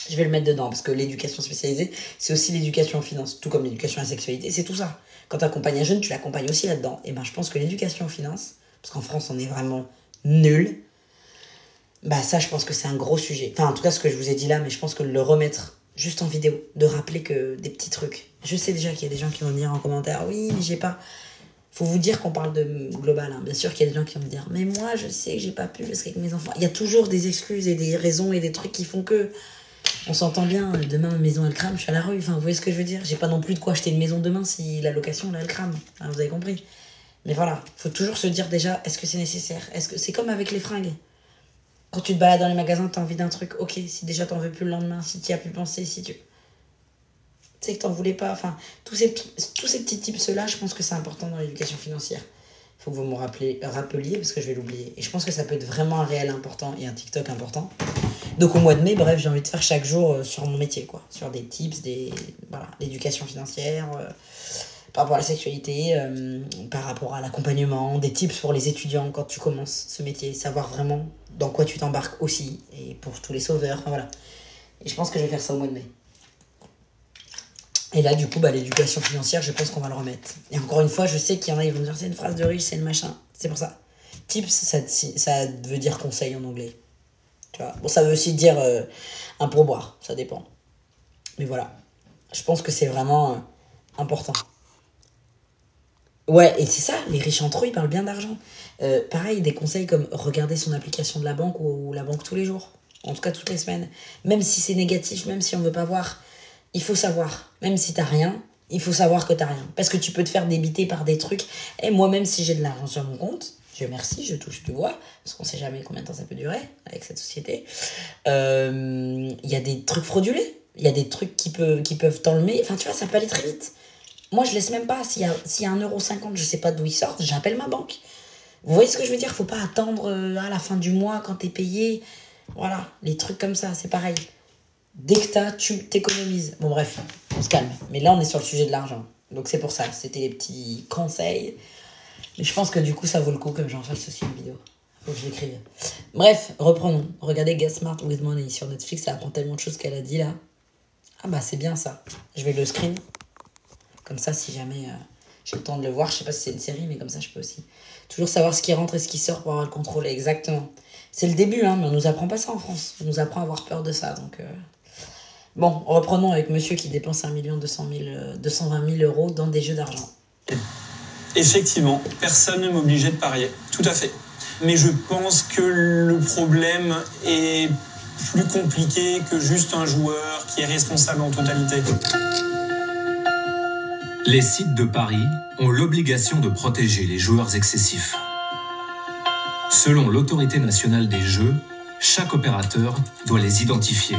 je vais le mettre dedans, parce que l'éducation spécialisée, c'est aussi l'éducation en finance, tout comme l'éducation à la sexualité, c'est tout ça. Quand tu accompagnes un jeune, tu l'accompagnes aussi là-dedans. Et ben, je pense que l'éducation en finance, parce qu'en France, on est vraiment nul, bah ça, je pense que c'est un gros sujet. Enfin, en tout cas, ce que je vous ai dit là, mais je pense que le remettre juste en vidéo, de rappeler que des petits trucs. Je sais déjà qu'il y a des gens qui vont me dire en commentaire, oui, mais j'ai pas... Faut vous dire qu'on parle de global, hein. Bien sûr qu'il y a des gens qui vont me dire, mais moi, je sais que j'ai pas pu parce qu'avec mes enfants... Il y a toujours des excuses et des raisons et des trucs qui font que... On s'entend bien, demain, ma maison, elle crame, je suis à la rue. Enfin, vous voyez ce que je veux dire? J'ai pas non plus de quoi acheter une maison demain si la location, là, elle crame. Enfin, vous avez compris. Mais voilà, faut toujours se dire déjà, est-ce que c'est nécessaire? Est-ce que c'est comme avec les fringues? Quand tu te balades dans les magasins, t'as envie d'un truc, ok, si déjà t'en veux plus le lendemain, si t'y as plus pensé, si tu... Tu sais que t'en voulais pas, enfin, tous ces petits tips-là, je pense que c'est important dans l'éducation financière. Il faut que vous me rappeliez, parce que je vais l'oublier. Et je pense que ça peut être vraiment un réel important et un TikTok important. Donc au mois de mai, bref, j'ai envie de faire chaque jour sur mon métier, quoi. Sur des tips, voilà, l'éducation financière, par rapport à la sexualité, par rapport à l'accompagnement, des tips pour les étudiants quand tu commences ce métier, savoir vraiment dans quoi tu t'embarques aussi, et pour tous les sauveurs, enfin, voilà. Et je pense que je vais faire ça au mois de mai. Et là, du coup, bah, l'éducation financière, je pense qu'on va le remettre. Et encore une fois, je sais qu'il y en a, ils vont me dire, c'est une phrase de riche, c'est le machin. C'est pour ça. Tips, ça veut dire conseil en anglais. Tu vois. Bon, ça veut aussi dire un pourboire, ça dépend. Mais voilà. Je pense que c'est vraiment important. Ouais, et c'est ça, les riches entre eux, ils parlent bien d'argent. Pareil, des conseils comme regarder son application de la banque ou la banque tous les jours. En tout cas, toutes les semaines. Même si c'est négatif, même si on veut pas voir, il faut savoir. Même si t'as rien, il faut savoir que t'as rien. Parce que tu peux te faire débiter par des trucs. Et moi, même si j'ai de l'argent sur mon compte, Dieu merci, je touche du bois, parce qu'on sait jamais combien de temps ça peut durer avec cette société. Il y a des trucs fraudulés. Il y a des trucs qui peuvent t'enlever. Enfin, tu vois, ça peut aller très vite. Moi, je laisse même pas. S'il y a 1,50 €, je sais pas d'où il sort, j'appelle ma banque. Vous voyez ce que je veux dire? Faut pas attendre à la fin du mois quand t'es payé. Voilà, les trucs comme ça, c'est pareil. Dès que t'as, tu t'économises. Bon, bref, on se calme. Mais là, on est sur le sujet de l'argent. Donc, c'est pour ça. C'était les petits conseils. Mais je pense que du coup, ça vaut le coup que j'en fasse aussi une vidéo. Faut que je l'écrive. Bref, reprenons. Regardez Get Smart with Money sur Netflix. Ça apprend tellement de choses qu'elle a dit là. Ah bah, c'est bien ça. Je vais le screen. Comme ça, si jamais j'ai le temps de le voir, je sais pas si c'est une série, mais comme ça, je peux aussi. Toujours savoir ce qui rentre et ce qui sort pour avoir le contrôle. Exactement. C'est le début, hein, mais on nous apprend pas ça en France. On nous apprend à avoir peur de ça. Donc, bon, reprenons avec monsieur qui dépense 220 000 € dans des jeux d'argent. Effectivement, personne ne m'obligeait de parier. Tout à fait. Mais je pense que le problème est plus compliqué que juste un joueur qui est responsable en totalité. Les sites de paris ont l'obligation de protéger les joueurs excessifs. Selon l'autorité nationale des jeux, chaque opérateur doit les identifier.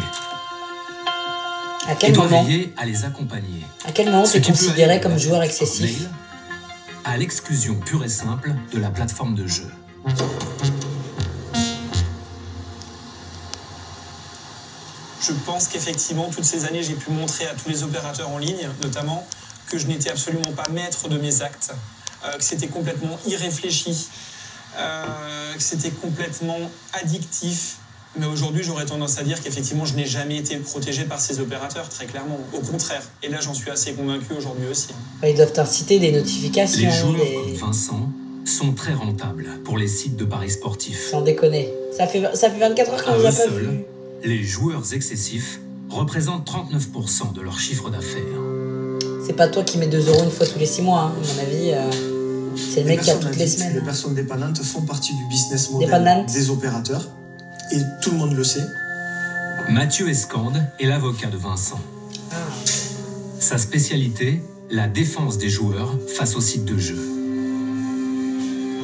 À quel et doit moment veiller à les accompagner. À quel moment tu es considéré comme joueur excessif? Mail, à l'exclusion pure et simple de la plateforme de jeu. Je pense qu'effectivement, toutes ces années, j'ai pu montrer à tous les opérateurs en ligne, notamment, que je n'étais absolument pas maître de mes actes, que c'était complètement irréfléchi, que c'était complètement addictif. Mais aujourd'hui, j'aurais tendance à dire qu'effectivement, je n'ai jamais été protégé par ces opérateurs, très clairement. Au contraire. Et là, j'en suis assez convaincu aujourd'hui aussi. Ils doivent t'inciter des notifications. Les joueurs comme Vincent sont très rentables pour les sites de paris sportifs. Sans déconner. Ça fait 24 heures qu'on les a pas vus. Les joueurs excessifs représentent 39% de leur chiffre d'affaires. C'est pas toi qui mets 2 € une fois tous les 6 mois, hein. À mon avis, c'est le mec qui a toutes les semaines. Les personnes dépendantes font partie du business model des opérateurs. Et tout le monde le sait. Mathieu Escande est l'avocat de Vincent. Sa spécialité, la défense des joueurs face aux sites de jeu.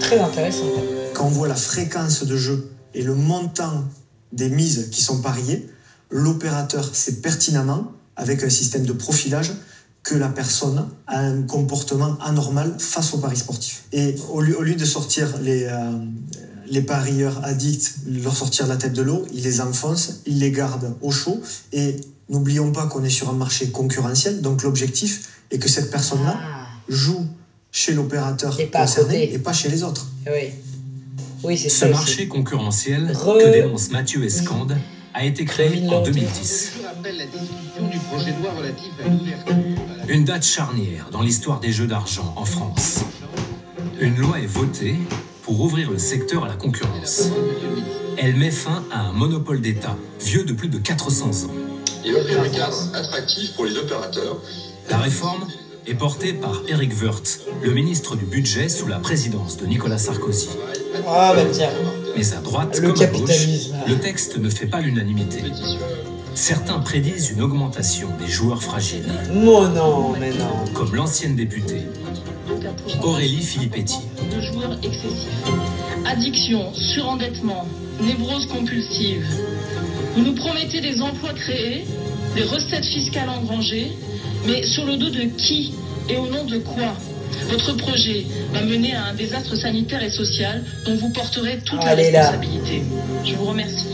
Très intéressant. Quand on voit la fréquence de jeu et le montant des mises qui sont pariées, l'opérateur sait pertinemment, avec un système de profilage, que la personne a un comportement anormal face aux paris sportifs. Et au lieu de sortir les parieurs addicts, leur sortir la tête de l'eau, il les enfonce, il les garde au chaud. Et n'oublions pas qu'on est sur un marché concurrentiel, donc l'objectif est que cette personne-là joue chez l'opérateur concerné et pas chez les autres. Oui. Oui, c'est Ce ça. marché concurrentiel que dénonce Mathieu Escande a été créé en 2010. Une date charnière dans l'histoire des jeux d'argent en France. Une loi est votée pour ouvrir le secteur à la concurrence. Elle met fin à un monopole d'État vieux de plus de 400 ans. Et offrir un cadre attractif pour les opérateurs. La réforme est portée par Éric Woerth, le ministre du Budget sous la présidence de Nicolas Sarkozy. Ah bah tiens. Mais à droite Le comme à gauche, capitalisme. le texte ne fait pas l'unanimité. Certains prédisent une augmentation des joueurs fragiles. Oh non, mais non. Comme l'ancienne députée Aurélie Filippetti. De joueurs excessifs. Addiction, surendettement, névrose compulsive. Vous nous promettez des emplois créés, des recettes fiscales engrangées, mais sur le dos de qui et au nom de quoi? Votre projet va mener à un désastre sanitaire et social dont vous porterez toute la responsabilité. Je vous remercie.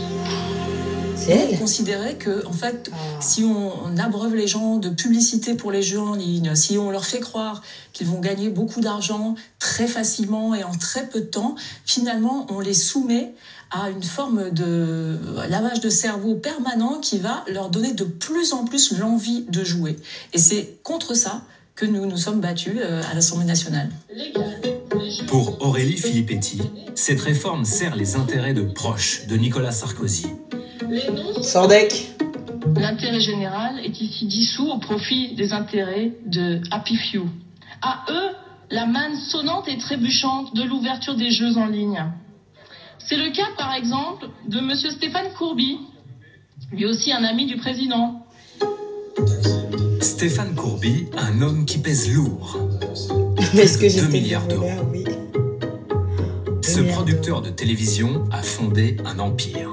Vous considérez que, en fait, si on abreuve les gens de publicité pour les jeux en ligne, si on leur fait croire qu'ils vont gagner beaucoup d'argent très facilement et en très peu de temps, finalement, on les soumet à une forme de lavage de cerveau permanent qui va leur donner de plus en plus l'envie de jouer. Et c'est contre ça que nous nous sommes battus à l'Assemblée nationale. Pour Aurélie Filippetti, cette réforme sert les intérêts de proches de Nicolas Sarkozy. Sordec. L'intérêt général est ici dissous au profit des intérêts de Happy Few. À eux, la manne sonnante et trébuchante de l'ouverture des jeux en ligne. C'est le cas, par exemple, de M. Stéphane Courby, lui aussi un ami du président. Stéphane Courby, un homme qui pèse lourd. Est-ce que 2 milliards d'euros. Ce producteur de télévision a fondé un empire.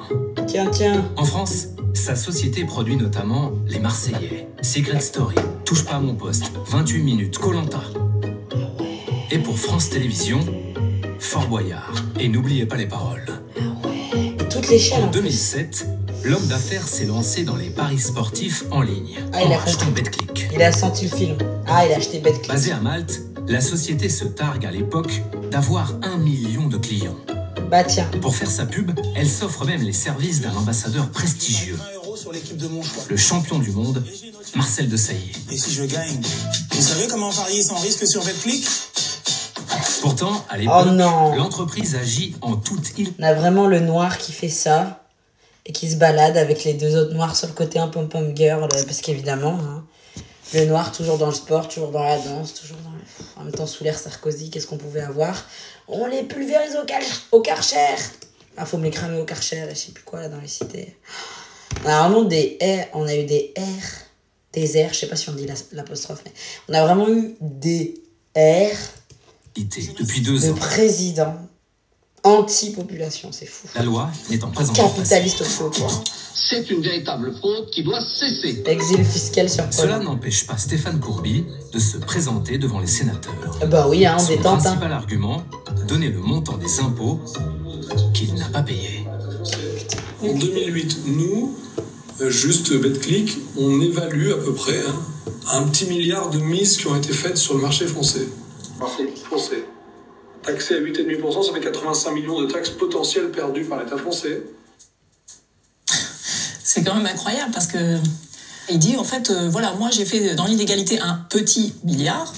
Tiens. En France, sa société produit notamment Les Marseillais, Secret Story, Touche pas à mon poste, 28 minutes, Koh-Lanta. Et pour France Télévisions, Fort Boyard. Et n'oubliez pas les paroles. Toutes les chaînes. En 2007, l'homme d'affaires s'est lancé dans les paris sportifs en ligne. Ah, il a acheté Betclic. Il a senti le film. Ah, il a acheté Betclic. Basé à Malte, la société se targue à l'époque d'avoir 1 million de clients. Bah tiens. Pour faire sa pub, elle s'offre même les services d'un ambassadeur prestigieux. Le champion du monde, Marcel Desailly. Et si je gagne, vous savez comment parier sans risque sur Betclic? Pourtant, à l'époque, l'entreprise agit en toute île. On a vraiment le noir qui fait ça et qui se balade avec les deux autres noirs sur le côté un pom-pom girl, parce qu'évidemment, hein, le noir toujours dans le sport, toujours dans la danse, toujours dans le... En même temps, sous l'ère Sarkozy, qu'est-ce qu'on pouvait avoir? On les pulvérise au Karcher. Ah, faut me les cramer au Karcher, je sais plus quoi, là, dans les cités. On a vraiment des R, on a eu des R, des R, je sais pas si on dit l'apostrophe, mais on a vraiment eu des R depuis 2 ans. de président anti-population, c'est fou. La loi n'étant pas encore capitaliste au feu, quoi. C'est une véritable fraude qui doit cesser. Exil fiscal sur Cela n'empêche pas Stéphane Courby de se présenter devant les sénateurs. Bah oui, hein, on Son détente. principal argument, donner le montant des impôts qu'il n'a pas payés. En 2008, nous, juste Betclic, on évalue à peu près 1 petit milliard de mises qui ont été faites sur le marché français. Marché français. Taxé à 8,5%, ça fait 85 millions de taxes potentielles perdues par l'État français. C'est quand même incroyable parce que il dit en fait voilà, moi j'ai fait dans l'illégalité un petit milliard.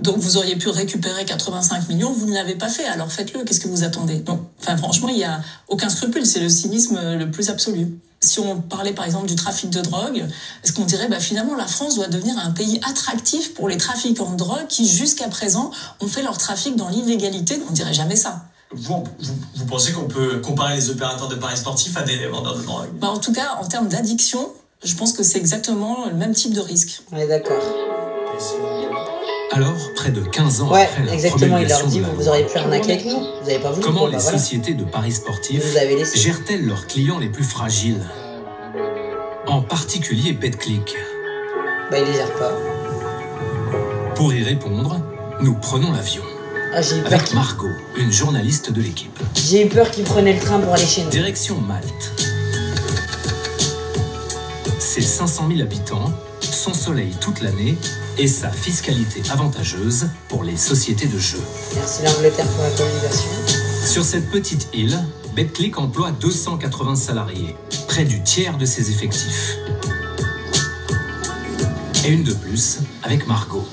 Donc vous auriez pu récupérer 85 millions, vous ne l'avez pas fait, alors faites-le, qu'est-ce que vous attendez? Donc, franchement, il n'y a aucun scrupule, c'est le cynisme le plus absolu. Si on parlait par exemple du trafic de drogue, est-ce qu'on dirait finalement la France doit devenir un pays attractif pour les trafiquants de drogue qui jusqu'à présent ont fait leur trafic dans l'illégalité? On dirait jamais ça. Vous pensez qu'on peut comparer les opérateurs de paris sportifs à des vendeurs de drogue? En tout cas, en termes d'addiction, je pense que c'est exactement le même type de risque. On est d'accord. Alors, près de 15 ans Ouais, après la exactement, il leur promulgation dit, de la vous loi, auriez pu arnaquer avec nous, vous avez pas voulu. comment les voilà. sociétés de paris sportifs Vous avez laissé. gèrent-elles leurs clients les plus fragiles? En particulier BetClick. Bah, ils les gèrent pas. Pour y répondre, nous prenons l'avion. Ah, j'ai eu peur Avec Margot, une journaliste de l'équipe. J'ai eu peur qu'ils prenaient le train pour aller chez nous. Direction Malte. Ses 500 000 habitants, son soleil toute l'année et sa fiscalité avantageuse pour les sociétés de jeux. Merci l'Angleterre pour la colonisation. Sur cette petite île, BetClick emploie 280 salariés, près du tiers de ses effectifs. Et une de plus avec Margot.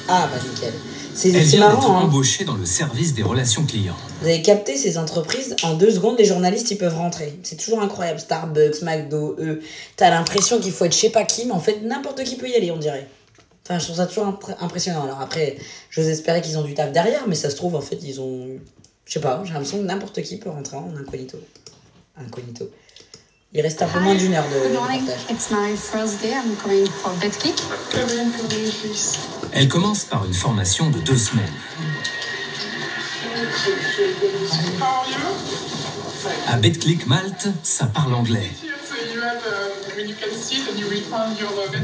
Ah bah nickel. Elle C'est vient d'être marrant, hein. embauchée dans le service des relations clients. Vous avez capté ces entreprises, en 2 secondes, les journalistes, ils peuvent rentrer. C'est toujours incroyable. Starbucks, McDo, t'as l'impression qu'il faut être je sais pas qui, mais en fait, n'importe qui peut y aller, on dirait. Enfin, je trouve ça toujours impressionnant. Alors après, j'ose espérer qu'ils ont du taf derrière, mais ça se trouve, en fait, ils ont... Je sais pas, j'ai l'impression que n'importe qui peut rentrer en incognito. Incognito. Il reste un peu moins d'1 heure de Good morning. reportage. It's my first day. I'm coming for BetClick. Elle commence par une formation de 2 semaines. À BetClick Malte, ça parle anglais.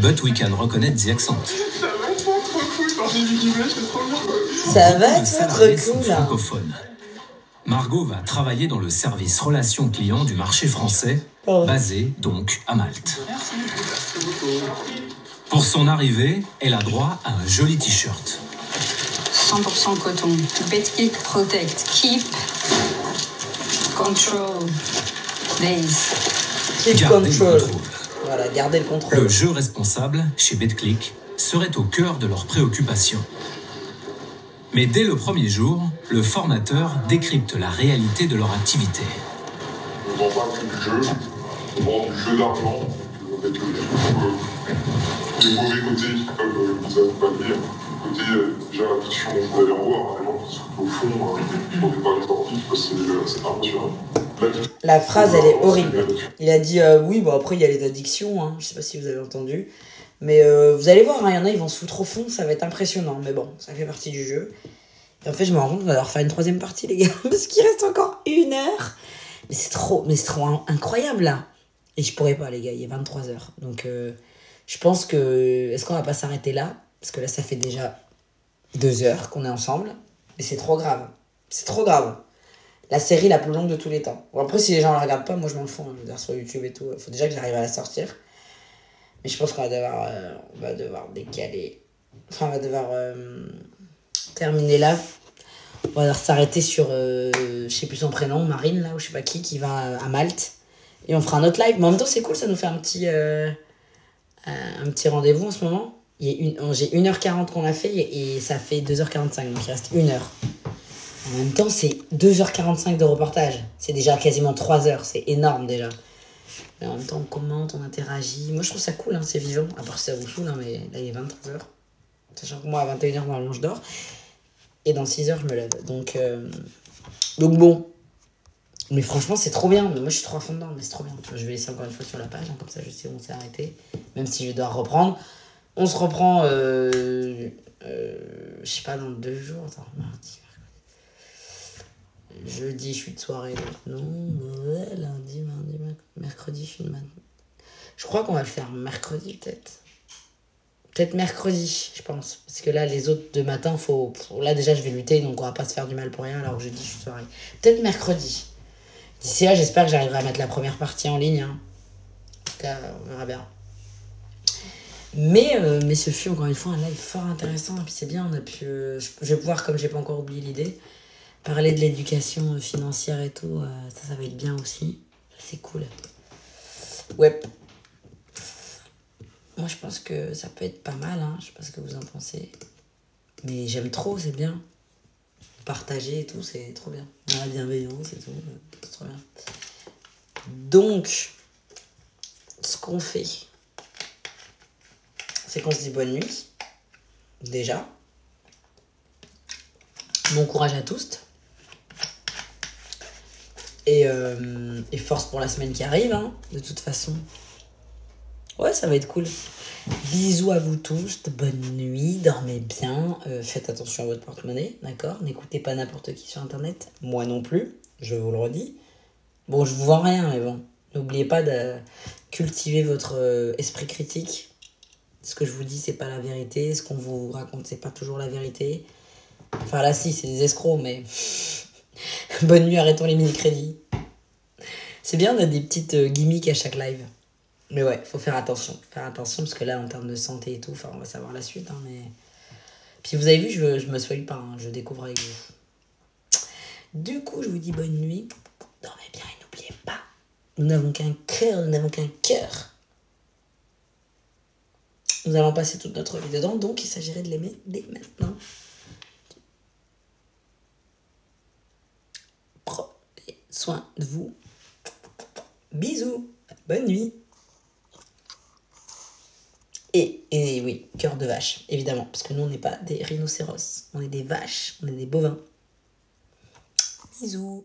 But we can reconnect the accent. Ça va être trop cool, là. Francophone. Margot va travailler dans le service relations clients du marché français, basé donc à Malte. Pour son arrivée, elle a droit à un joli t-shirt. 100% coton. BetClick Protect. Keep control. Days. Keep Gardez le control. contrôle. Voilà, gardez le contrôle. Le jeu responsable, chez BetClick, serait au cœur de leurs préoccupations. Mais dès le premier jour, le formateur décrypte la réalité de leur activité. On ne vend pas que du jeu, on vend du jeu d'argent, avec les mauvais côtés qui peuvent vous accompagner. Côté, déjà, l'attention, vous allez en voir, les gens qui sont au fond pour des paris sportifs, parce que c'est impressionnant. La phrase, elle est horrible. Il a dit, oui, bon après, il y a les addictions, hein. Je sais pas si vous avez entendu. Mais vous allez voir, hein, il y en a, ils vont se foutre au fond, ça va être impressionnant. Mais bon, ça fait partie du jeu. Et en fait, je me rends compte qu'on va devoir faire une 3e partie, les gars. Parce qu'il reste encore 1 heure. Mais c'est trop incroyable, là. Et je pourrais pas, les gars, il est 23h. Donc, je pense que... Est-ce qu'on va pas s'arrêter là? Parce que là, ça fait déjà 2 heures qu'on est ensemble. Mais c'est trop grave. C'est trop grave. La série la plus longue de tous les temps. Bon, après, si les gens la regardent pas, moi, je m'en fous. Hein, je veux dire, sur YouTube et tout. Il faut déjà que j'arrive à la sortir. Mais je pense qu'on va devoir décaler. Enfin, on va devoir terminer là. On va devoir s'arrêter sur, je sais plus son prénom, Marine, là, ou je sais pas qui va à Malte. Et on fera un autre live. Mais en même temps, c'est cool, ça nous fait un petit rendez-vous en ce moment. J'ai 1h40 qu'on a fait et ça fait 2h45. Donc il reste 1 heure. En même temps, c'est 2h45 de reportage. C'est déjà quasiment 3 heures. C'est énorme déjà. Mais en même temps, on commente, on interagit. Moi, je trouve ça cool, hein, c'est vivant. À part si ça vous saoule, hein, mais là, il est 23h. Sachant que moi, à 21h, normalement, je dors. Et dans 6h, je me lève. Donc bon. Mais franchement, c'est trop bien. Mais moi, je suis trop à fond dedans, mais c'est trop bien. Je vais laisser encore une fois sur la page, hein, comme ça, je sais où on s'est arrêté. Même si je dois reprendre. On se reprend, je sais pas, dans 2 jours. Attends, mardi. Jeudi, je suis de soirée, donc non. Lundi, mardi, mercredi, je suis de matin. Je crois qu'on va le faire mercredi, peut-être. Peut-être mercredi, je pense. Parce que là, les autres de matin, là, déjà, je vais lutter, donc on va pas se faire du mal pour rien, alors que jeudi, je suis de soirée. Peut-être mercredi. D'ici là, j'espère que j'arriverai à mettre la première partie en ligne. Hein. En tout cas, on verra bien. Mais ce fut encore une fois un live fort intéressant. Et puis c'est bien, on a pu... je vais pouvoir, comme j'ai pas encore oublié l'idée, parler de l'éducation financière et tout, ça va être bien aussi. C'est cool. Ouais. Moi, je pense que ça peut être pas mal, hein. Je sais pas ce que vous en pensez. Mais j'aime trop, c'est bien. Partager et tout, c'est trop bien. La bienveillance et tout, c'est trop bien. Donc, ce qu'on fait, c'est qu'on se dit bonne nuit. Déjà. Bon courage à tous. Et force pour la semaine qui arrive, hein. De toute façon, Ouais, ça va être cool. Bisous à vous tous, bonne nuit, dormez bien, faites attention à votre porte-monnaie, d'accord? N'écoutez pas n'importe qui sur internet, moi non plus, je vous le redis. Bon, je vous vends rien, mais bon, n'oubliez pas de cultiver votre esprit critique. Ce que je vous dis, c'est pas la vérité, ce qu'on vous raconte, c'est pas toujours la vérité. Enfin là, si, c'est des escrocs, mais bonne nuit, arrêtons les mini-crédits. C'est bien, on a des petites gimmicks à chaque live. Mais ouais, faut faire attention. Faire attention, parce que là, en termes de santé et tout, enfin, on va savoir la suite. Hein, mais... Puis vous avez vu, je me spoil pas, hein, je découvre avec vous. Du coup, je vous dis bonne nuit. Dormez bien et n'oubliez pas, nous n'avons qu'un cœur, nous n'avons qu'un cœur. Nous allons passer toute notre vie dedans, donc il s'agirait de l'aimer dès maintenant. Prenez soin de vous. Bisous. Bonne nuit. Et oui, cœur de vache, évidemment, parce que nous, on n'est pas des rhinocéros, on est des vaches, on est des bovins. Bisous.